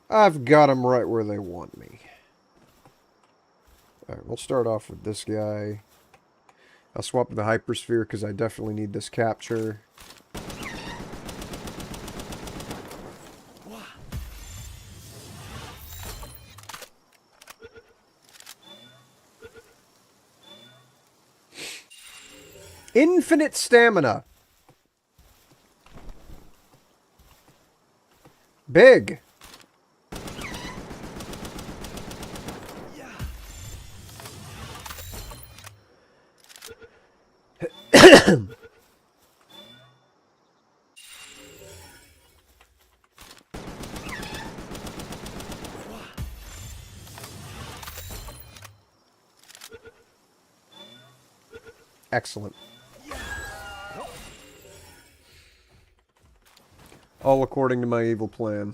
I've got them right where they want me. Alright, we'll start off with this guy. I'll swap the hypersphere because I definitely need this capture. Infinite stamina. Big. Excellent. All according to my evil plan.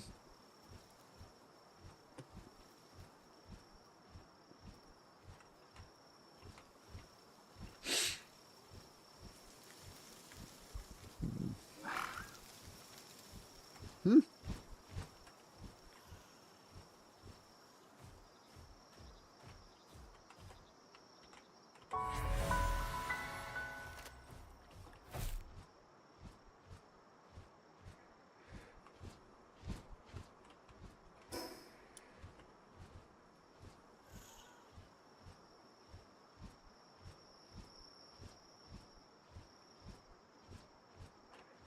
Hmm.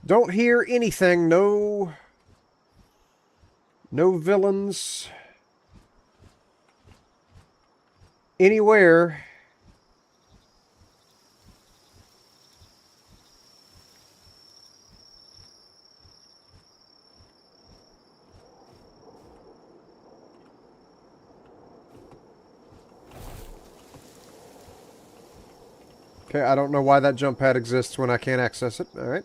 Don't hear anything. No villains anywhere. Okay, I don't know why that jump pad exists when I can't access it. Alright.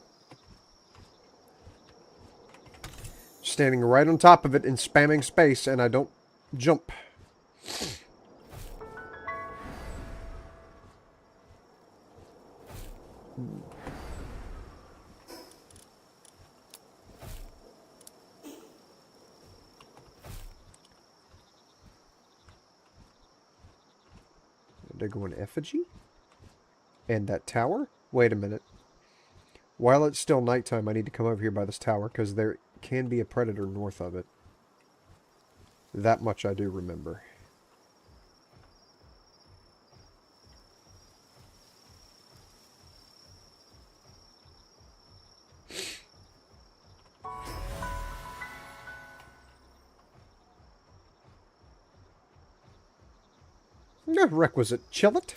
Standing right on top of it and spamming space, and I don't jump. Did I go in effigy? And that tower? Wait a minute. While it's still nighttime, I need to come over here by this tower, because there can be a predator north of it. That much I do remember. No requisite chillet.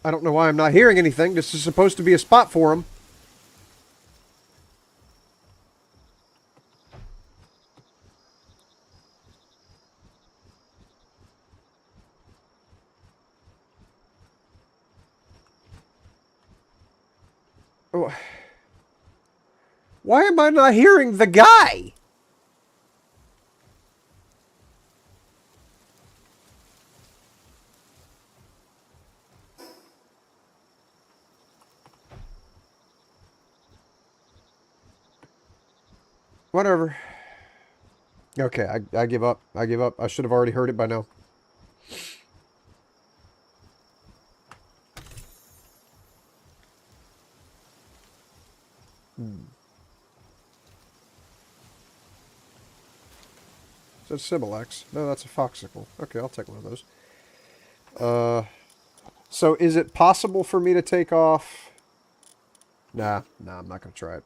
I don't know why I'm not hearing anything. This is supposed to be a spot for him. Oh. Why am I not hearing the guy? Whatever. Okay, I give up. I give up. I should have already heard it by now. Is that a Similax? No, that's a Foxicle. Okay, I'll take one of those. So is it possible for me to take off? Nah, I'm not going to try it.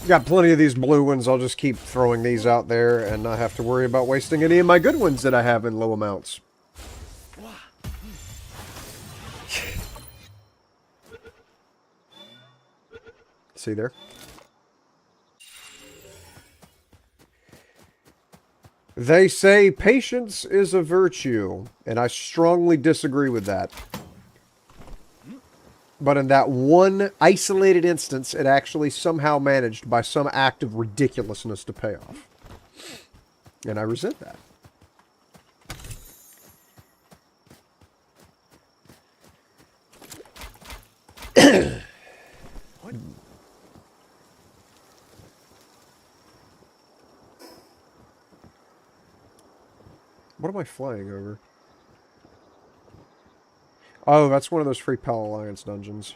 Got plenty of these blue ones. I'll just keep throwing these out there and not have to worry about wasting any of my good ones that I have in low amounts. See there? They say patience is a virtue, and I strongly disagree with that. But in that one isolated instance, it actually somehow managed by some act of ridiculousness to pay off. And I resent that. What am I flying over? Oh, that's one of those Free Pal Alliance dungeons.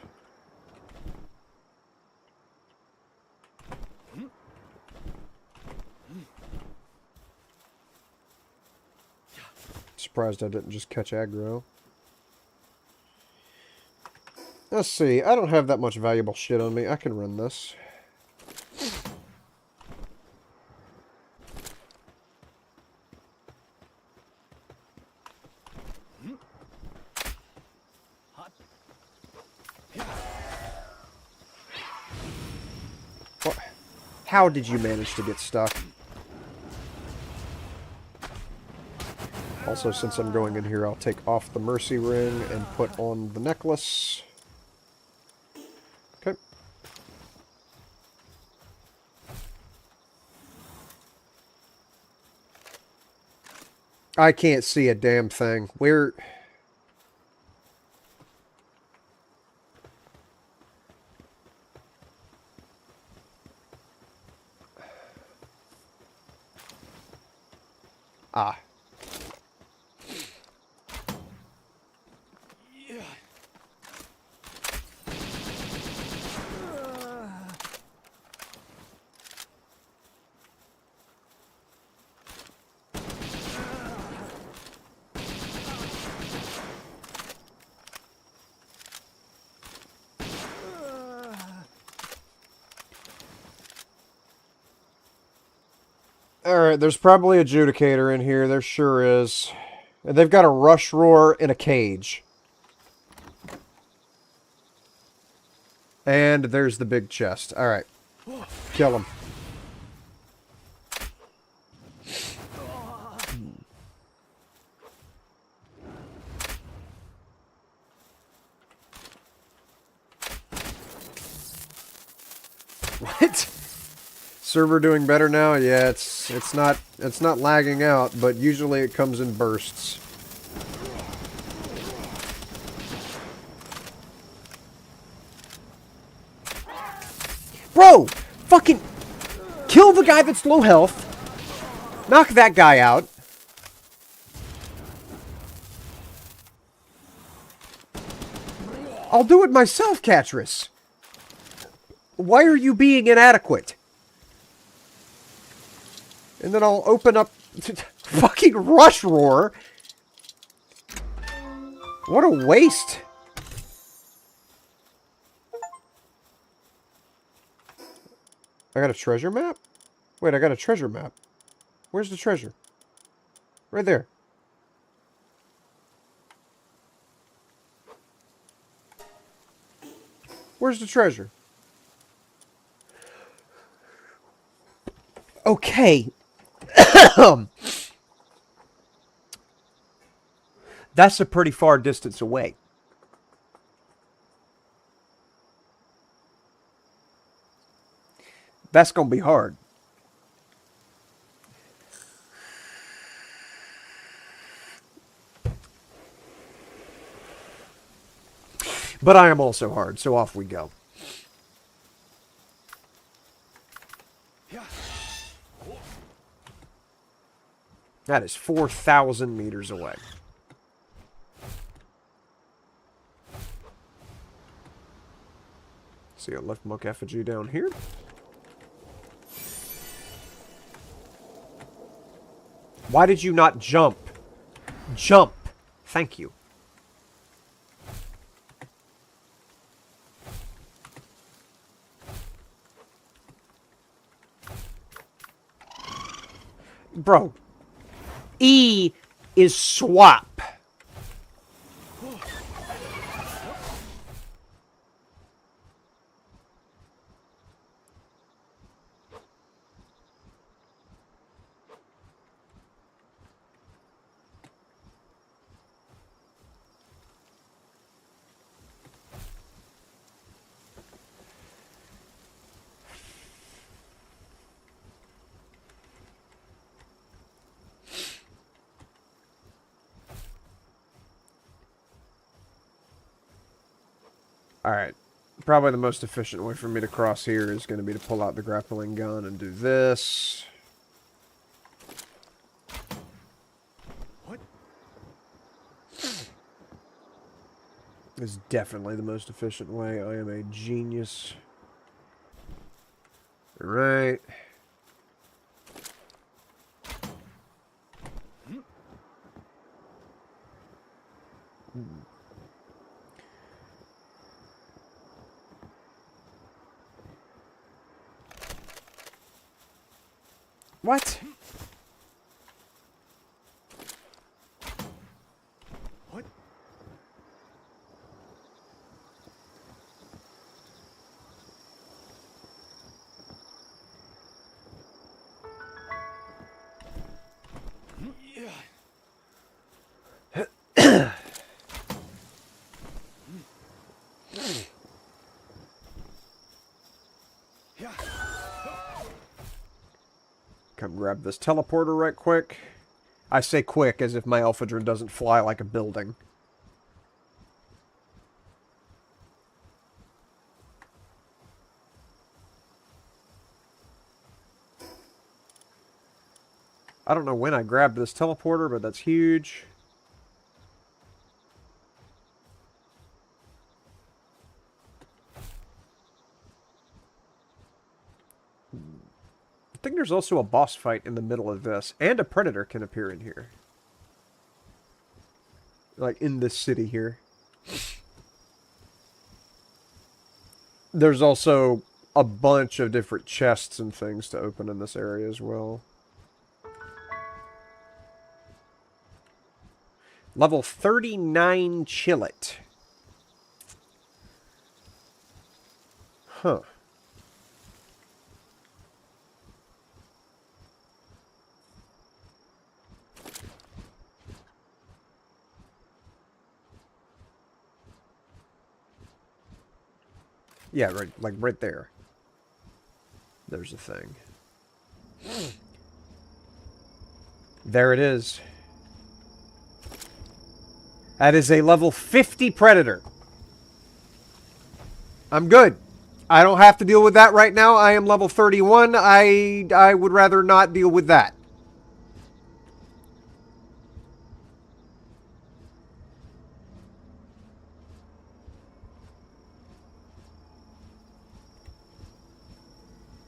Surprised I didn't just catch aggro. Let's see. I don't have that much valuable shit on me. I can run this. What? How did you manage to get stuck? Also, since I'm going in here, I'll take off the Mercy Ring and put on the necklace. Okay. I can't see a damn thing. Where... Ah. Alright, there's probably a Judicator in here. There sure is. And they've got a Rush Roar in a cage. And there's the big chest. Alright. Kill him. What? Server doing better now? Yeah, it's not lagging out, but usually it comes in bursts. Bro! Fucking kill the guy that's low health. Knock that guy out. I'll do it myself, Catrus. Why are you being inadequate? And then I'll open up... fucking Rush Roar! What a waste! I got a treasure map? Wait, I got a treasure map. Where's the treasure? Right there. Where's the treasure? Okay. That's a pretty far distance away. That's gonna be hard. But I am also hard, so off we go. That is 4,000 meters away. See a left muck effigy down here. Why did you not jump? Jump. Thank you. Bro. E is swap. Alright. Probably the most efficient way for me to cross here is going to be to pull out the grappling gun and do this. What? This is definitely the most efficient way. I am a genius. Alright. What? What? Yeah. Come grab this teleporter right quick. I say quick as if my Alphadron doesn't fly like a building. I don't know when I grabbed this teleporter, but that's huge. I think there's also a boss fight in the middle of this, and a predator can appear in here. Like, in this city here. There's also a bunch of different chests and things to open in this area as well. Level 39 Chillet. Huh. Yeah, right, like right there. There's a thing. There it is. That is a level 50 Predator. I'm good. I don't have to deal with that right now. I am level 31. I would rather not deal with that.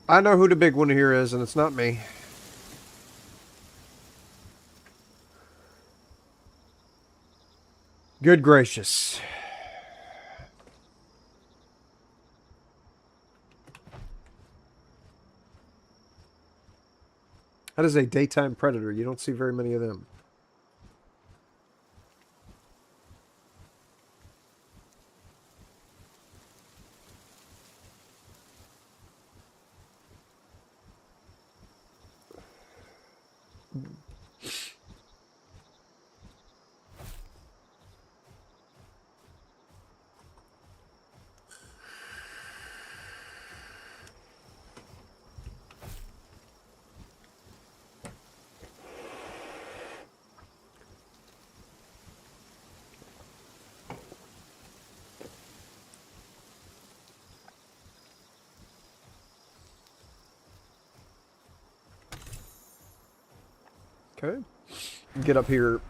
I know who the big one here is, and it's not me. Good gracious. That is a daytime predator. You don't see very many of them. Okay. Get up here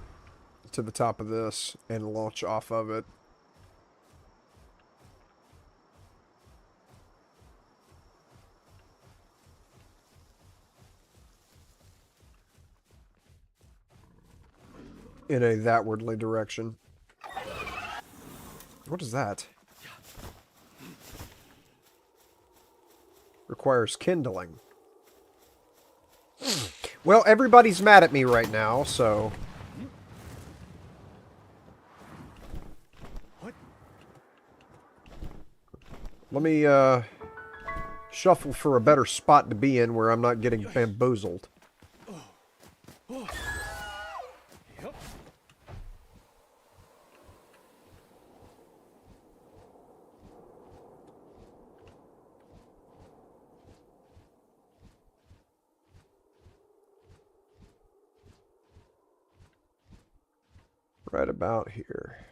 to the top of this and launch off of it. In a thatwardly direction. What is that? Requires kindling. Well, everybody's mad at me right now, so... What? Let me, shuffle for a better spot to be in where I'm not getting bamboozled. Yep. Right about here.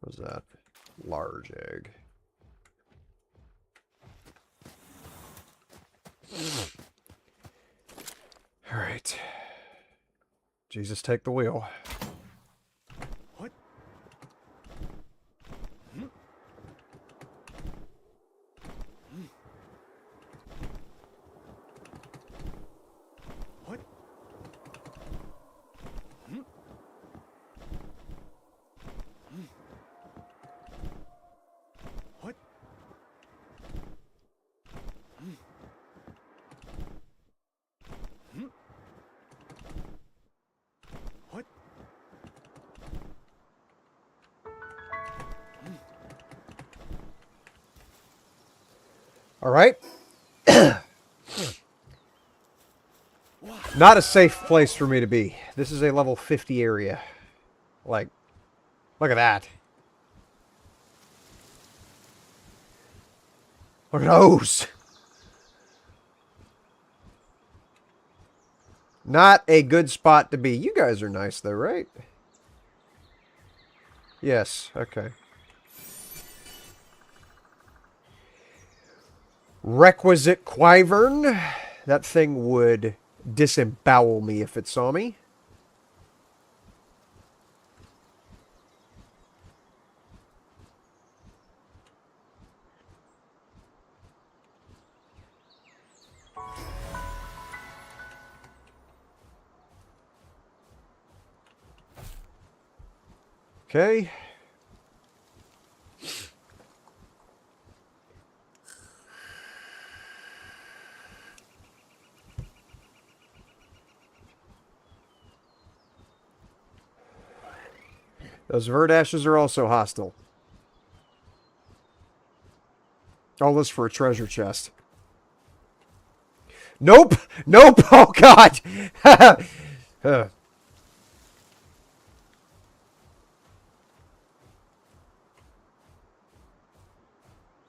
What was that? Large egg. All right. Jesus, take the wheel. What? What? What? What? All right. Not a safe place for me to be. This is a level 50 area. Like, look at that. Look at those. Not a good spot to be. You guys are nice though, right? Yes, okay. Requisite Wyvern. That thing would disembowel me if it saw me. Okay. Those Verdashes are also hostile. All this for a treasure chest. Nope! Nope! Oh, God!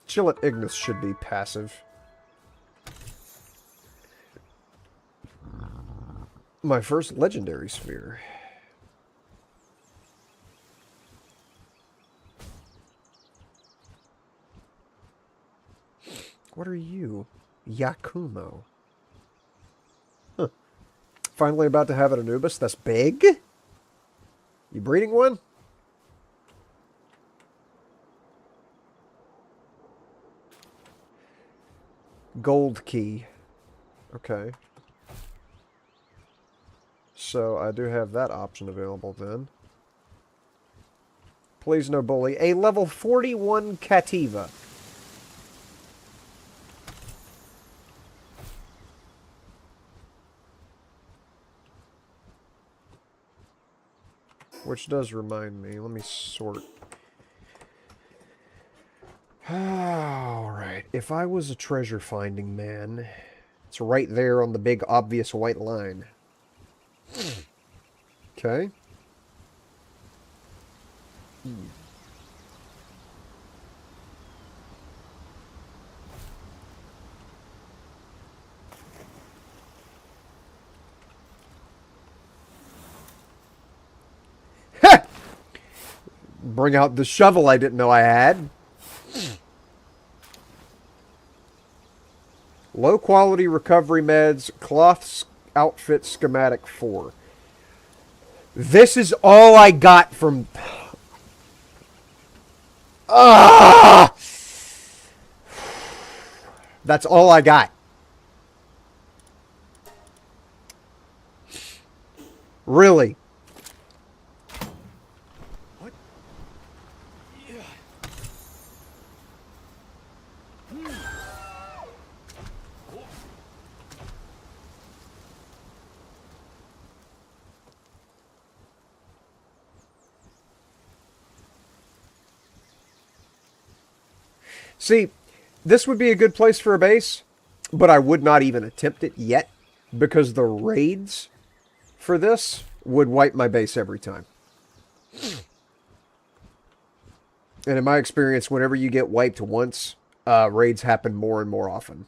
Chill at Ignis should be passive. My first legendary sphere. What are you? Yakumo. Huh. Finally about to have an Anubis that's big? You breeding one? Gold key. Okay. So I do have that option available then. Please no bully. A level 41 Cativa. Which does remind me. Let me sort. Alright. If I was a treasure finding man, it's right there on the big obvious white line. Okay. Bring out the shovel I didn't know I had. Low quality recovery meds, cloth outfit schematic 4. This is all I got from... Ah! That's all I got. Really? What? Yeah. See, this would be a good place for a base, but I would not even attempt it yet because the raids for this would wipe my base every time. And in my experience, whenever you get wiped once, raids happen more and more often.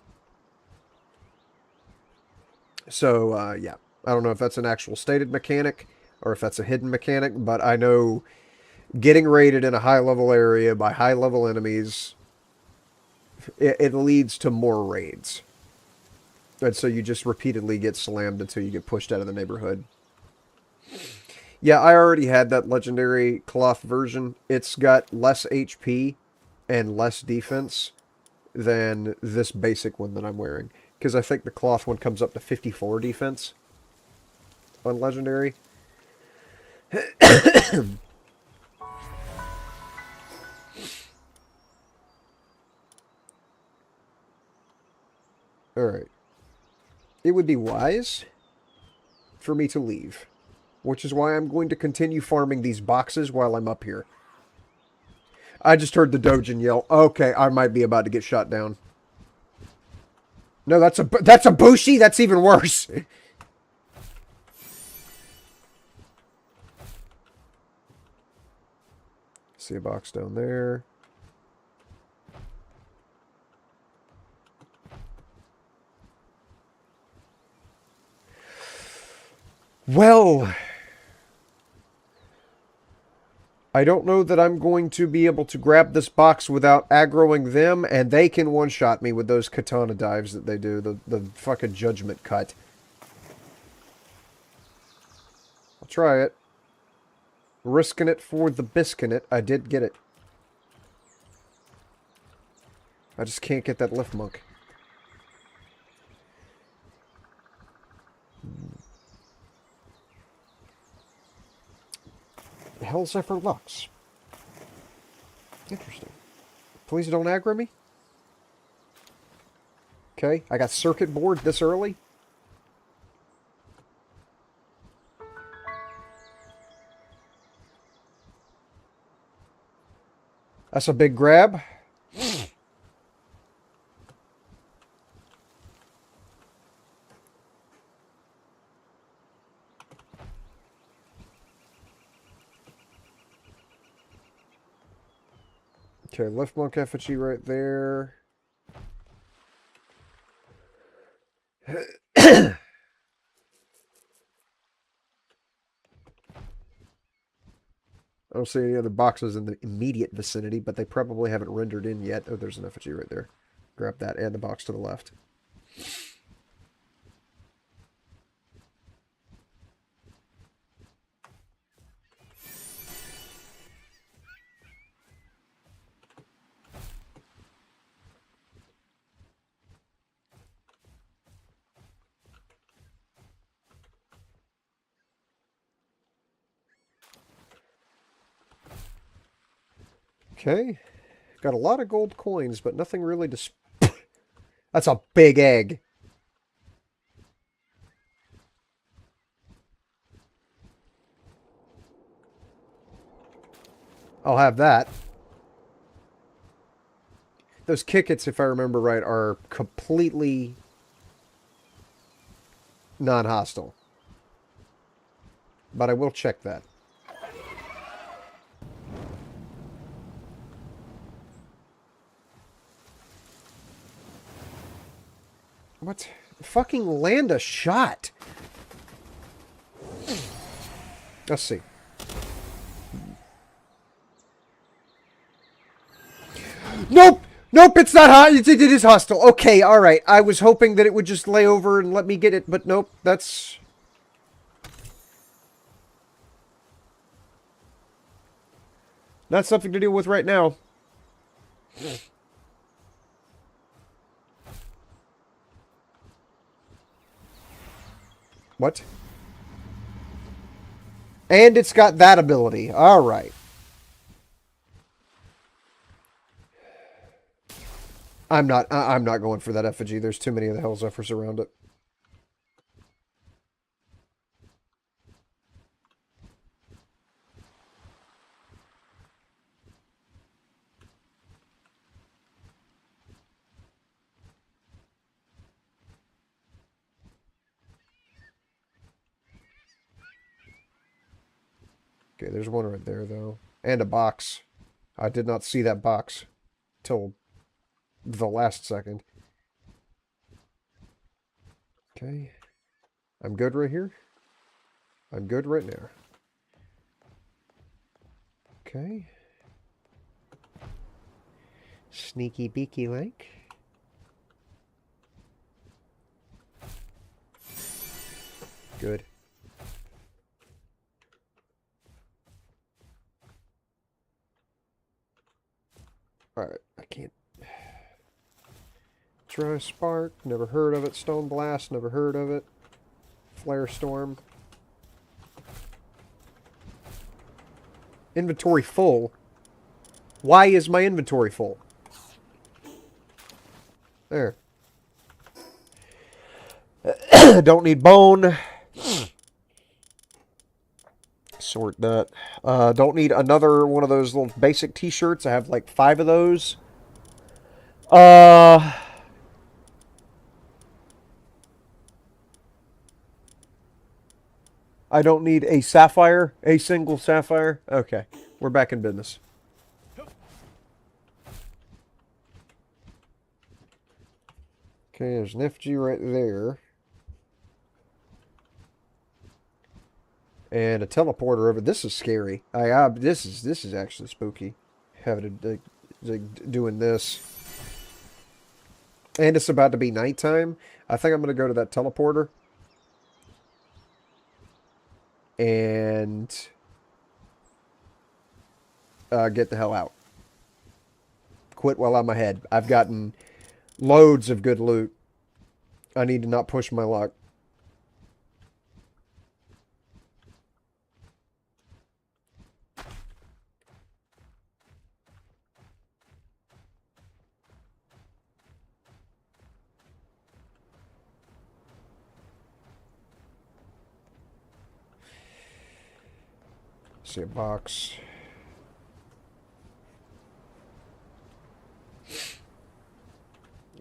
So, yeah. I don't know if that's an actual stated mechanic or if that's a hidden mechanic, but I know getting raided in a high-level area by high-level enemies, it leads to more raids. And so you just repeatedly get slammed until you get pushed out of the neighborhood. Yeah, I already had that legendary cloth version. It's got less HP and less defense than this basic one that I'm wearing. Because I think the cloth one comes up to 54 defense on legendary. Alright. It would be wise for me to leave. Which is why I'm going to continue farming these boxes while I'm up here. I just heard the Dojin yell, okay, I might be about to get shot down. No, that's a Bushi? That's even worse. See a box down there. Well, I don't know that I'm going to be able to grab this box without aggroing them, and they can one-shot me with those katana dives that they do, the fucking judgment cut. I'll try it. Risking it for the biscuit. I did get it. I just can't get that lift monk. The hell's that for Lux? Interesting. Please don't aggro me. Okay, I got circuit board this early. That's a big grab. Okay, left monk effigy right there. I don't see any other boxes in the immediate vicinity, but they probably haven't rendered in yet. Oh, there's an effigy right there. Grab that and the box to the left. Okay. Got a lot of gold coins, but nothing really to... That's a big egg. I'll have that. Those kickets, if I remember right, are completely non-hostile. But I will check that. What? Fucking land a shot. Let's see. Nope! Nope, it's not hot. It is hostile. Okay, alright. I was hoping that it would just lay over and let me get it, but nope. That's... not something to deal with right now. What? And it's got that ability. Alright. I'm not going for that effigy. There's too many of the Hellzephyrs around it. Okay, there's one right there, though. And a box. I did not see that box till the last second. Okay. I'm good right here. I'm good right now. Okay. Sneaky beaky like. Good. Alright, I can't... Dry Spark, never heard of it. Stone Blast, never heard of it. Flare Storm. Inventory full. Why is my inventory full? There. Don't need bone. Sort that. Don't need another one of those little basic t-shirts. I have like 5 of those. I don't need a sapphire. A single sapphire. Okay. We're back in business. Okay, there's an FG right there. And a teleporter over. This is scary. This is actually spooky. Having doing this. And it's about to be nighttime. I think I'm going to go to that teleporter. And get the hell out. Quit while I'm ahead. I've gotten loads of good loot. I need to not push my luck. See a box.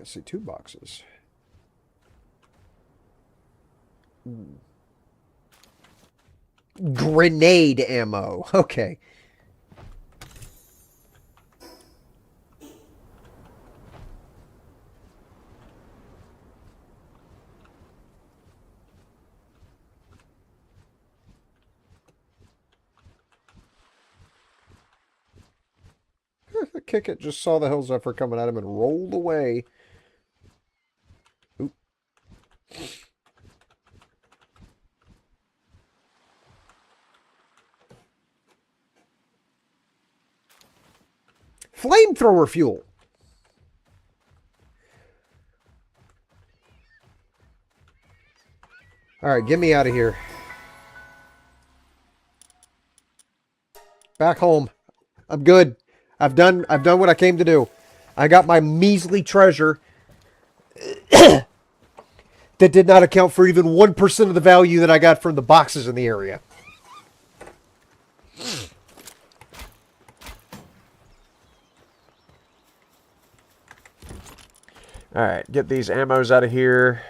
I see 2 boxes. Grenade ammo. Okay. Kick it just saw the Hellzephyr coming at him and rolled away. Oop. Flamethrower fuel. All right, get me out of here. Back home. I'm good. I've done what I came to do. I got my measly treasure that did not account for even 1% of the value that I got from the boxes in the area. Alright, get these ammos out of here.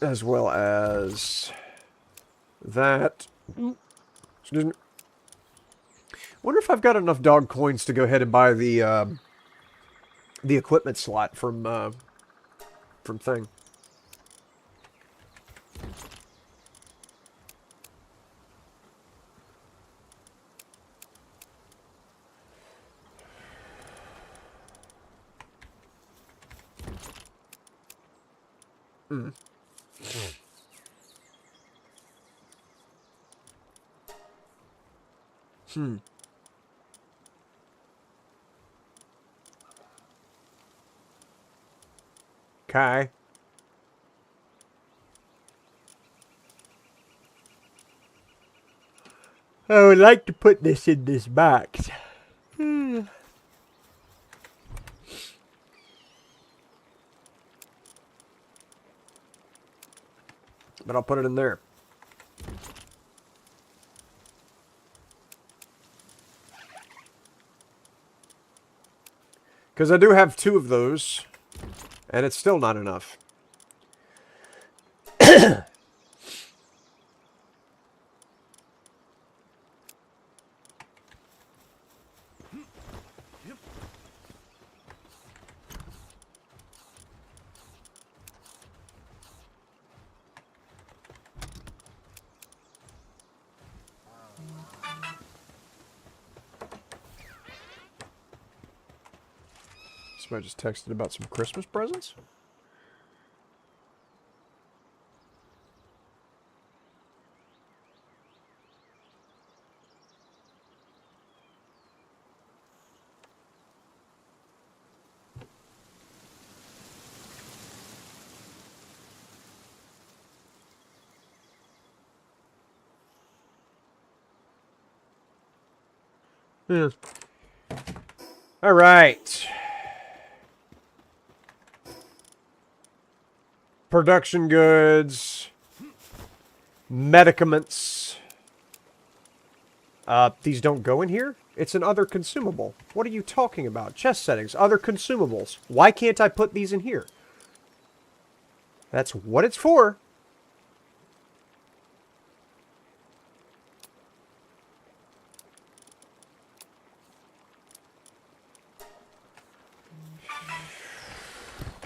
As well as that. Excuse me. Wonder if I've got enough dog coins to go ahead and buy the equipment slot from thing. Hmm. Hmm. Okay. I would like to put this in this box. But I'll put it in there. Because I do have 2 of those. And it's still not enough. Somebody just texted about some Christmas presents? Yeah. All right. Production goods. Medicaments. These don't go in here? It's an other consumable. What are you talking about? Chest settings, other consumables. Why can't I put these in here? That's what it's for.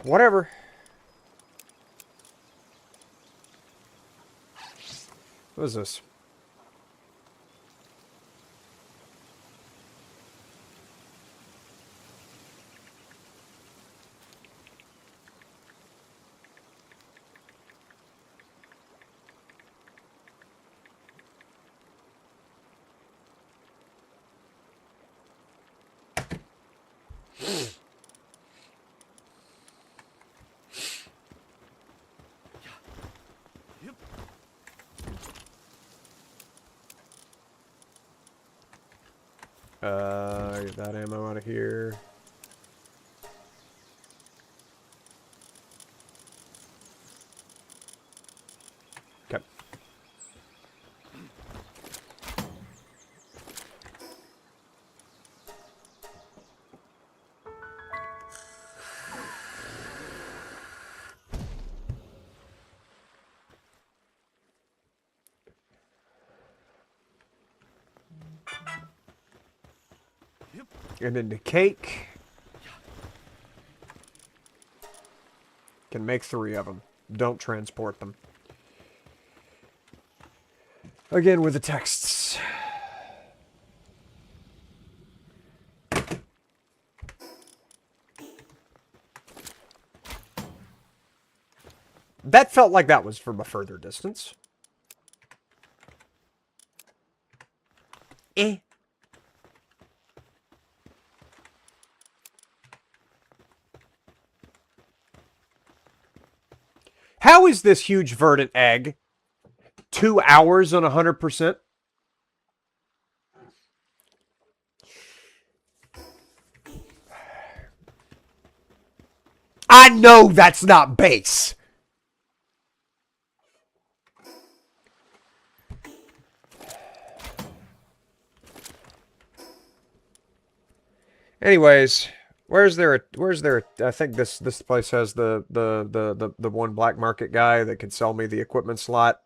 Whatever. What is this? Get that ammo out of here. Okay. And then the cake. Can make 3 of them. Don't transport them. Again with the texts. That felt like that was from a further distance. Eh. How is this huge verdant egg 2 hours on 100%? I know that's not base. Anyways, where's there? I think this place has the one black market guy that can sell me the equipment slot.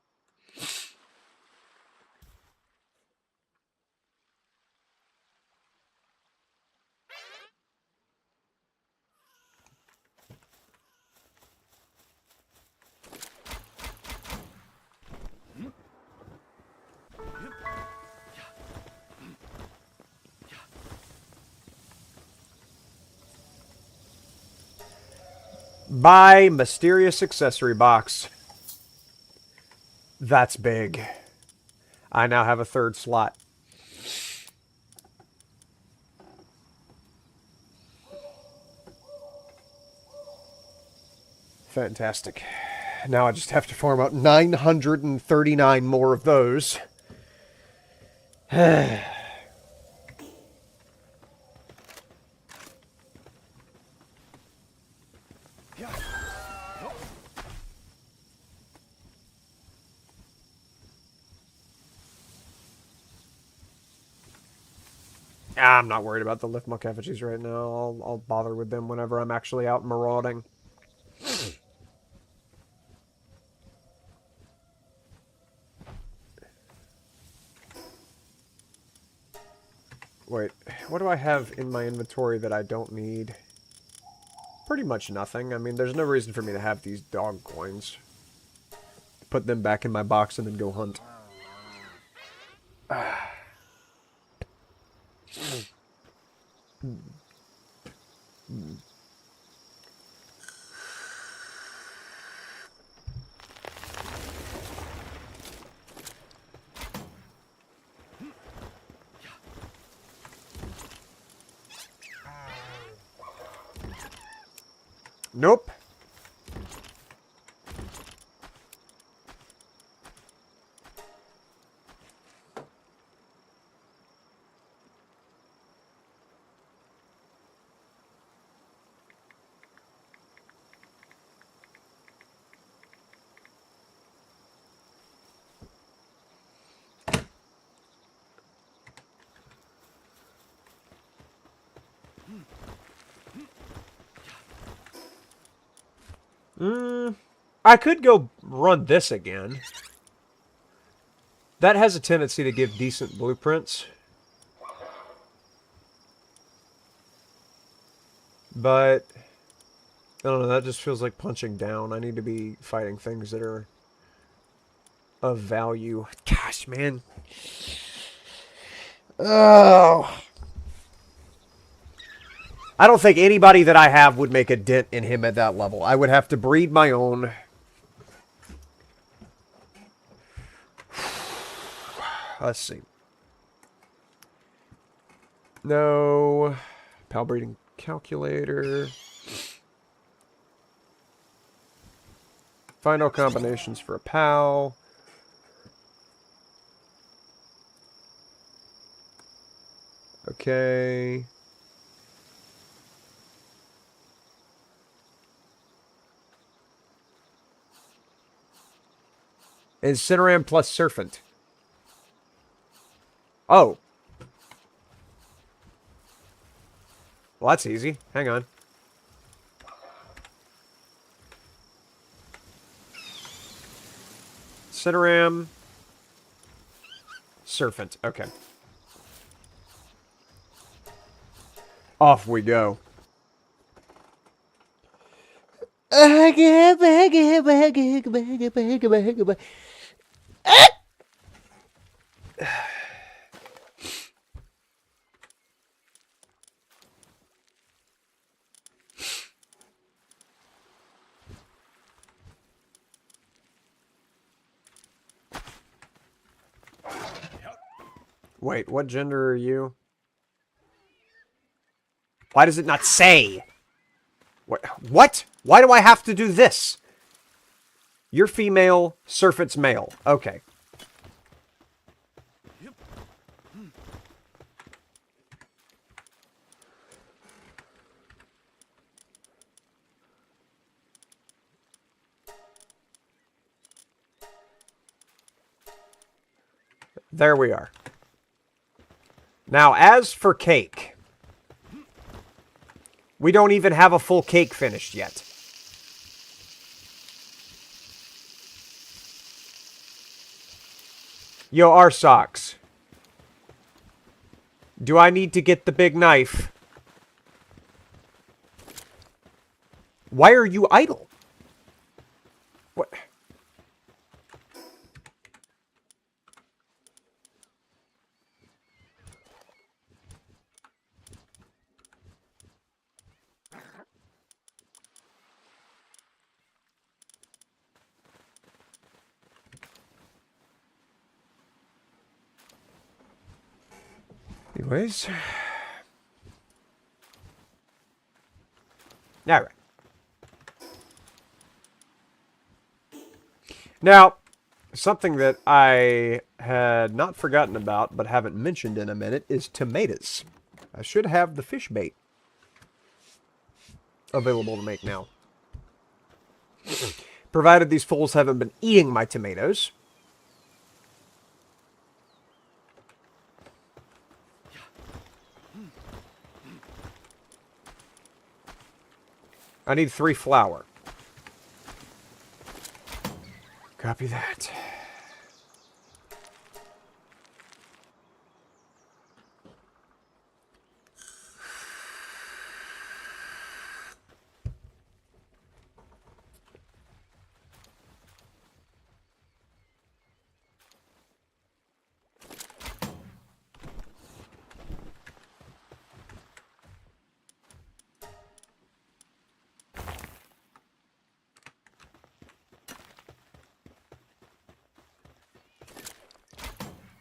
Buy mysterious accessory box. That's big. I now have a 3rd slot. Fantastic. Now I just have to farm out 939 more of those. I'm not worried about the lift muck effigies right now. I'll bother with them whenever I'm actually out marauding. Wait, what do I have in my inventory that I don't need? Pretty much nothing. I mean, there's no reason for me to have these dog coins. Put them back in my box and then go hunt. Nope. I could go run this again. That has a tendency to give decent blueprints. But, I don't know, that just feels like punching down. I need to be fighting things that are of value. Gosh, man. Oh. I don't think anybody that I have would make a dent in him at that level. I would have to breed my own. Let's see. No. Pal breeding calculator. Find all combinations for a pal. Okay. Incineram plus Serpent. Oh. Well, that's easy. Hang on. Incineram. Serpent. Okay. Off we go. Wait, what gender are you? Why does it not say? What? Why do I have to do this? You're female, Serpent's male. Okay. There we are. Now, as for cake, we don't even have a full cake finished yet. Yo, Arsox. Do I need to get the big knife? Why are you idle? What? Anyways. Alright. Now, something that I had not forgotten about, but haven't mentioned in a minute, is tomatoes. I should have the fish bait available to make now. Provided these fools haven't been eating my tomatoes. I need 3 flour. Copy that.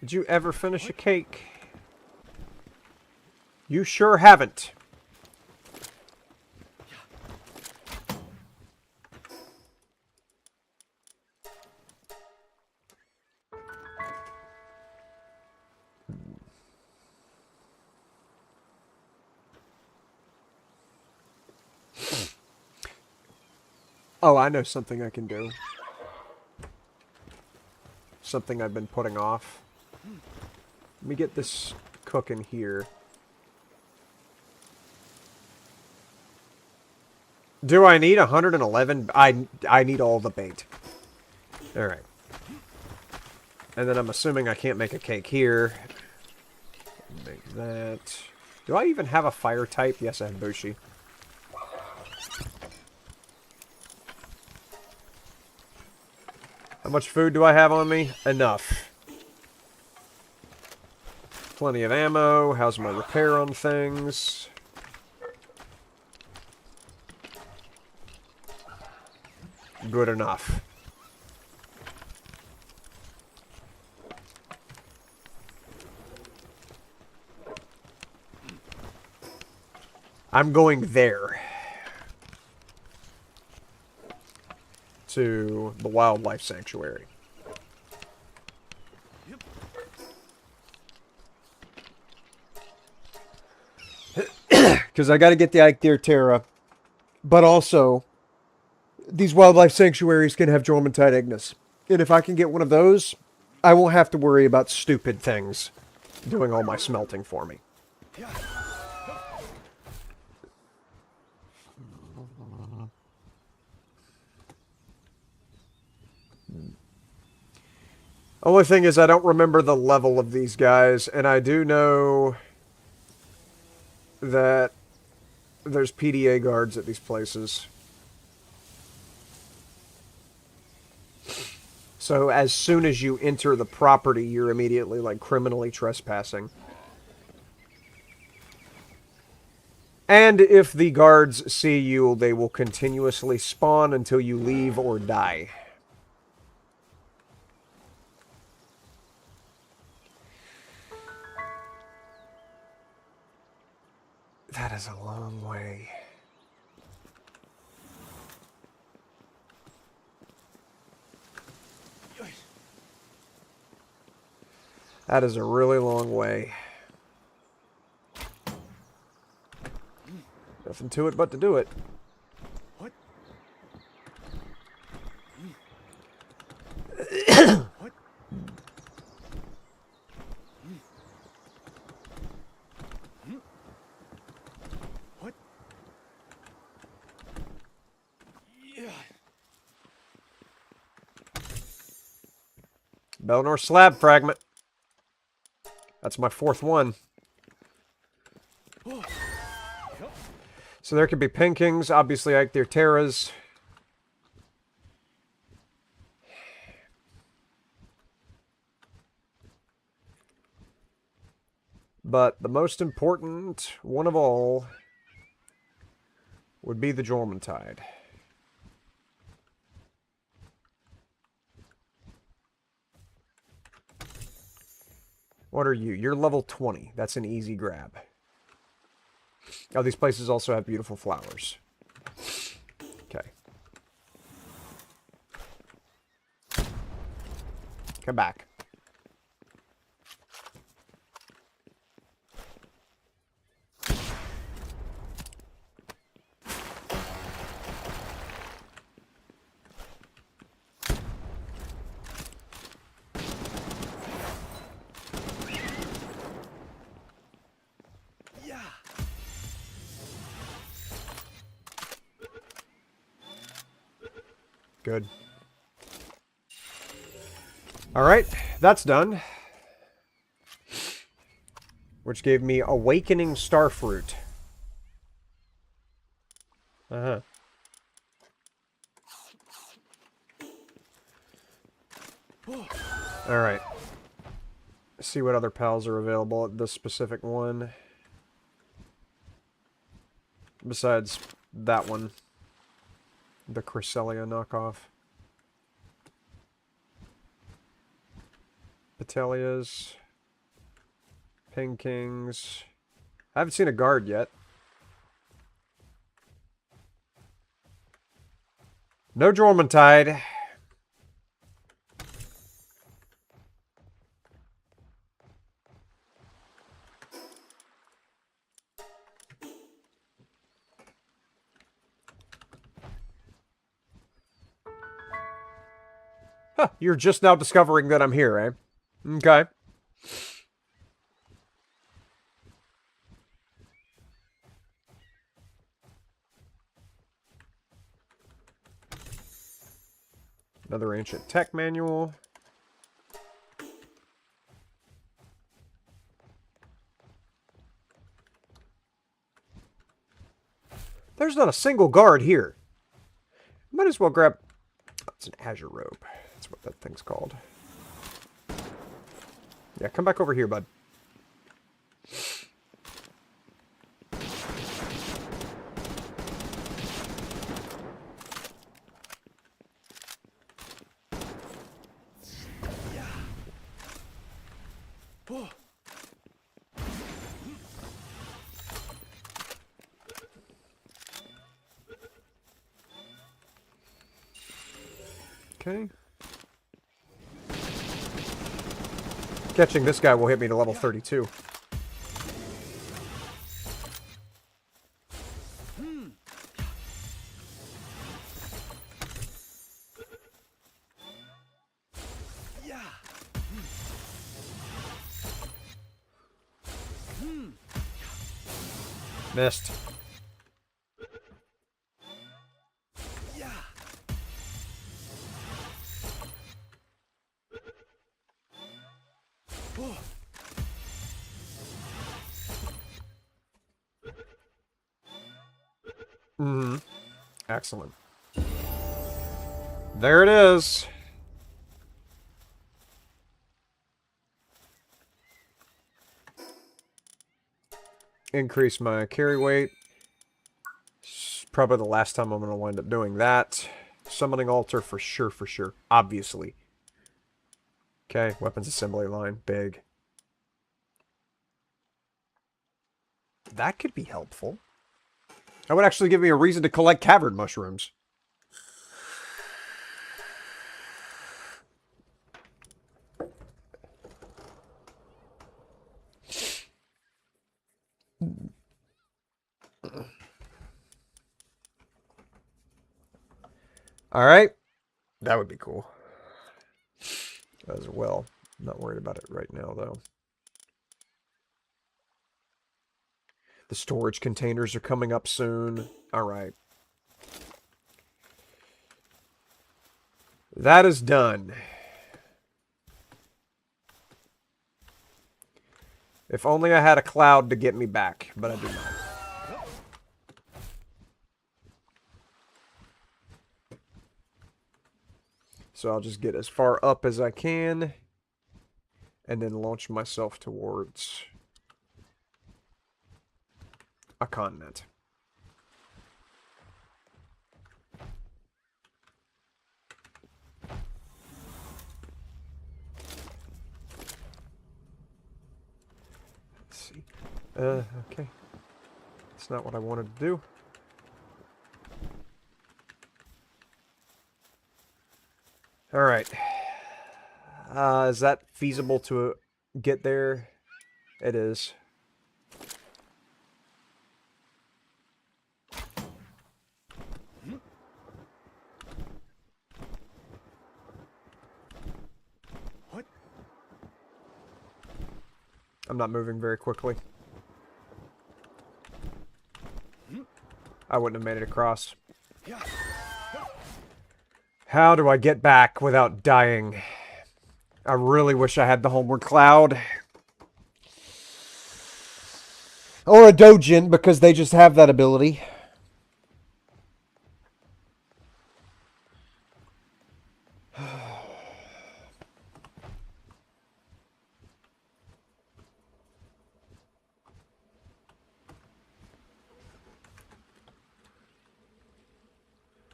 Did you ever finish a cake? You sure haven't. Oh, I know something I can do. Something I've been putting off. Let me get this cooking here. Do I need 111? I need all the bait. Alright. And then I'm assuming I can't make a cake here. Make that. Do I even have a fire type? Yes, I have Bushi. How much food do I have on me? Enough. Plenty of ammo. How's my repair on things? Good enough. I'm going there. To the wildlife sanctuary. Because I got to get the Icthyotera. But also, these wildlife sanctuaries can have Jormuntide Ignis. And if I can get one of those, I won't have to worry about stupid things doing all my smelting for me. Only thing is I don't remember the level of these guys, and I do know that there's PDA guards at these places. So as soon as you enter the property, you're immediately, like, criminally trespassing. And if the guards see you, they will continuously spawn until you leave or die. That is a long way. That is a really long way. Nothing to it but to do it. What? What? What? Yeah. Belnor slab fragment. That's my fourth one. So there could be Pinkings, obviously Icthyotera's. But the most important one of all would be the Jormuntide. What are you? You're level 20. That's an easy grab. Oh, these places also have beautiful flowers. Okay. Come back. Yeah. Good. Alright, that's done. Which gave me Awakening Starfruit. Uh-huh. Alright. See what other pals are available at this specific one. Besides that one. The Cresselia knockoff. Petelias. Pinkings. I haven't seen a guard yet. No Jormuntide. Huh, you're just now discovering that I'm here, eh? Okay. Another ancient tech manual. There's not a single guard here. Might as well grab... Oh, it's an azure robe. That's what that thing's called. Yeah, come back over here, bud. Oh. Okay. Catching this guy will hit me to level 32. Missed. Mm-hmm. Excellent. There it is. Increase my carry weight. It's probably the last time I'm going to wind up doing that. Summoning altar for sure, for sure. Obviously. Okay, weapons assembly line. Big. That could be helpful. That would actually give me a reason to collect cavern mushrooms. Alright. That would be cool. As well. Not worried about it right now, though. The storage containers are coming up soon. Alright. That is done. If only I had a cloud to get me back, but I do not. So I'll just get as far up as I can, and then launch myself towards a continent. Let's see. Okay. That's not what I wanted to do. Alright. Is that feasible to get there? It is. What? I'm not moving very quickly. I wouldn't have made it across. Yeah. How do I get back without dying? I really wish I had the homeward cloud. Or a dojin, because they just have that ability.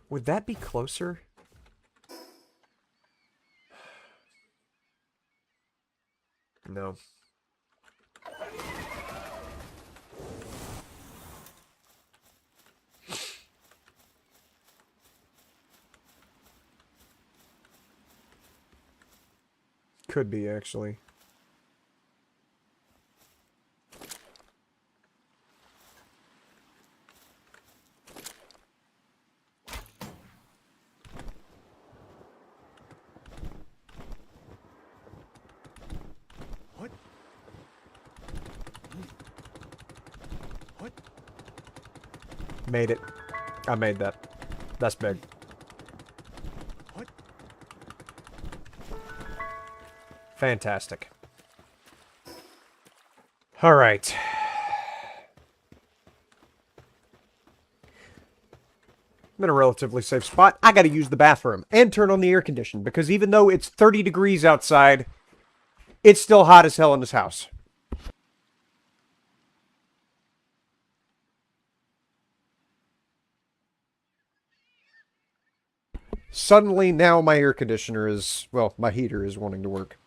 Would that be closer? No. Could be, actually. What? What? Made it. I made that. That's big. What? Fantastic. All right. I'm in a relatively safe spot. I gotta use the bathroom and turn on the air conditioner because even though it's 30 degrees outside, it's still hot as hell in this house. Suddenly, now my air conditioner is, well, my heater is wanting to work.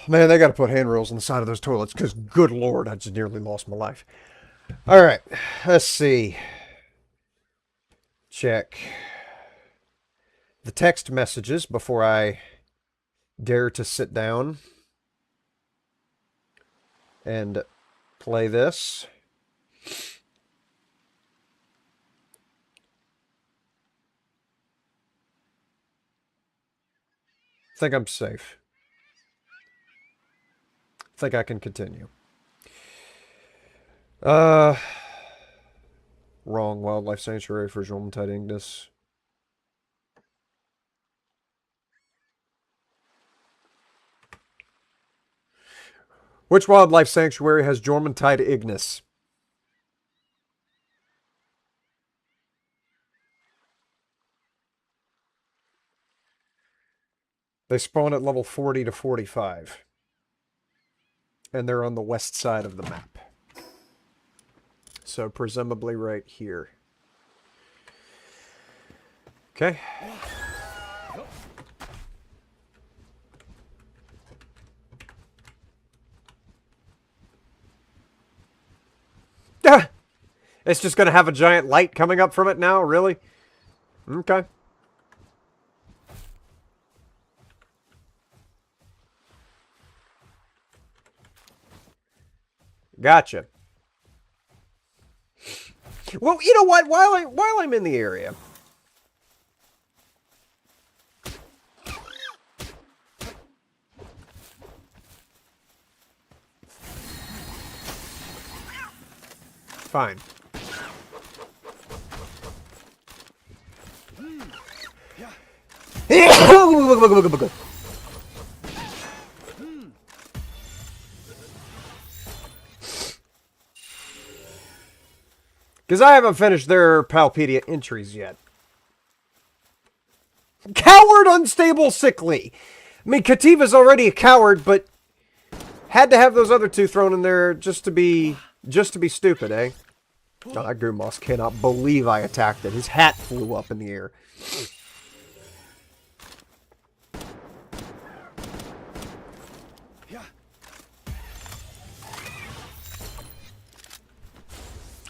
Man, they got to put handrails on the side of those toilets because, good lord, I just nearly lost my life. All right, let's see. Check the text messages before I dare to sit down and play this. I think I'm safe. I think I can continue. Wrong. Wildlife sanctuary for Jormuntide Ignis. Which wildlife sanctuary has Jormuntide Ignis? They spawn at level 40 to 45. And they're on the west side of the map. So presumably right here. Okay. Ah! It's just going to have a giant light coming up from it now? Really? Okay. Gotcha. Well, you know what? While I'm in the area, fine. Because I haven't finished their Palpedia entries yet. Coward, unstable, sickly. I mean, Kativa's already a coward, but had to have those other two thrown in there just to be stupid, eh? Oh, that Goomos cannot believe I attacked it. His hat flew up in the air.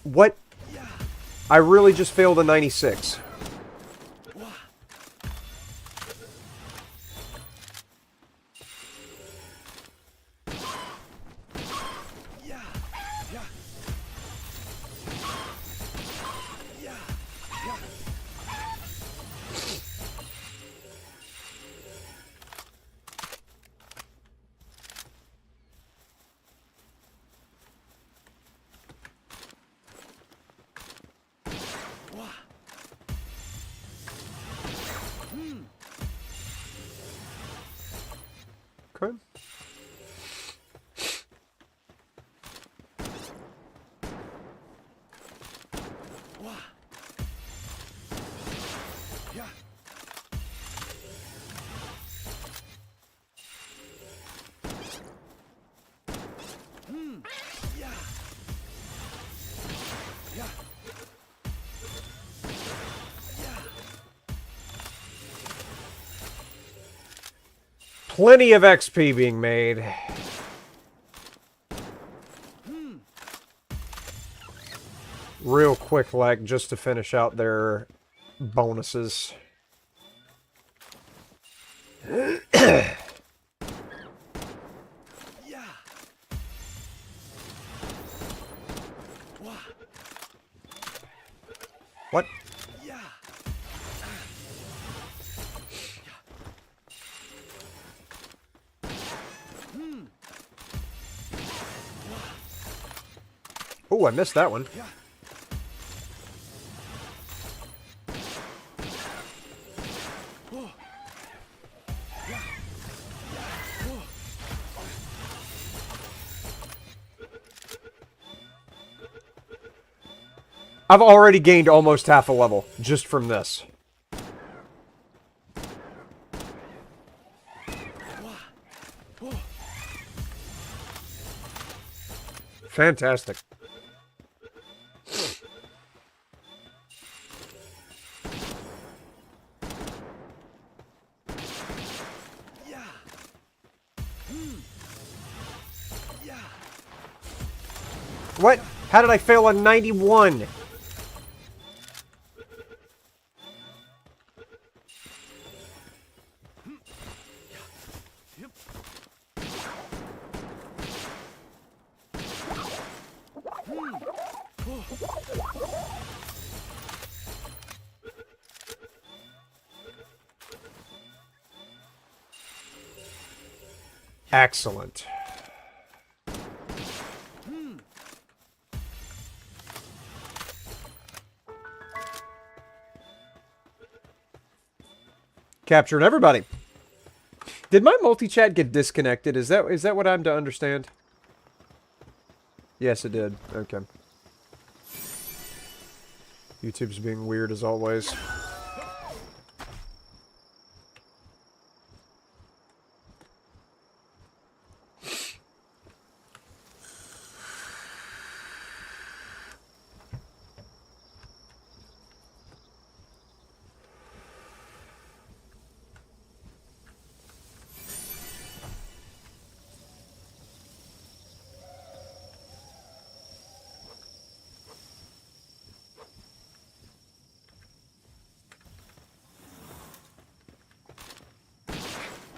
What? I really just failed a 96. Okay. Plenty of XP being made. Real quick, like, just to finish out their bonuses. What? Oh, I missed that one. I've already gained almost half a level just from this. Fantastic. What? How did I fail on 91? Excellent. Captured everybody. Did my multi-chat get disconnected? Is that what I'm to understand? Yes, it did. Okay. YouTube's being weird as always.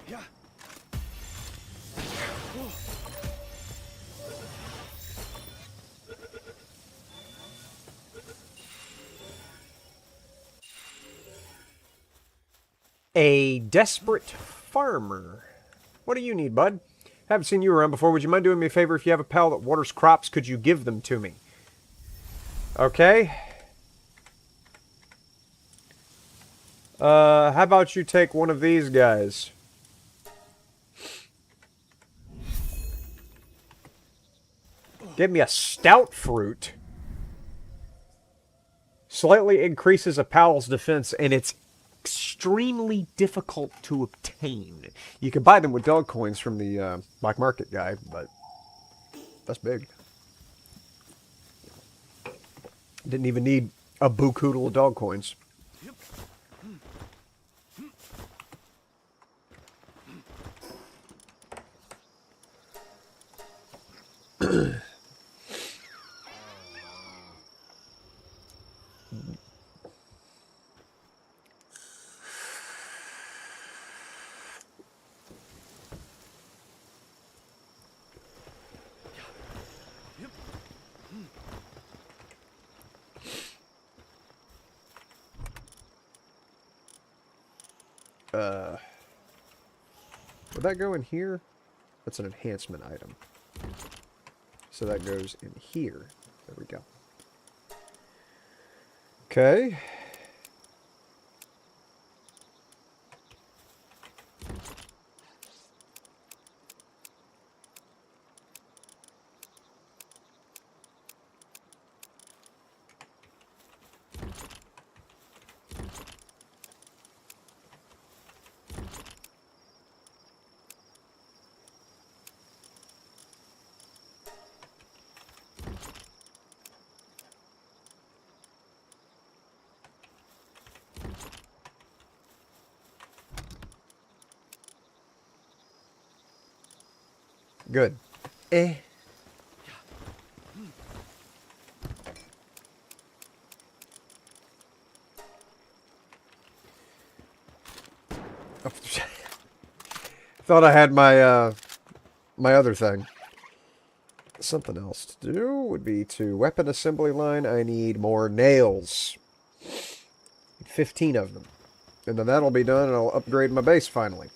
Yeah. A desperate farmer. What do you need, bud? Haven't seen you around before. Would you mind doing me a favor? If you have a pal that waters crops, could you give them to me? Okay. How about you take one of these guys? Give me a stout fruit. Slightly increases a pal's defense, and it's extremely difficult to obtain. You can buy them with dog coins from the black market guy, but that's big. Didn't even need a buku of dog coins. Would that go in here? That's an enhancement item. So that goes in here. There we go. Okay. Good. Eh. Thought I had my my other thing. Something else to do would be to weapon assembly line. I need more nails. 15 of them. And then that'll be done and I'll upgrade my base finally.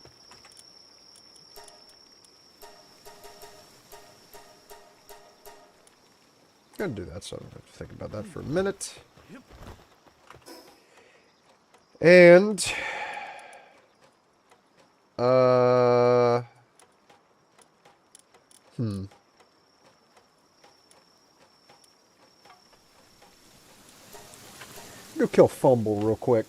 Gonna do that, so I don't have to think about that for a minute. And go kill Fumble real quick.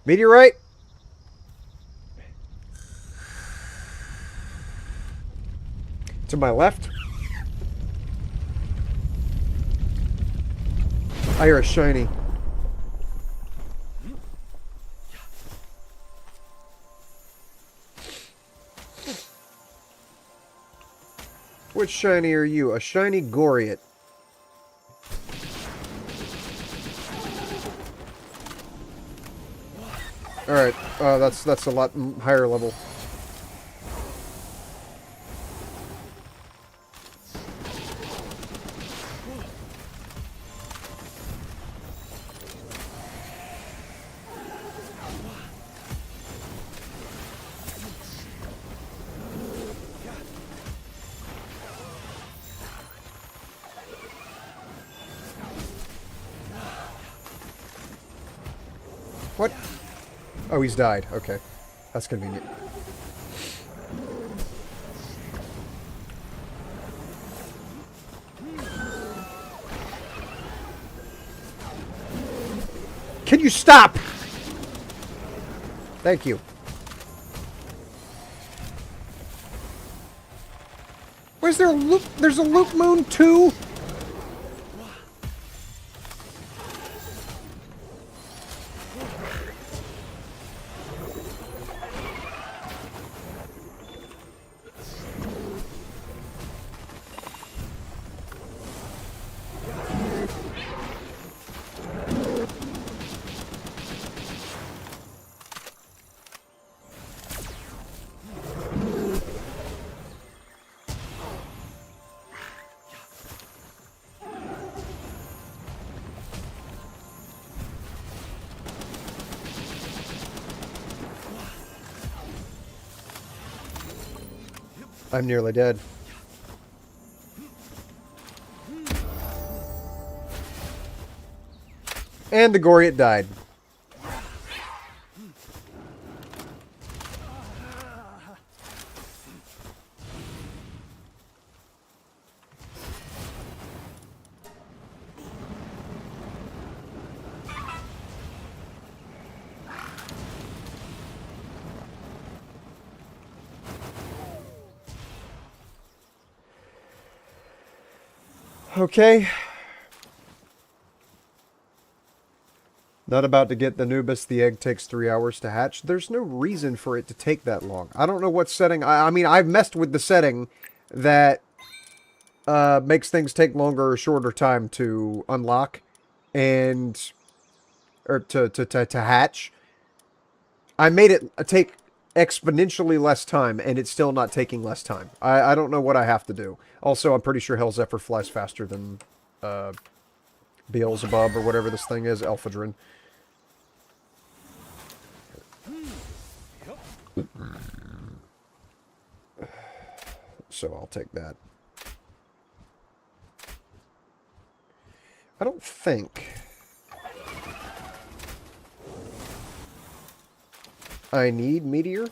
Meteorite? To my left. I hear a shiny. Which shiny are you? A shiny Goriot. Alright, that's a lot higher level. What? Oh, he's died. Okay. That's convenient. Can you stop? Thank you. Where's there a loop? There's a loop moon too? I'm nearly dead. And the Goriot died. Okay. Not about to get the Nubis. The egg takes 3 hours to hatch. There's no reason for it to take that long. I don't know what setting... I mean, I've messed with the setting that makes things take longer or shorter time to unlock and... or to hatch. I made it take exponentially less time, and it's still not taking less time. I don't know what I have to do. Also, I'm pretty sure Hell Zephyr flies faster than Beelzebub or whatever this thing is, Elphadrin. So I'll take that. I don't think I need Meteor.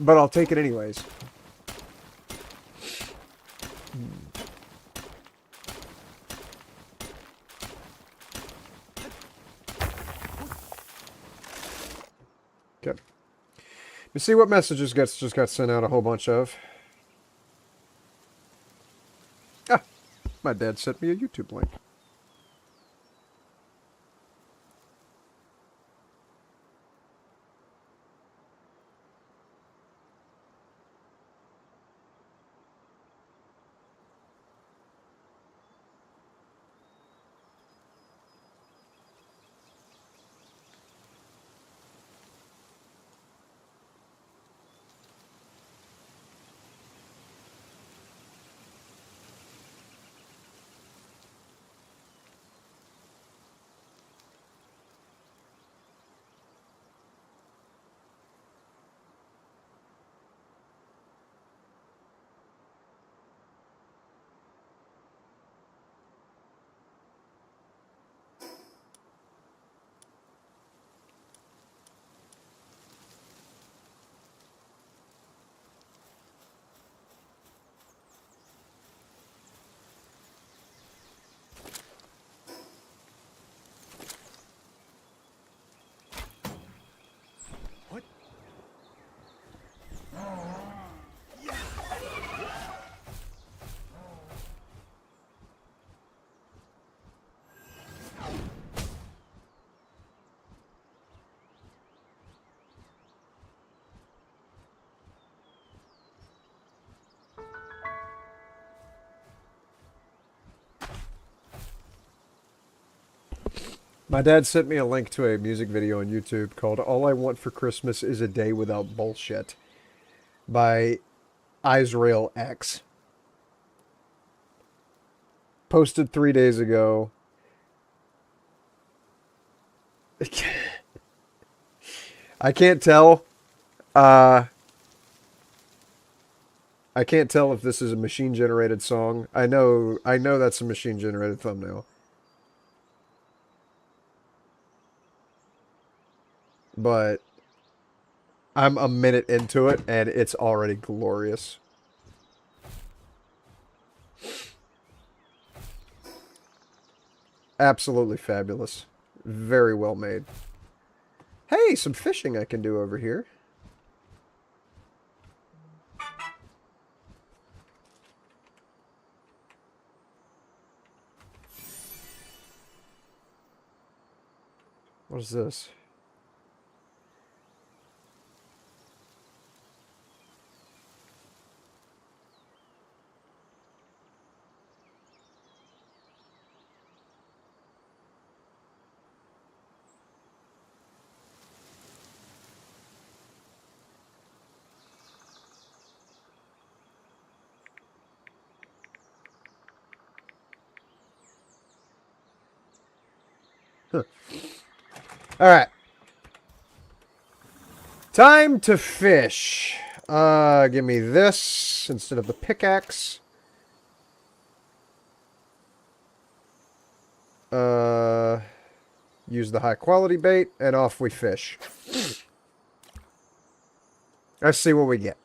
But I'll take it anyways. Okay. Let's see what messages just got sent out a whole bunch of. Ah, my dad sent me a YouTube link. My dad sent me a link to a music video on YouTube called All I Want for Christmas is a Day Without Bullshit by Israel X. Posted 3 days ago. I can't tell. I can't tell if this is a machine-generated song. I know that's a machine-generated thumbnail. But I'm a minute into it, and it's already glorious. Absolutely fabulous. Very well made. Hey, some fishing I can do over here. What is this? Huh. Alright. Time to fish. Give me this instead of the pickaxe. Use the high quality bait, and off we fish. Let's see what we get.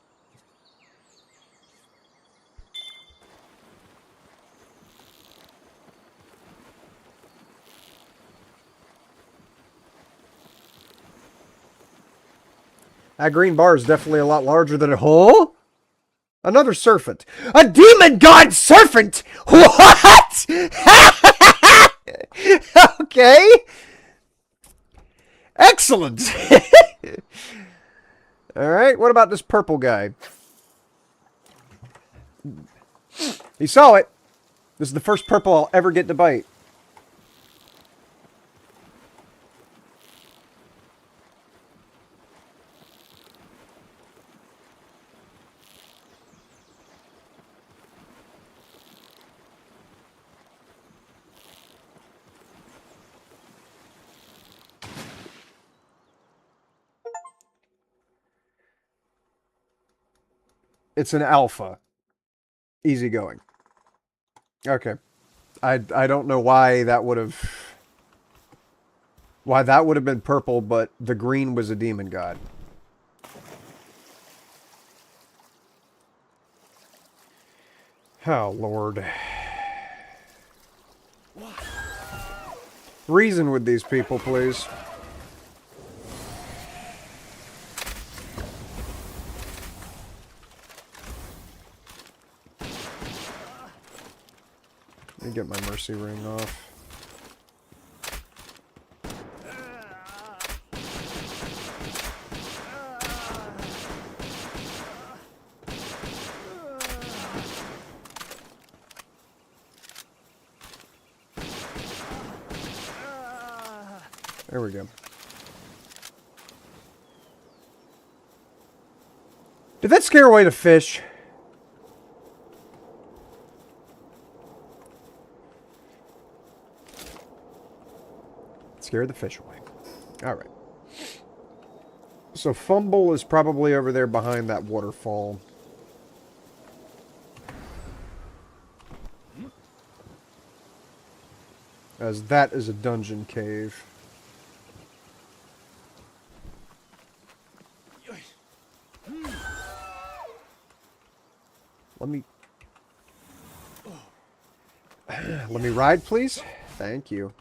That green bar is definitely a lot larger than a hole. Another serpent. A demon god serpent! What? Okay. Excellent. Alright, what about this purple guy? He saw it. This is the first purple I'll ever get to bite. It's an alpha. Easy going. Okay. I don't know why that would have been purple, but the green was a demon god. Oh, Lord. Reason with these people, please. Let me get my mercy ring off. There we go. Did that scare away the fish? Scare the fish away. Alright. So Fumble is probably over there behind that waterfall. As that is a dungeon cave. Let me ride, please. Thank you.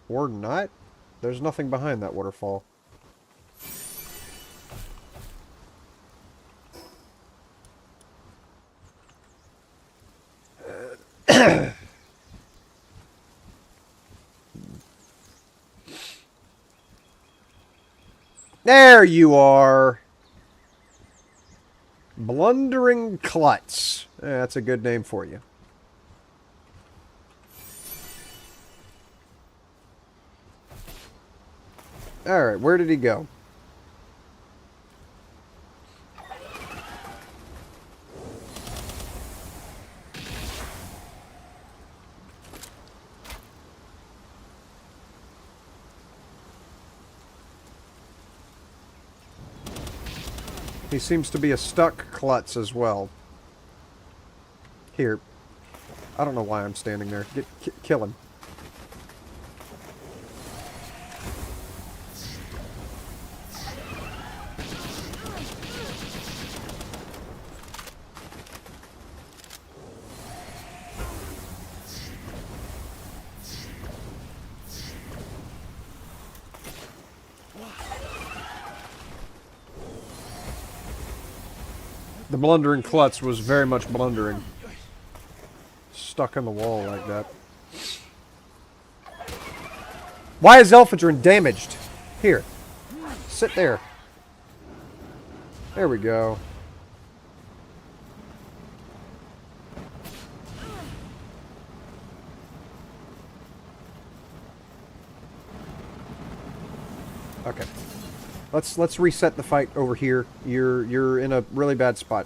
Or not. There's nothing behind that waterfall. There you are. Blundering klutz. That's a good name for you. Alright, where did he go? He seems to be a stuck klutz as well. Here. I don't know why I'm standing there. Kill him. The blundering klutz was very much blundering. Stuck in the wall like that. Why is Elphadrin damaged? Here. Sit there. There we go. Okay. Let's reset the fight over here. You're in a really bad spot.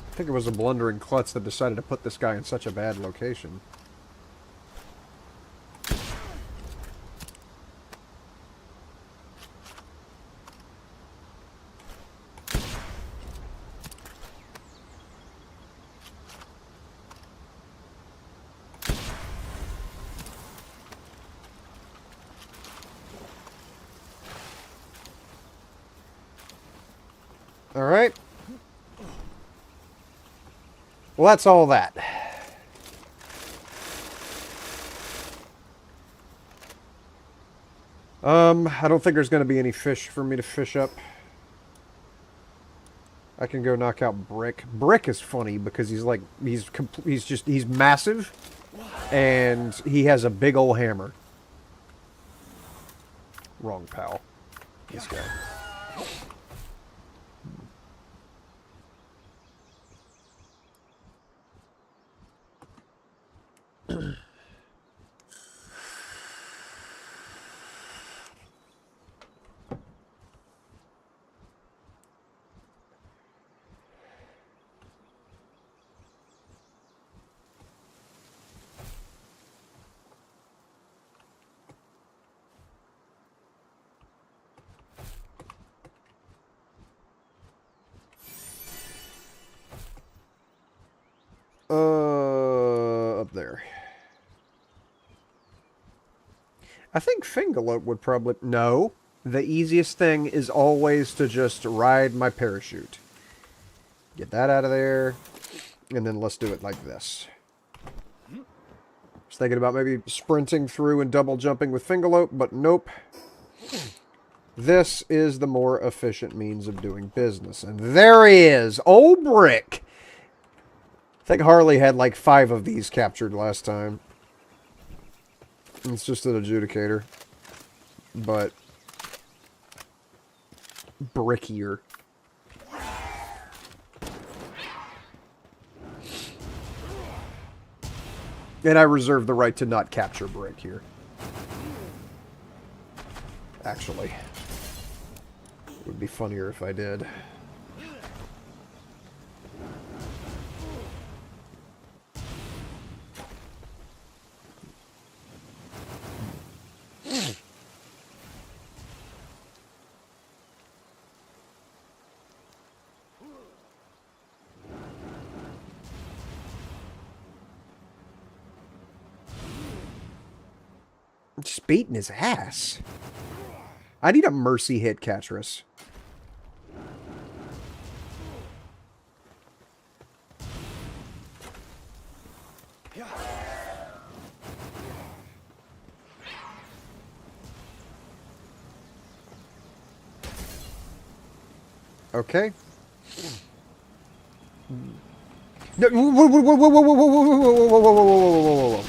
I think it was a blundering klutz that decided to put this guy in such a bad location. All right. Well, that's all that. I don't think there's going to be any fish for me to fish up. I can go knock out Brick. Brick is funny because he's like, he's massive and he has a big old hammer. Wrong pal. This guy. Up there. I think Fingalope would probably... No. The easiest thing is always to just ride my parachute. Get that out of there. And then let's do it like this. I was thinking about maybe sprinting through and double jumping with Fingalope, but nope. This is the more efficient means of doing business. And there he is! Old Brick! I think Harley had like 5 of these captured last time. It's just an adjudicator. But brickier. And I reserve the right to not capture Brick here. Actually. It would be funnier if I did. Just beating his ass. I need a mercy hit, Catris. Okay. No, whoa, whoa, whoa, whoa, whoa, whoa, whoa, whoa, whoa, whoa, whoa, whoa, whoa, whoa, whoa.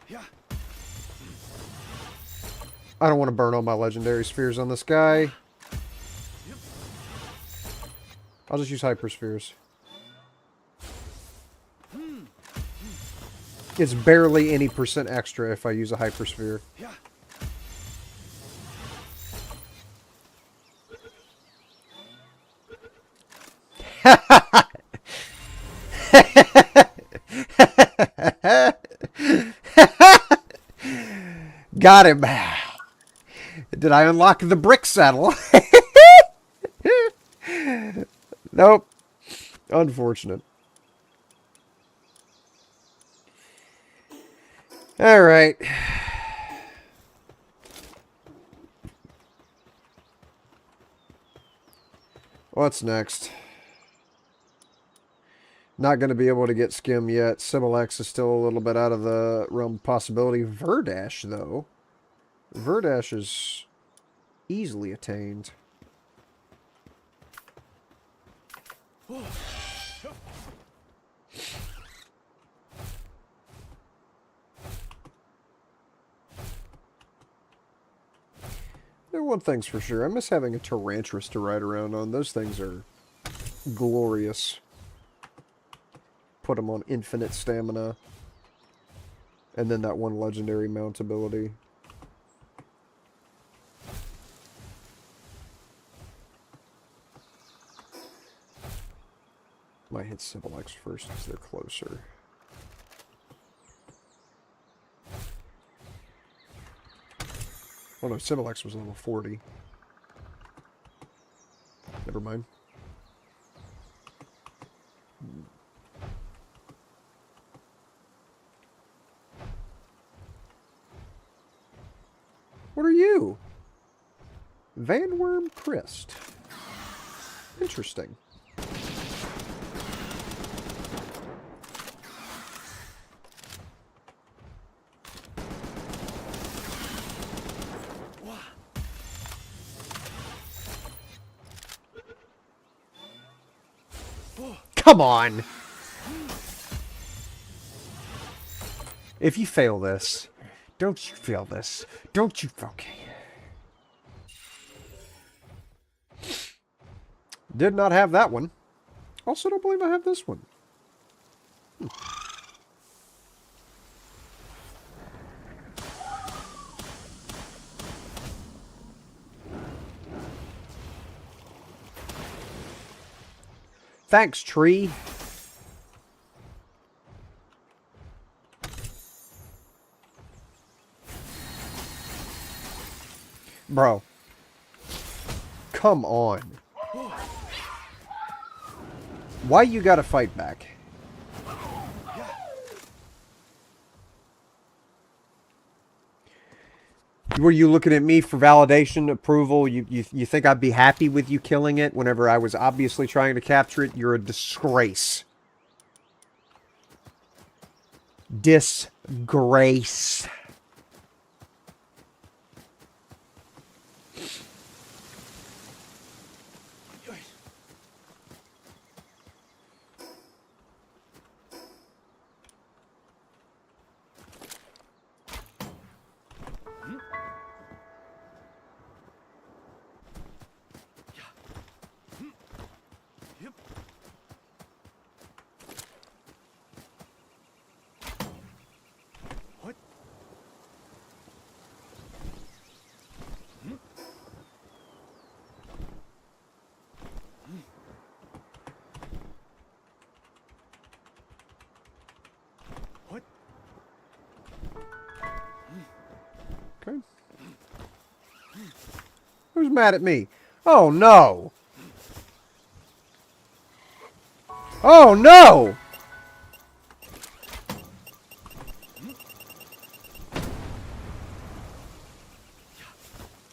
Yeah. I don't want to burn all my legendary spheres on this guy. I'll just use hyperspheres. It's barely any % extra if I use a hypersphere. Yeah. Got him. Did I unlock the brick saddle? Nope. Unfortunate. All right. What's next? Not going to be able to get Skim yet. Similex is still a little bit out of the realm of possibility. Verdash, though. Verdash is easily attained. One thing's for sure. I miss having a Tarantras to ride around on. Those things are glorious. Put them on infinite stamina. And then that one legendary mount ability. Might hit Similex first because they're closer. Oh no, Similex was level 40. Never mind. What are you? Vanworm Crest. Interesting. Come on! If you fail this, don't you fail this. Don't you... Okay. Did not have that one. Also don't believe I have this one. Thanks, tree. Bro. Come on. Why you gotta fight back? Were you looking at me for validation, approval? You think I'd be happy with you killing it whenever I was obviously trying to capture it? You're a disgrace. Disgrace. Okay. Who's mad at me? Oh, no. Oh, no!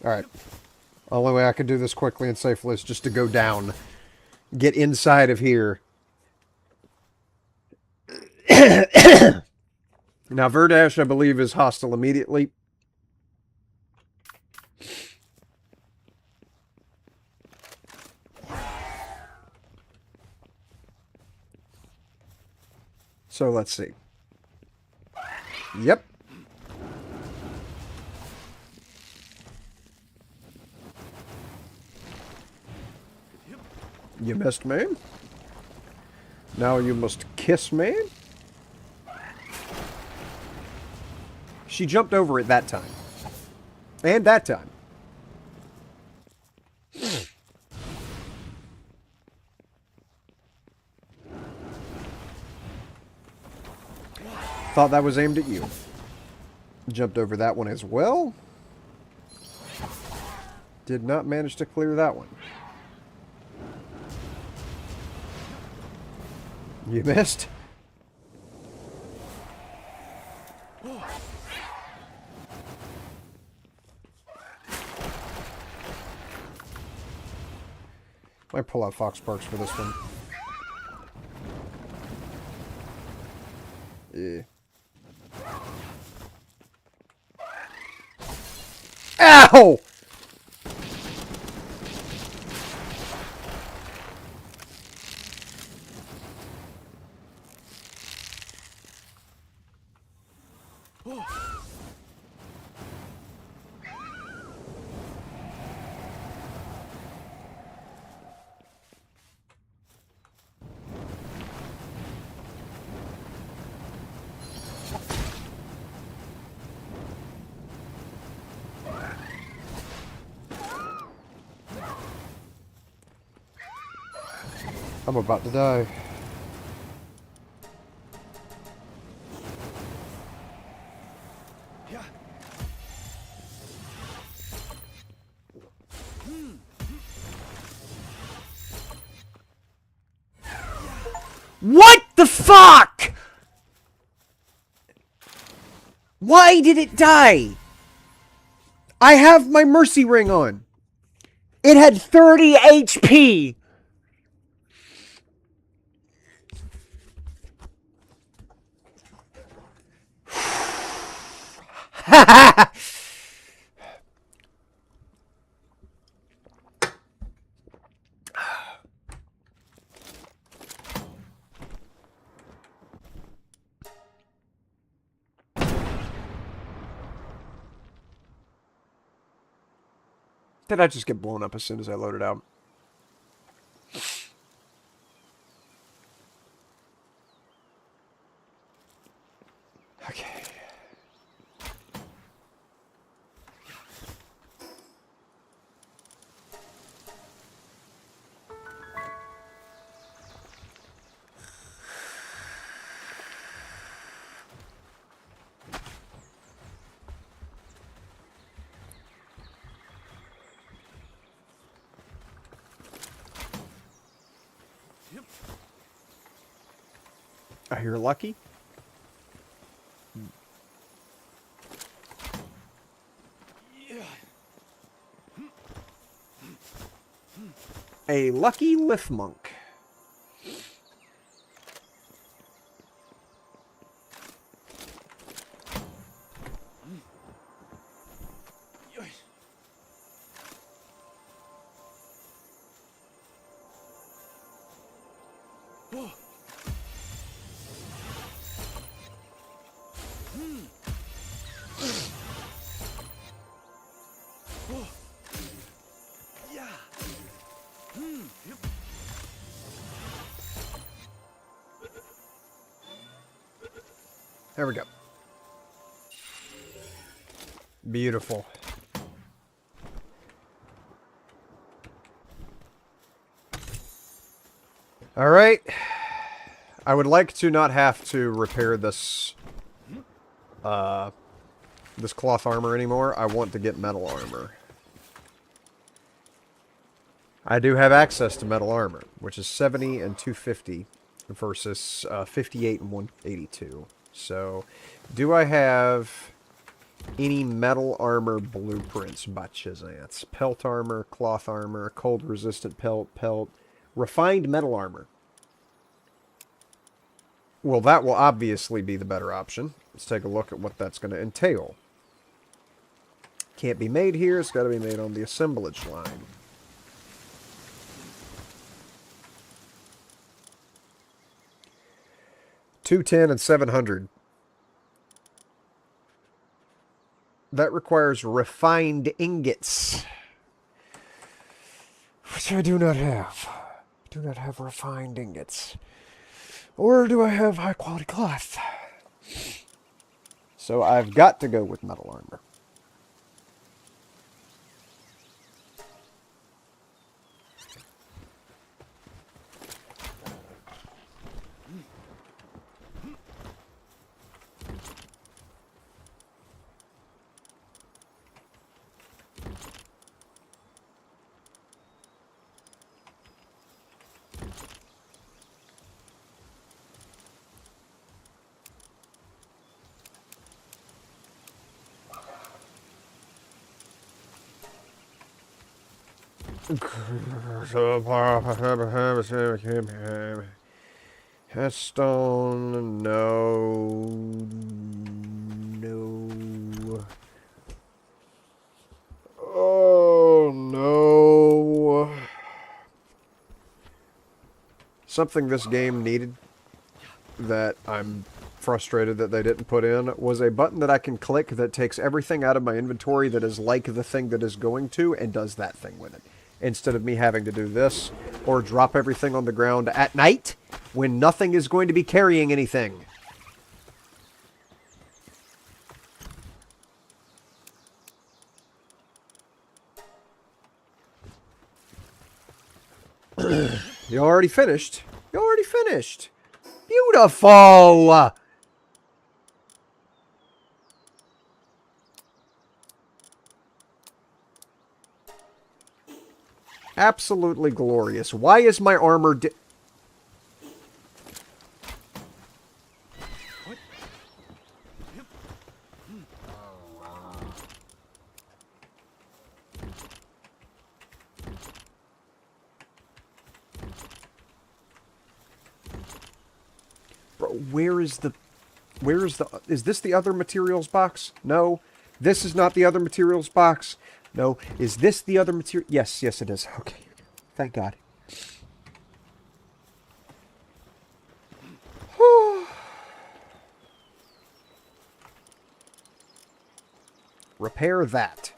Alright. Only way I can do this quickly and safely is just to go down. Get inside of here. Now, Verdash, I believe, is hostile immediately. So let's see. Yep. You missed me. Now you must kiss me. She jumped over it that time. And that time. Thought that was aimed at you. Jumped over that one as well. Did not manage to clear that one. You missed. Might pull out Fox Parks for this one. Yeah. Ow! I'm about to die. What the fuck? Why did it die? I have my mercy ring on. It had 30 HP. Did I just get blown up as soon as I loaded out? Okay. I hear Lucky. A Lucky Lift Monk. There we go. Beautiful. All right. I would like to not have to repair this this cloth armor anymore. I want to get metal armor. I do have access to metal armor, which is 70 and 250 versus 58 and 182. So, do I have any metal armor blueprints by Chizance? Pelt armor, cloth armor, cold resistant pelt, refined metal armor. Well, that will obviously be the better option. Let's take a look at what that's going to entail. Can't be made here. It's got to be made on the assemblage line. 210 and 700. That requires refined ingots, which I do not have. I do not have refined ingots. Or do I have high quality cloth? So I've got to go with metal armor. Headstone, no. No. Oh, no. Something this game needed that I'm frustrated that they didn't put in was a button that I can click that takes everything out of my inventory that is like the thing that is going to and does that thing with it. Instead of me having to do this or drop everything on the ground at night when nothing is going to be carrying anything. You already finished? You already finished. Beautiful! Absolutely glorious. Why is my armor What? Yep. Bro, is this the other materials box? No. This is not the other materials box. No. Is this the other material? Yes, yes it is. Okay. Thank God. Repair that.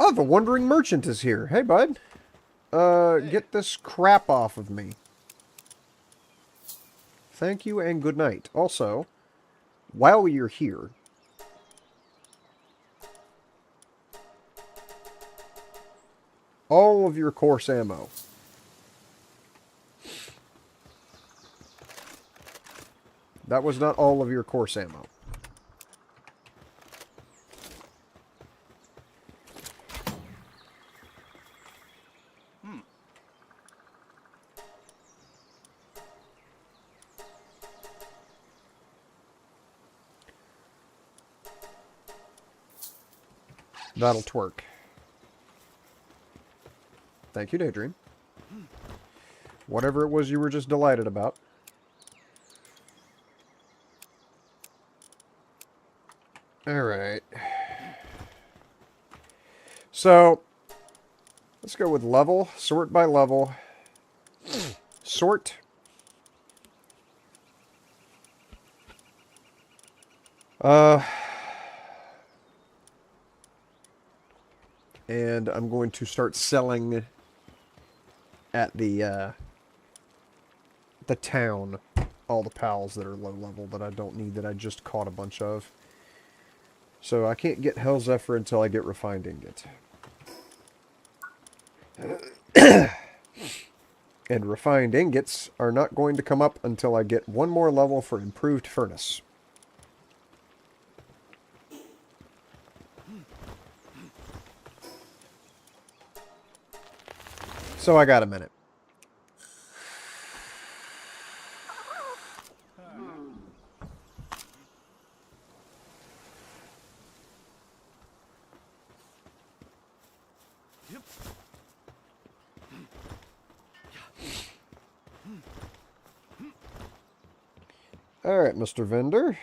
Oh, the Wandering Merchant is here. Hey, bud. Get this crap off of me. Thank you and good night. Also, while you're here, all of your course ammo. That was not all of your course ammo. That'll twerk. Thank you, Daydream. Whatever it was you were just delighted about. Alright. So, let's go with level. Sort by level. Sort. And I'm going to start selling at the town all the pals that are low level that I don't need, that I just caught a bunch of. So I can't get Hell Zephyr until I get Refined Ingot. And Refined Ingots are not going to come up until I get one more level for Improved Furnace. So I got a minute. Yep. Alright, Mr. Vendor.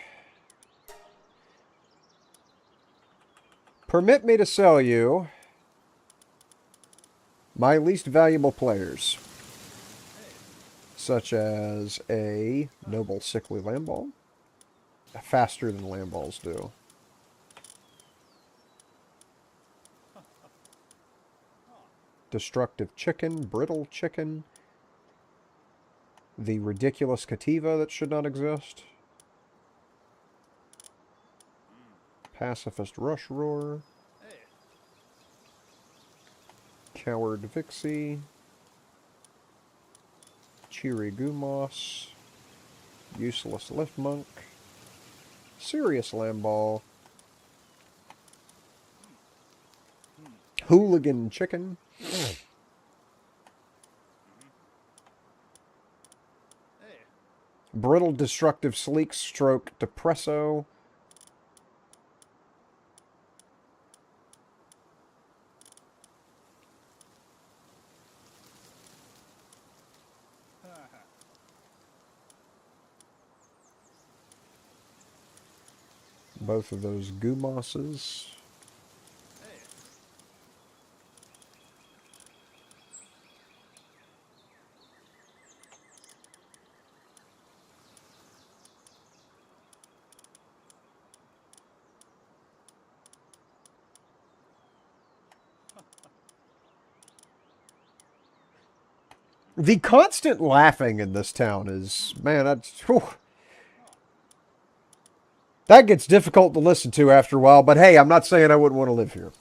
Permit me to sell you my least valuable players. Such as a noble sickly lamball. Faster than lamballs do. Destructive chicken, brittle chicken. The ridiculous cativa that should not exist. Pacifist rush roar. Coward Vixie. Cheery Gumoss. Useless Lift Monk. Serious Lamball. Hooligan Chicken. Brittle Destructive Sleek Stroke Depresso. Both of those Gumosses. The constant laughing in this town is, man, that gets difficult to listen to after a while, but hey, I'm not saying I wouldn't want to live here.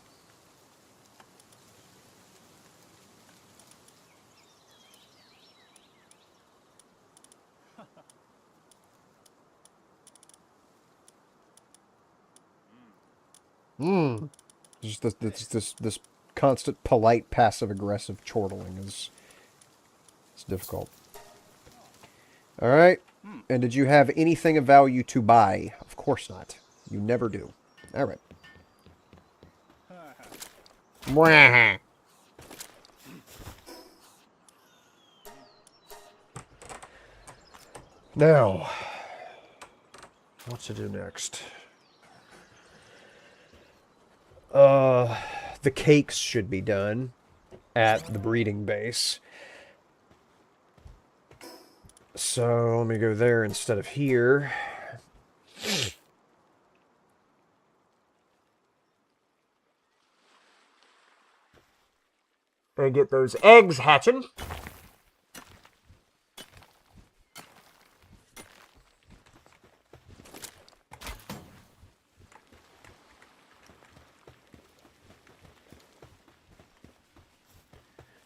Just this constant polite passive aggressive chortling is it's difficult. All right. And did you have anything of value to buy? Of course not. You never do. All right. Mwah. Now, what to do next? The cakes should be done at the breeding base. So let me go there instead of here. And get those eggs hatching.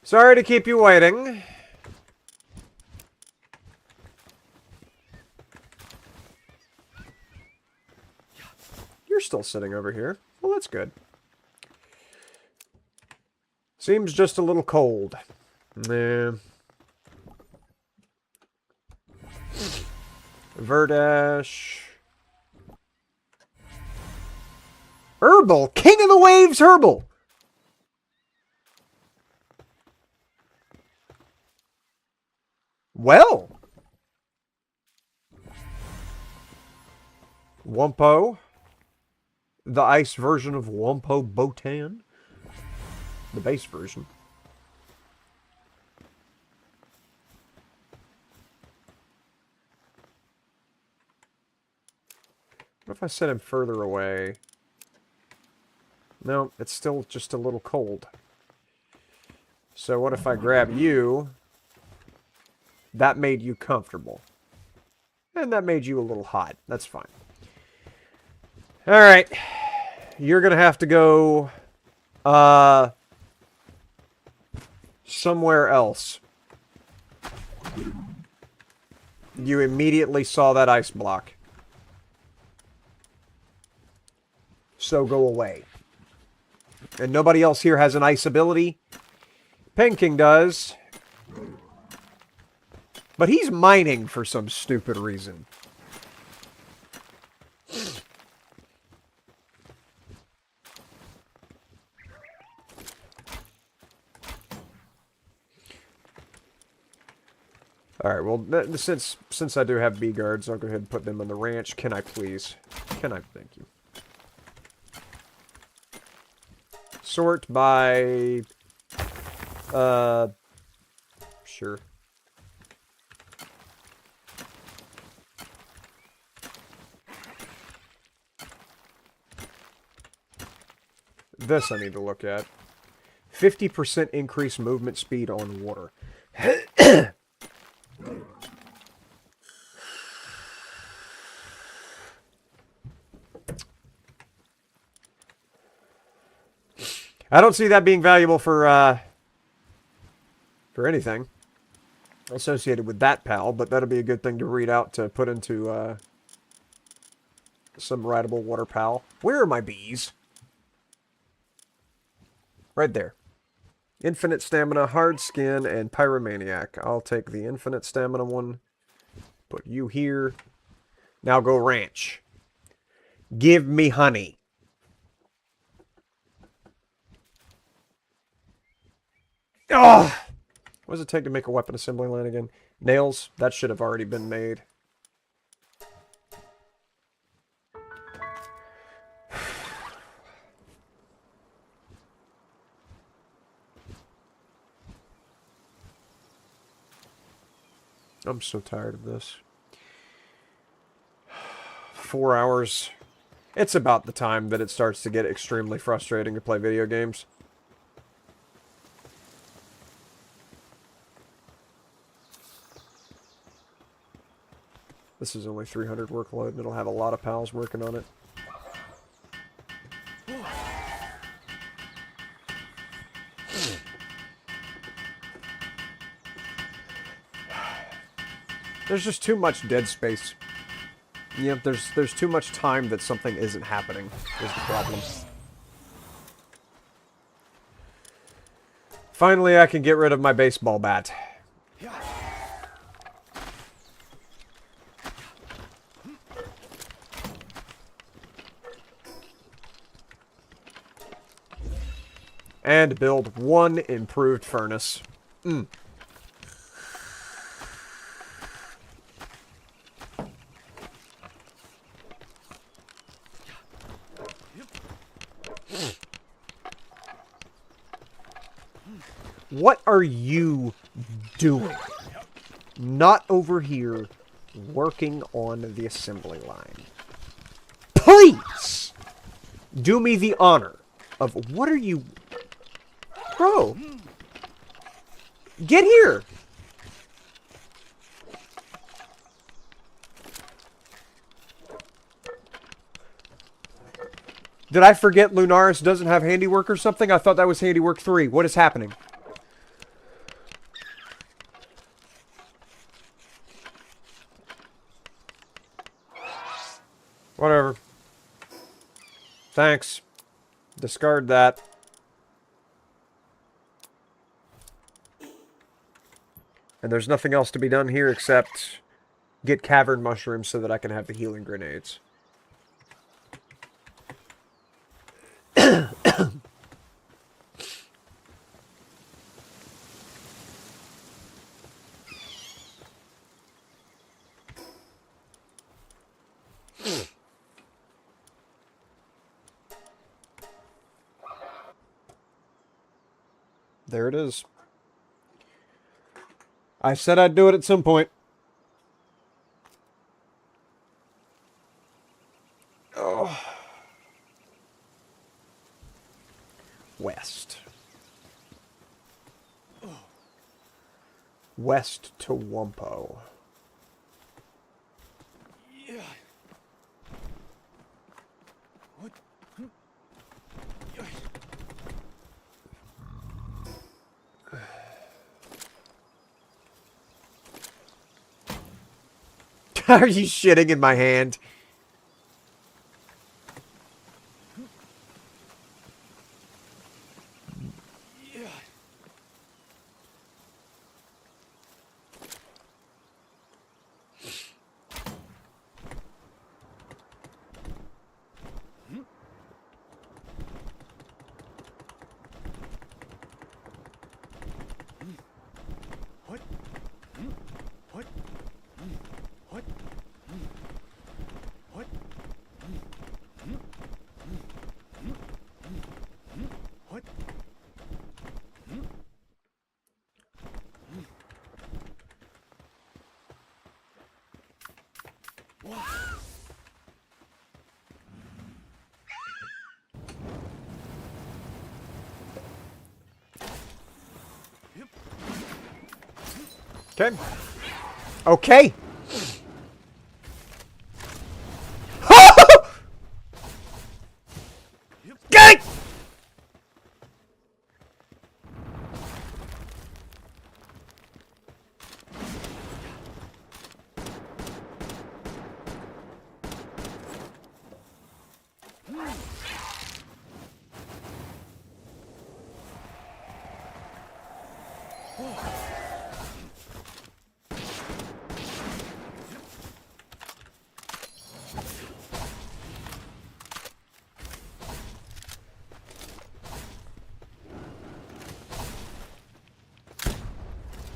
Sorry to keep you waiting. You're still sitting over here. Well, that's good. Seems just a little cold. Nah. Verdash. Herbal! King of the Waves Herbal! Well. Wumpo. The ice version of Wumpo Botan. The base version. What if I set him further away? No, it's still just a little cold. So what if I grab you? That made you comfortable. And that made you a little hot. That's fine. Alright. You're gonna have to go... somewhere else. You immediately saw that ice block. So go away. And nobody else here has an ice ability. Penking does. But he's mining for some stupid reason. Alright, well, since I do have bee guards, I'll go ahead and put them on the ranch. Can I please? Can I? Thank you. Sort by... Sure. This I need to look at. 50% increased movement speed on water. I don't see that being valuable for anything associated with that pal, but that'll be a good thing to read out to put into some rideable water pal. Where are my bees? Right there. Infinite stamina, hard skin, and pyromaniac. I'll take the infinite stamina one. Put you here. Now go ranch. Give me honey. Oh! What does it take to make a weapon assembly line again? Nails? That should have already been made. I'm so tired of this. 4 hours. It's about the time that it starts to get extremely frustrating to play video games. This is only 300 workload, and it'll have a lot of pals working on it. There's just too much dead space. Yeah, there's too much time that something isn't happening, is the problem. Finally, I can get rid of my baseball bat. And build one improved furnace. What are you doing? Not over here working on the assembly line. Please! Do me the honor of... What are you... Bro! Get here! Did I forget Lunaris doesn't have handiwork or something? I thought that was handiwork 3. What is happening? Whatever. Thanks. Discard that. And there's nothing else to be done here except get cavern mushrooms so that I can have the healing grenades. There it is. I said I'd do it at some point. Oh. West. West to Wumpo. Yeah. What? Are you shitting in my hand? Yeah. What? What? Okay. Okay. Gang!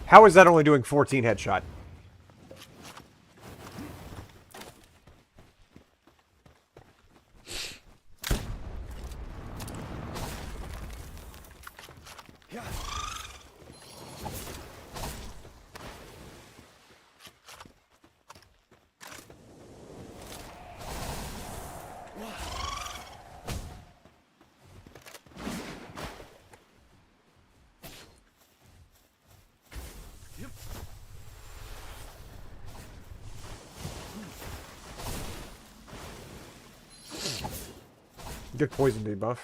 How is that only doing 14 headshot? Good poison debuff.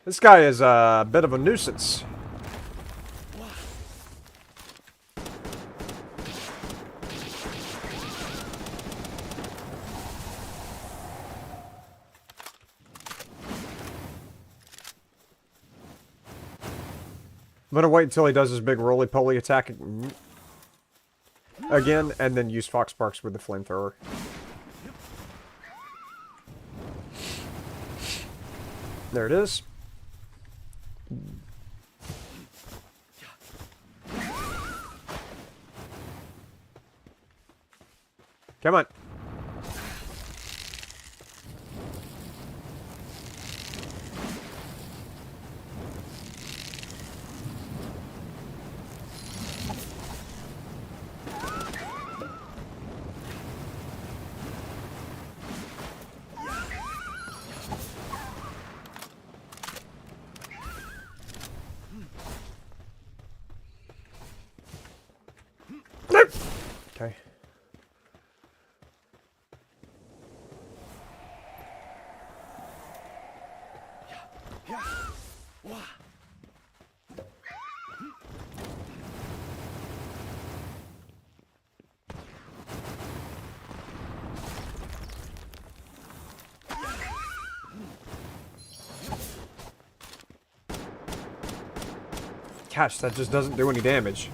This guy is a bit of a nuisance. I'm gonna wait until he does his big roly-poly attack again, and then use Fox Sparks with the flamethrower. There it is. Come on. Okay. Gosh, that just doesn't do any damage.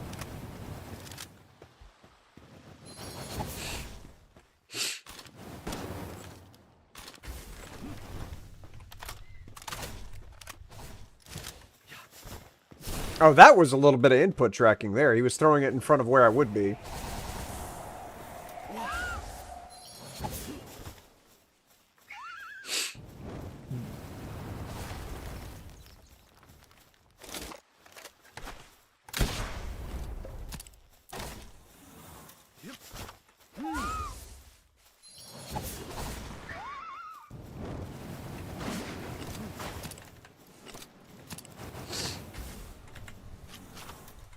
Oh, that was a little bit of input tracking there. He was throwing it in front of where I would be.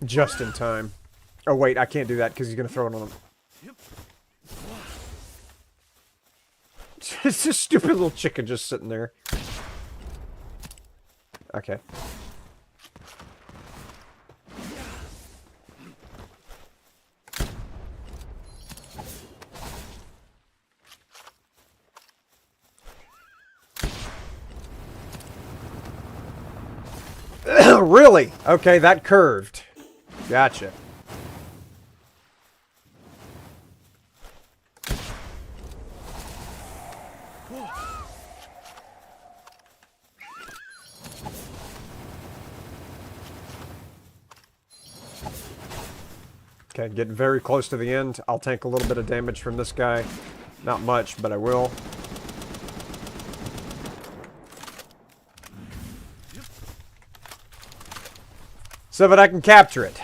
Just in time. Oh, wait, I can't do that because he's going to throw it on him. It's this stupid little chicken just sitting there. Okay. Really? Okay, that curved. Gotcha. Okay, getting very close to the end. I'll take a little bit of damage from this guy. Not much, but I will. So that I can capture it.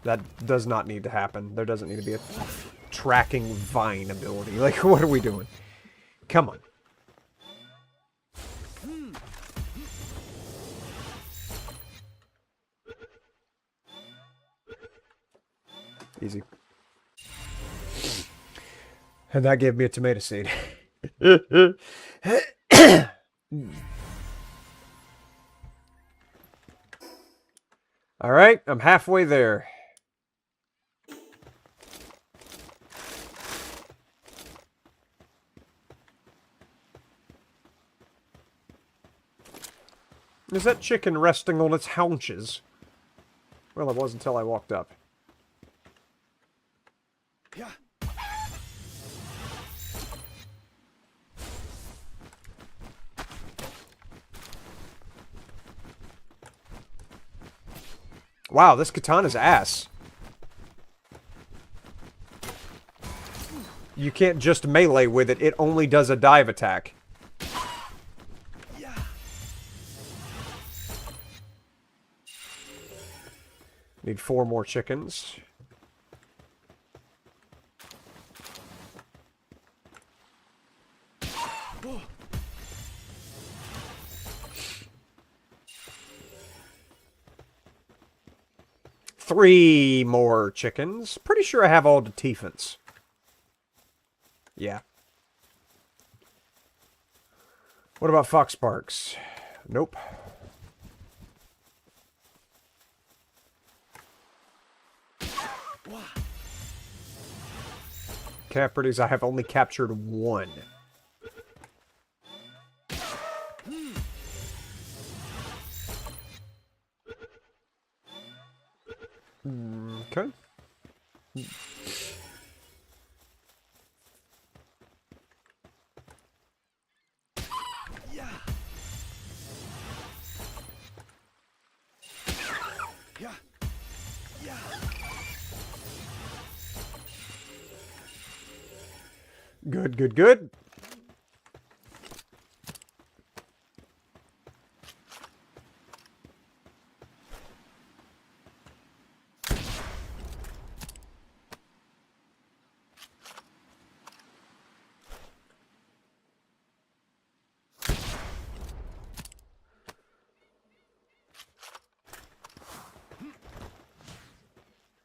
That does not need to happen. There doesn't need to be a tracking vine ability. Like, what are we doing? Come on. Easy. And that gave me a tomato seed. Alright, I'm halfway there. Is that chicken resting on its haunches? Well, it was until I walked up. Yeah. Wow, this katana's ass. You can't just melee with it. It only does a dive attack. Yeah. Need 4 more chickens. Oh. 3 more chickens. Pretty sure I have all the Tiefens. Yeah. What about Fox Parks? Nope. Caprities, I have only captured 1. Okay. Yeah. Yeah. Yeah. Good, good, good.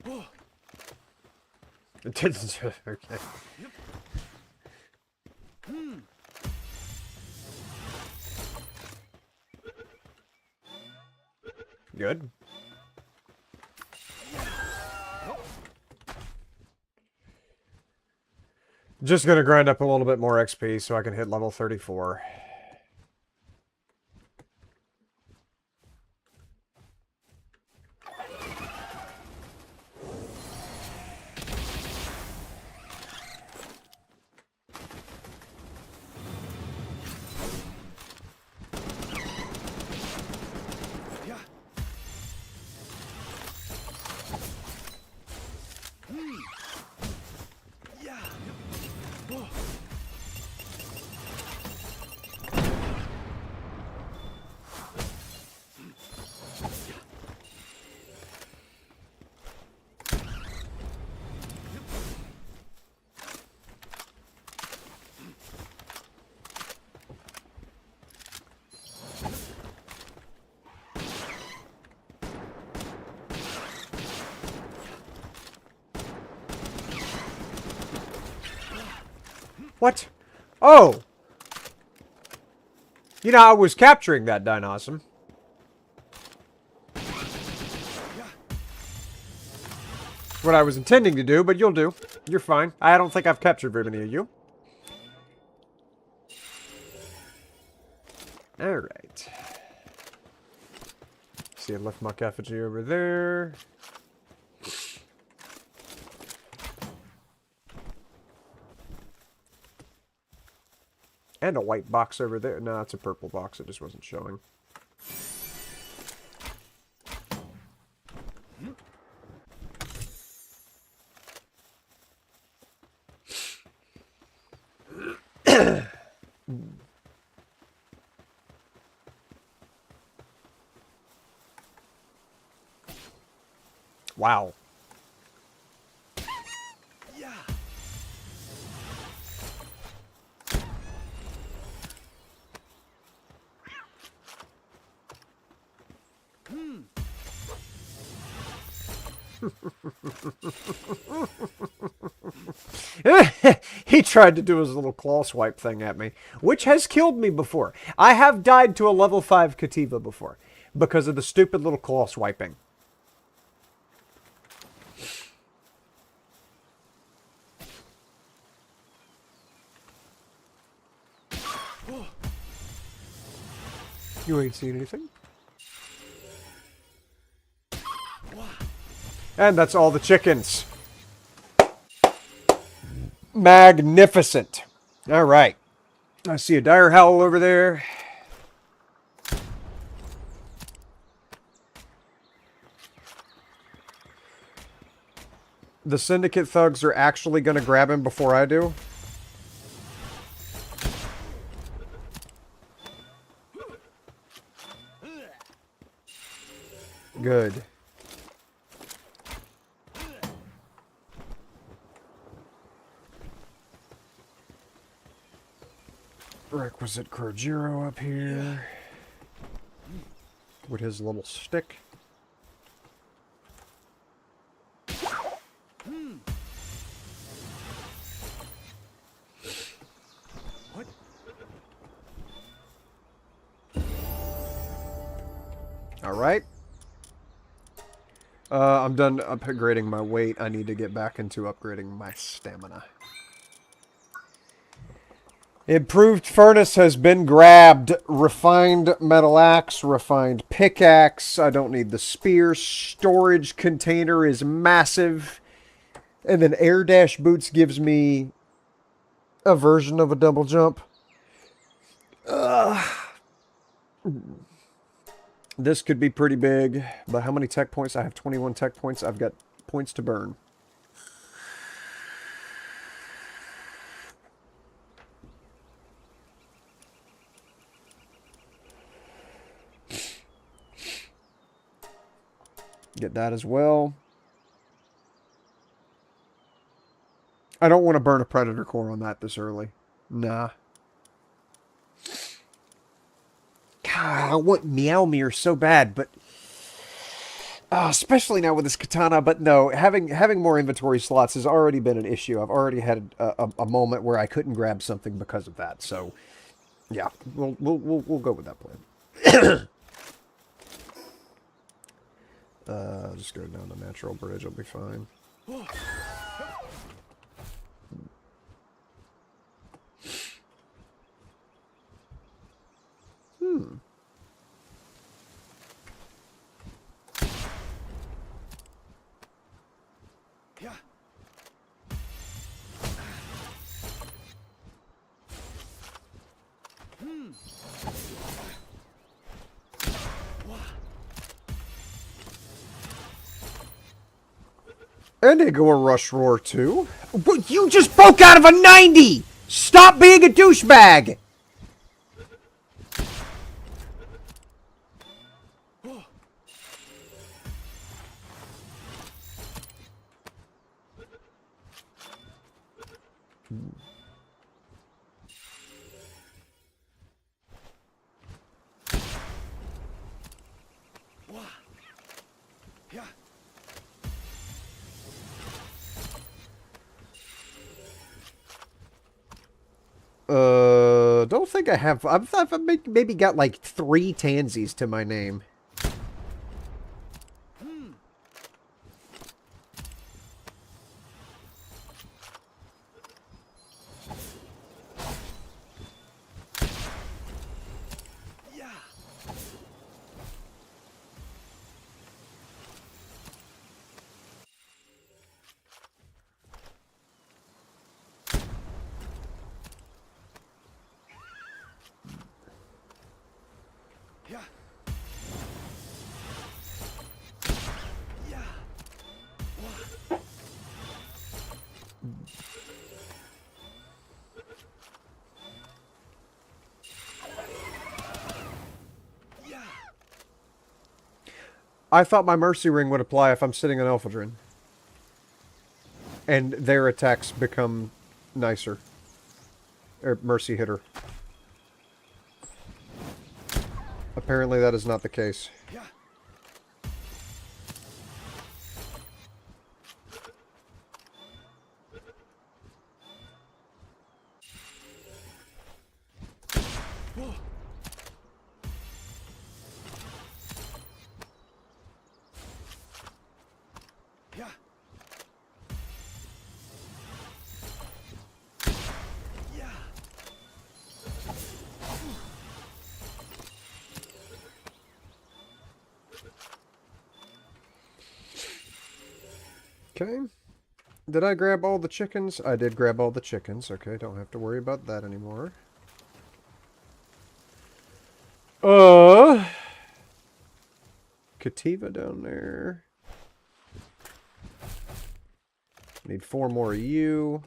Oh. It didn't. Okay. Good. Just gonna grind up a little bit more XP so I can hit level 34. Yeah. Yeah. Oh. What? Oh! You know, I was capturing that Dinosaur. What I was intending to do, but you'll do. You're fine. I don't think I've captured very many of you. Alright. See, I left my effigy over there. And a white box over there. No, it's a purple box. It just wasn't showing. Wow. Yeah. He tried to do his little claw swipe thing at me, which has killed me before. I have died to a level 5 Kativa before because of the stupid little claw swiping. You ain't seen anything. And that's all the chickens. Magnificent. All right. I see a dire howl over there. The syndicate thugs are actually going to grab him before I do. Good. Requisite Corjiro up here. With his little stick. What? Alright. I'm done upgrading my weight. I need to get back into upgrading my stamina. Improved furnace has been grabbed. Refined metal axe, refined pickaxe. I don't need the spear. Storage container is massive. And then air dash boots gives me a version of a double jump. This could be pretty big. But how many tech points? I have 21 tech points. I've got points to burn. Get that as well. I don't want to burn a Predator Core on that this early. Nah. God, I want Meowmere so bad, but... especially now with this katana, but no, having more inventory slots has already been an issue. I've already had a moment where I couldn't grab something because of that, so... Yeah, we'll go with that plan. Just go down the natural bridge, I'll be fine. Yeah. And they go a Rush Roar too. But you just broke out of a 90! Stop being a douchebag! Yeah. Don't think I have. I've maybe got like 3 Tansies to my name. Yeah. Yeah. Yeah. Yeah. I thought my Mercy Ring would apply if I'm sitting on Elfadrin. And their attacks become nicer. Or Mercy Hitter. Apparently that is not the case. Yeah. Whoa. Yeah. Yeah. Okay. Did I grab all the chickens? I did grab all the chickens. Okay, don't have to worry about that anymore. Cativa down there. Need 4 more of you.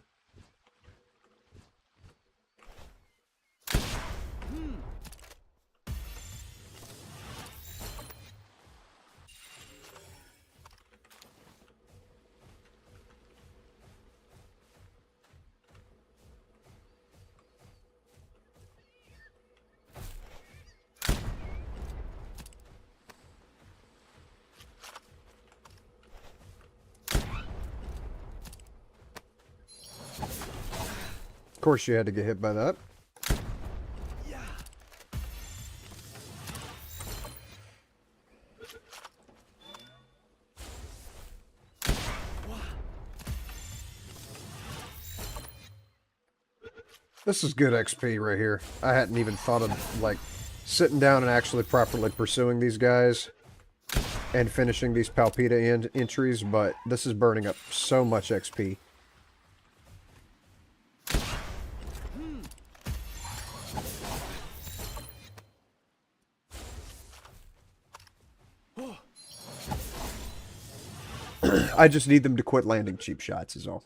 Of course you had to get hit by that. Yeah. This is good XP right here. I hadn't even thought of, like, sitting down and actually properly pursuing these guys and finishing these Palpita entries, but this is burning up so much XP. I just need them to quit landing cheap shots is all.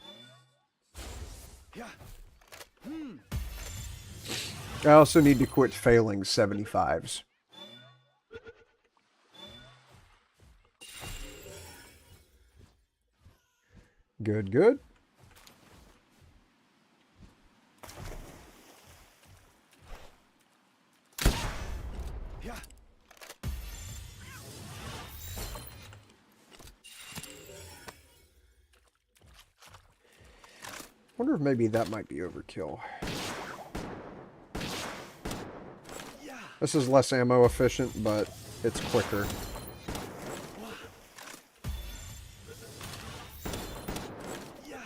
Yeah. I also need to quit failing 75s. Good, good. Yeah. Wonder if maybe that might be overkill. Yeah. This is less ammo efficient, but it's quicker. Yeah.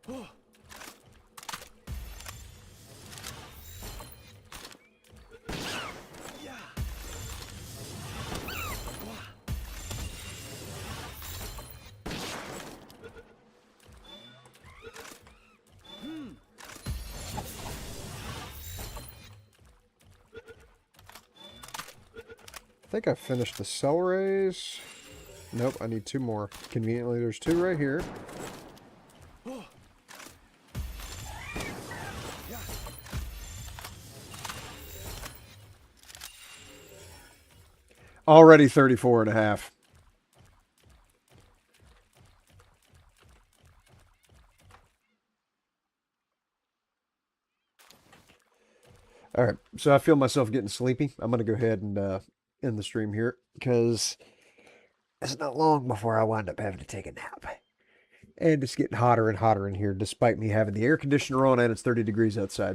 Whoa. Yeah. I think I finished the cell rays. Nope, I need 2 more. Conveniently, there's 2 right here. Whoa. Yeah. Already 34 and a half. All right, so I feel myself getting sleepy. I'm going to go ahead and end the stream here because it's not long before I wind up having to take a nap. And it's getting hotter and hotter in here despite me having the air conditioner on and it's 30 degrees outside.